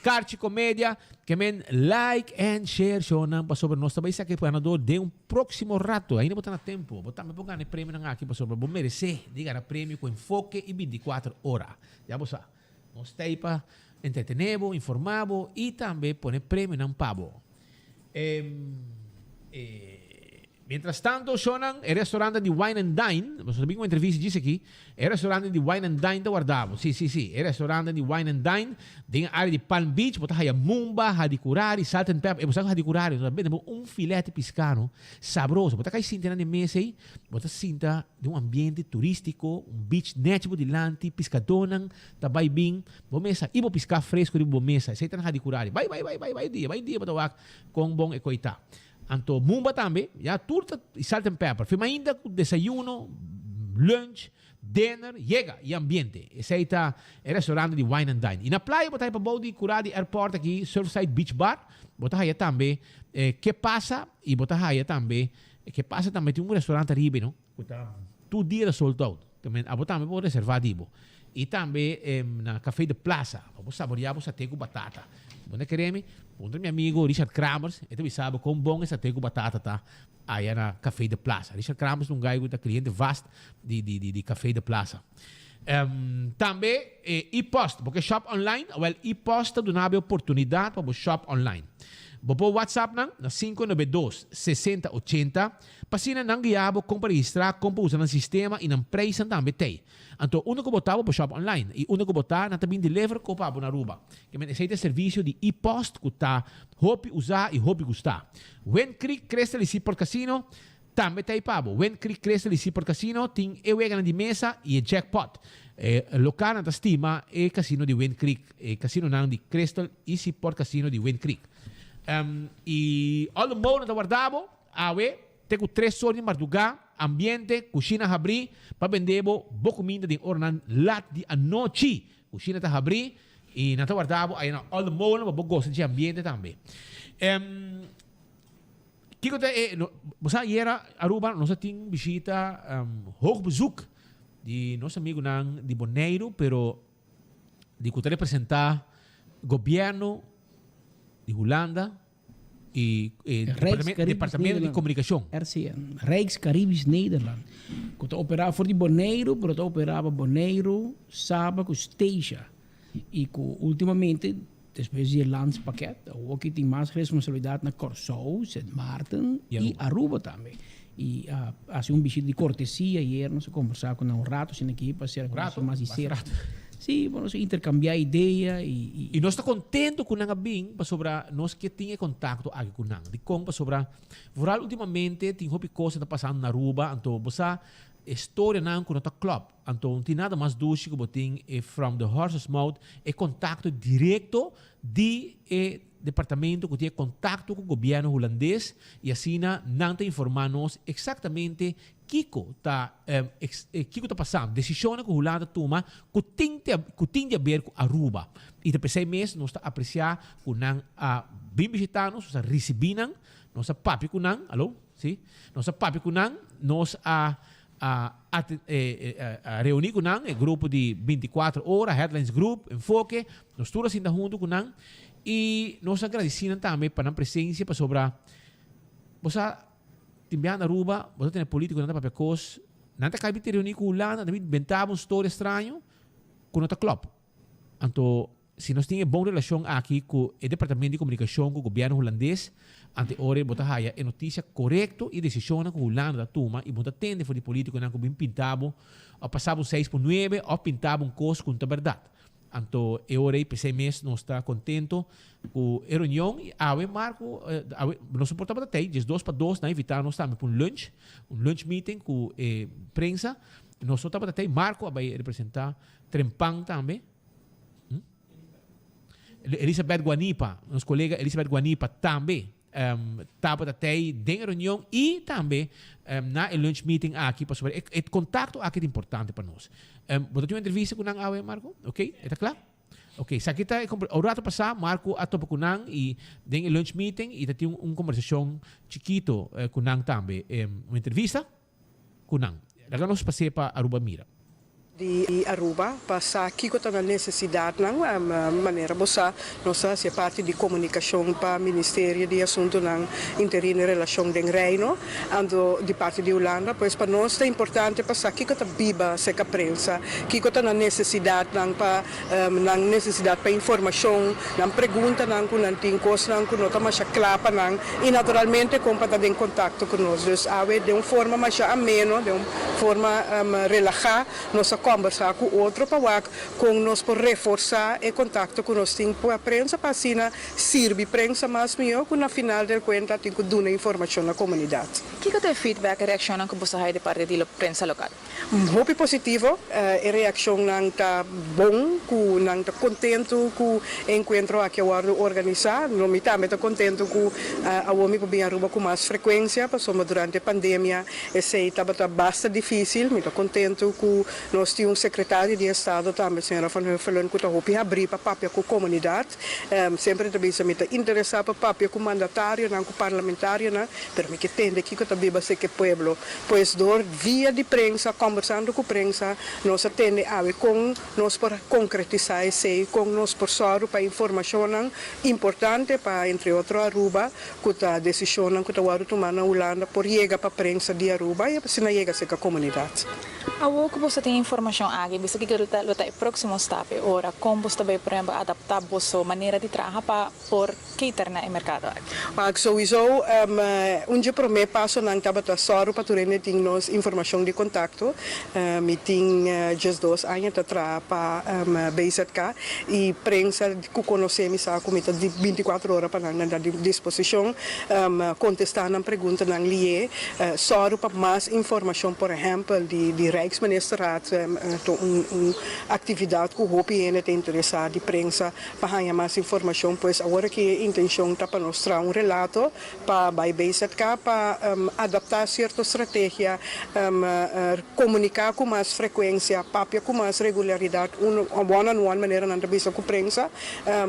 carchi, comédia, que men like and share, shonan, para sobre nós também, aqui para ganador de próximo rato, ainda botar na tempo, botar me buscar no prêmio aqui para sobre, vou merecer, diga na prêmio com enfoque e 24 horas, já você, nós tem para entretener, informar e também pôr prêmio não pago. Mientras tanto, Shonan, il ristorante di Wine and Dine, lo sapevo in intervista dice qui, il ristorante di Wine and Dine da guardavo, sì, il ristorante di Wine and Dine, di area di Palm Beach, potete Mumba, di curare, salt and pepper, e potete di curare, abbiamo un filete piscano sabroso, potete sentire nelle mese, potete sentire di un ambiente turistico, un beach natural di lanti, piscadonan, da bai bing, bo mesa, ibo pisca fresco di bo mesa, sei tanah di curare, vai dia, potete con bon e coità. Anto Mumba também, já turta e salt and pepper. Fima ainda com desayuno, lunch, dinner, chega e ambiente. Esse aí está o restaurante de Wine and Dine. E na praia, botar para o de Curadi Airport aqui, Surfside Beach Bar, botar aí também, que passa, e botar aí também, que passa também, tem um restaurante arriba, não? Tudo dia sold out. Também, a botar também pode reservar dibo. E também na Café de Plaza, vamos saborear o satê com batata. Quando queremos, punto meu amigo Richard Kramers, ele sabe como bom esse satê com batata tá aí na Café de Plaza. Richard Kramers é um gajo que cliente vasto de Café de Plaza. Também e-post, porque shop online, well, e-post dá uma oportunidade para o shop online. Bopo WhatsApp na 592-6080. Pasina nang giabo kung parehistrar kung pausan ng sistema e ng preço também tem. Então, uno ko botava para shop online e uno ko botar na também deliver ko pa na Aruba. Que men esse serviço de e-post que tá hopi usar e hopi gostar. When Creek Crystal e por Casino também tem pabo. When Creek Crystal e por Casino tem ewega de mesa e jackpot. Local na stima e casino de When Creek, casino nang de Crystal e por Casino de When Creek. E all the more na guardavo, awe, tenho 3 horas de madrugada, ambiente, cozinha abrir, para vender boa comida de ornan lat de a noite. Cozinha tá abrir e na guardavo, aí na all the more na boa gosto de ambiente também. Kiko te você era Aruba, nós tínhamos visita hoog bezoek de nosso amigo nang de Bonaire, pero de que representar governo de Holanda e Departamento de Comunicação. RCN, Rijks-Caribisch Nederland. Que operava voor die Bonaire, pero operava Bonaire, Saba, com Stasia. E que ultimamente, depois do landspaket, ook tem mais responsabilidade na Curaçao, Sint Maarten e Aruba também. E assim visita de cortesia, e nós conversar com um rato assim aqui para ser mais sincero. Sim, vamos intercambiar ideia e nós está contente com nanga bem para sobre nós que tinha contato aqui com nanga. De como para sobre vooral ultimamente tem hobby coisa está passando na Aruba, então você história nanga com o club, então tem nada mais doce que botem from the horse's mouth é contato direto de departamento que tem contato com o governo holandês e assim não tem informar-nos exatamente Kiko tá passando decisões que o Holanda toma que tem a ver com Aruba e depois mês nós está apreciar com a bem visitar-nos, nós receber nós papi com alô, sim, nós papi com nós a reunir com o grupo de 24 horas, Headlines Group, Enfoque, nós todos ainda junto com e nós agradecemos também para a presença para sobre você timbihan na Aruba, você tem político na papel não tem que reunir com o Holanda, não inventava história estranho com o club. Então, se nós temos boa relação aqui com o Departamento de Comunicação com o governo holandês, ante hora botar haya a notícia correta e decisão que o Holanda toma e botar tende for de político não bem pintado, ou passava 6.9 ou pintava coisa com a verdade. Então, eu pensei mesmo, nós está contente com a reunião. E Marco, nós suportamos até, de 2 para 2, invitar nós também para um lunch meeting com a prensa. Nós suportamos até, Marco vai representar Trempang também. Elizabeth Guanipa, nossa colega Elizabeth Guanipa também tapa da tei den reunião e também na lunch meeting aqui para sobre o contato aqui é importante para nós. Botar uma entrevista com nang awe Marco, ok? Está claro? Ok, sa kita o rato passado Marco atopa com nang e den lunch meeting e tem conversação chiquito com nang também, uma entrevista com nang. Daga nós passei para Aruba Mira. Di Aruba, passa aqui com a necessidade não maneira bossa nossa se parte de comunicação para Ministério de Assunto não interino e relação de Reino ando de parte de Holanda, pois para nós é importante passar aqui com a biba se a prensa, aqui com a necessidade não para necessidade para informação, não pergunta não com não tem coisa não com nota mais clapa não e naturalmente com para ter contato com nós, dus ave de uma forma mais ameno, de uma forma relaxada, nossa conversar com outro para com nós por reforçar o contato com nós tem a prensa para assim servir prensa mais melhor que na final del conta tem que dar informação na comunidade. Que é o feedback e reação que você tem de parte da prensa local? Muito positivo, a reação não está bom, não está contento com o encontro que eu organizar, não me também está contento com a homem para vir Aruba com mais frequência, passou durante a pandemia, esse estava bastante difícil, me está contento com nós tínhamos um secretário de Estado também, senhora falando que está abrir para papel com a comunidade, sempre também se me está interessado para papel com mandatário, não com parlamentário, não, mas me que tem aqui que está viva se que pueblo, pois via de prensa, conversando com a prensa, nós atende a com nós por concretizar esse, com nós por soro para informação importante para entre outros Aruba, que a decisão que está tomando na Holanda por chegar para a prensa de Aruba e se não chega a comunidade. A que você tem informação aqui, você que luta o próximo step, ora como você vai por exemplo adaptar a sua maneira de trabalhar para por cater na mercado. Mas sowieso dia primeiro passo não estava só para terem nós informação de contato, meeting just 2 anos atrás para BZK e prensa que conhecemos a comida de 24 horas para não dar disposição, contestar na pergunta não lhe só para mais informação, por exemplo, de Rijksministeraat, atividade que o HOPI tem interessado de prensa para ganhar mais informação, pois agora que a intenção está para mostrar relato para a BZK para adaptar certa estratégia, comunicar com mais frequência, papel com mais regularidade, one-on-one maneira não bisa com prensa,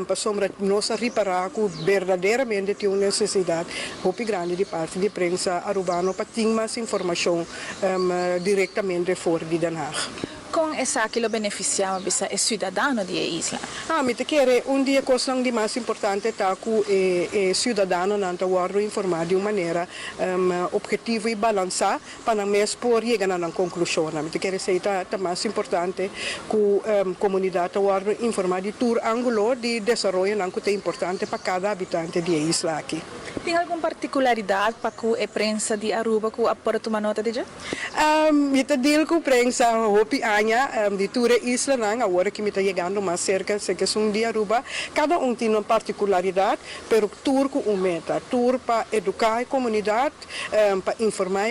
para sombra nós reparar que verdadeiramente tem uma necessidade HOPI grande de parte de prensa arubano para ter mais informação diretamente fora de Den Haag. Com essa que lo beneficiava bisa é cidadão de isla. Me te quer dia coisa de mais importante tá que o cidadão não tá guardo informar de uma maneira objetiva e balançada para mesmo por chegar na conclusão. Me te quer ser tá mais importante que a comunidade tá guardo informar de todo ângulo de desenvolvimento não que é importante para cada habitante de isla aqui. Tem alguma particularidade para que a prensa de Aruba que aporta tomar nota de já? Me te digo que a prensa hopi de toda a isla, agora que me está chegando mais cerca, sei que são de Aruba, cada tem uma particularidade, mas tudo com uma meta, tudo para educar a comunidade, para informar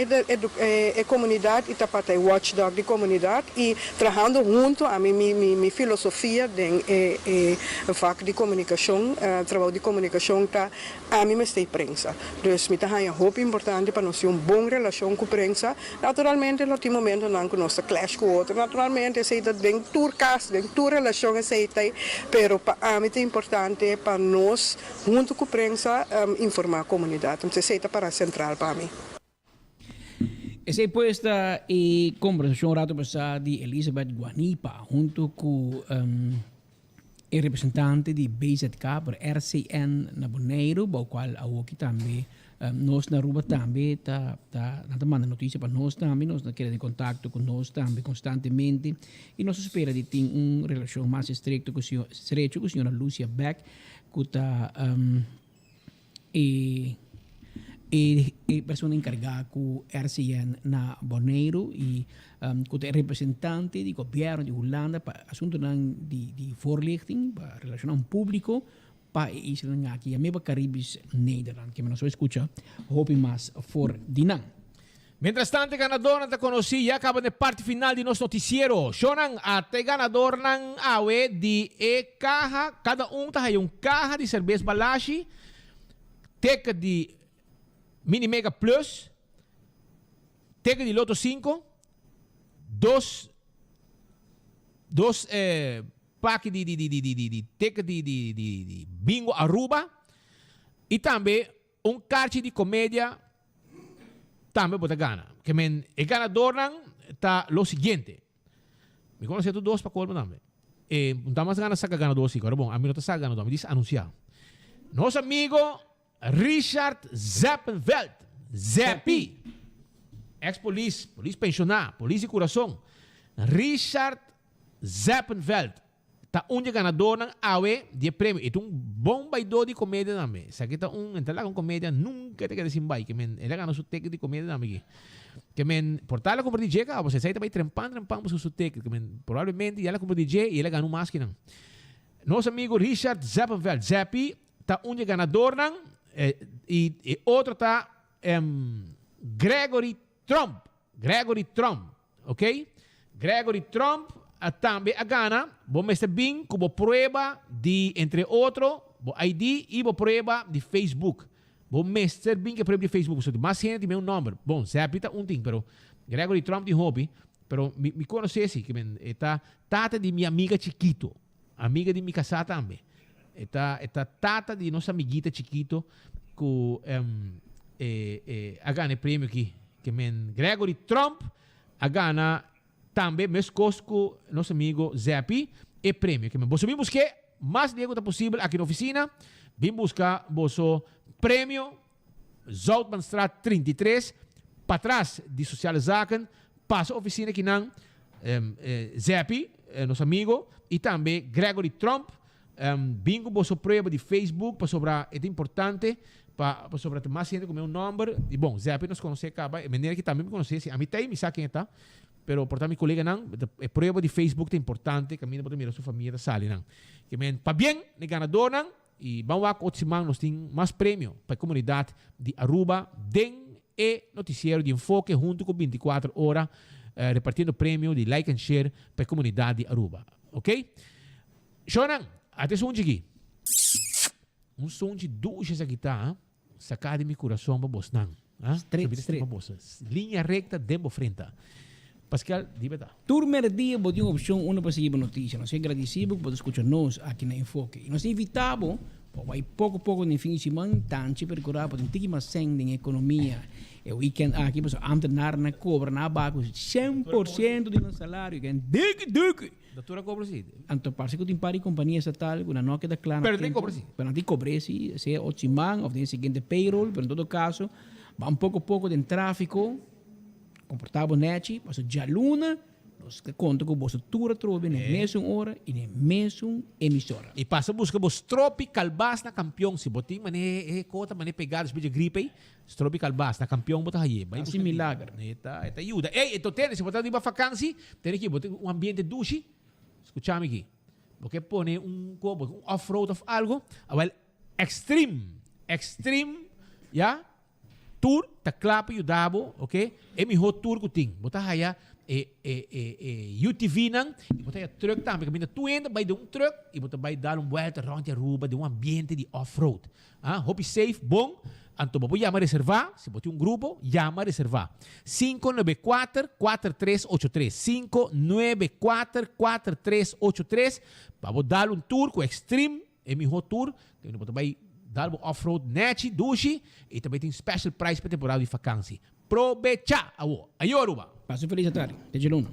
a comunidade e para ter watchdog da comunidade e trabalhando junto a minha filosofia de fac de comunicação, trabalho de comunicação, a mim me está prensa. Então, me está muito importante para nós ter uma boa relação com a prensa. Naturalmente, no último momento, não que nós clash com o outro. Naturalmente, aceita dentro do caso, dentro da relação, aceita. Mas para mim é importante para nós, junto com a prensa, informar a comunidade. Então, aceita para a central para mim. Essa é posta e conversação rato passada de Elizabeth Guanipa, junto com o representante de BZK por RCN na Bonaire, o qual aqui também nós na Aruba também está mandando notícia para nós também, nós queremos contato com nós também constantemente e nós espera de ter uma relação mais estreita com a senhora Lucia Beck, que está e pessoa encarregada com RCN na Bonaire e que é representante do governo de Holanda para assunto de voorlichting, para relação público para Israel aqui, a mesma Caribes Nederland, que nós escuta, hope mais for dinam. Mientras tanto, el ganador te conocí ya acaba de parte final de nuestro noticiero. Shonan ate ganador ng awe di caja, cada un tayo yung caja de cerveza balashi. ticket de Mini Mega Plus, ticket de Loto 5, dos pack de ticket de Bingo Aruba e também kaartje de comédia também bota gana. Que men e ganador tá lo siguiente. Me conoce tu dos para colmo também. Não tá mais gana saca ganador sim, agora bom, a mim não tá saca ganador, me diz anunciar. Nosso amigo Richard Zappenveld, Zappi, ex-police, police pensionar, police de coração. Richard Zappenveld, tá ganador ng awe de prêmio. Ito bom baidor de comédia namin. Sa kita entra lá com comédia, nunca te queda sin bay. Que men, ele gana su ticket de comédia namin. Que men, portala como DJ ka, você sai também trempando su ticket. Que men, provavelmente, ela como DJ e ele ganha mais que não. Nosso amigo Richard Zappenveld, Zappi, tá ganador ng, e outro tá Gregory Trump, ok? Gregory Trump também a gana, bom mestre bem como prueba de, entre outros, bom ID e bom prueba de Facebook. Bom mestre bem que prueba de Facebook, so mais gente tem meu número. Bom, se apita ting, pero Gregory Trump de hobby, pero me conhece que men está tata de minha amiga chiquito, amiga de minha casa também. Está tata de nossa amiguita chiquito que a gana prêmio aqui, que men Gregory Trump a gana também mes cosco nosso amigo Zappi e prêmio que você vem buscar mais dinheiro possível aqui na oficina, vem buscar vosso prêmio Zoutmanstraat 33 para trás de Sociale Zaken, passa a oficina aqui não Zappi, nosso amigo, e também Gregory Trump, bingo vosso prêmio de Facebook para sobrar é importante para sobrar mais gente com meu número e bom Zappi nos conhece acaba de maneira que também me conhece a mim tem me sabe quem está. Pero portanto, mi colega não, a prueba de Facebook é importante, caminho para mirar sua família sali não. Que men, para bem, ne ganador não, e vamos lá com o nós tem mais prêmio para a comunidade de Aruba, den e noticiero de enfoque junto com 24 horas, repartindo prêmio de like and share para a comunidade de Aruba, ok? Shonan, até som aqui. Som de duas aqui tá, sacado de meu coração para você não. Straight. Linha recta, dembo frente. Pascal, di verdad. Turmer dia botou uma opção uma para seguir a notícia. Nós é agradecido por escutar-nos aqui na Enfoque. E nós invitamos, vai pouco a pouco no fim de semana, tanto para curar, para ter mais sangue em economia. E o weekend aqui, para amtenar na cobra, na baco, 100% do salário. Dic. Doutora cobra sim. Anto parece que tem pari companhia estatal, na noca da clã. Pero tem cobra sim. Pero não tem cobra sim, se é 8 semanas, ou tem o seguinte payroll, pero em todo caso, vai pouco a pouco de tráfico. Comportava net, mas já luna, nós conta com você tudo trobe na mesma hora e na mesma emissora. E passa busca vos tropical bass na campeão, se botim mané cota mané pegadas de gripe, tropical bass na campeão bota aí, vai assim milagre. Eta ajuda. Ei, então tem se botar de uma vacância, tem que botar um ambiente duche. Escutame aqui. Porque pone um off-road of algo, well extreme, yeah? Tour, ta clapa e o dabo, ok? É melhor tour que tem. Bota aí UTV não, e bota aí truck também. Caminha tu entra, vai dar truck e bota vai dar volta around a Aruba de ambiente de off-road. Hope safe, bom. Então, vou chamar reservar. Se botar grupo, chama reservar. 594-4383. 594-4383. Vamos dar tour com Extreme, é melhor tour. Que bota vai dar off-road net, duche e também tem special price para temporada de vacância. Provecha! Ayo, Aruba! Passo feliz à tarde. Até de luna.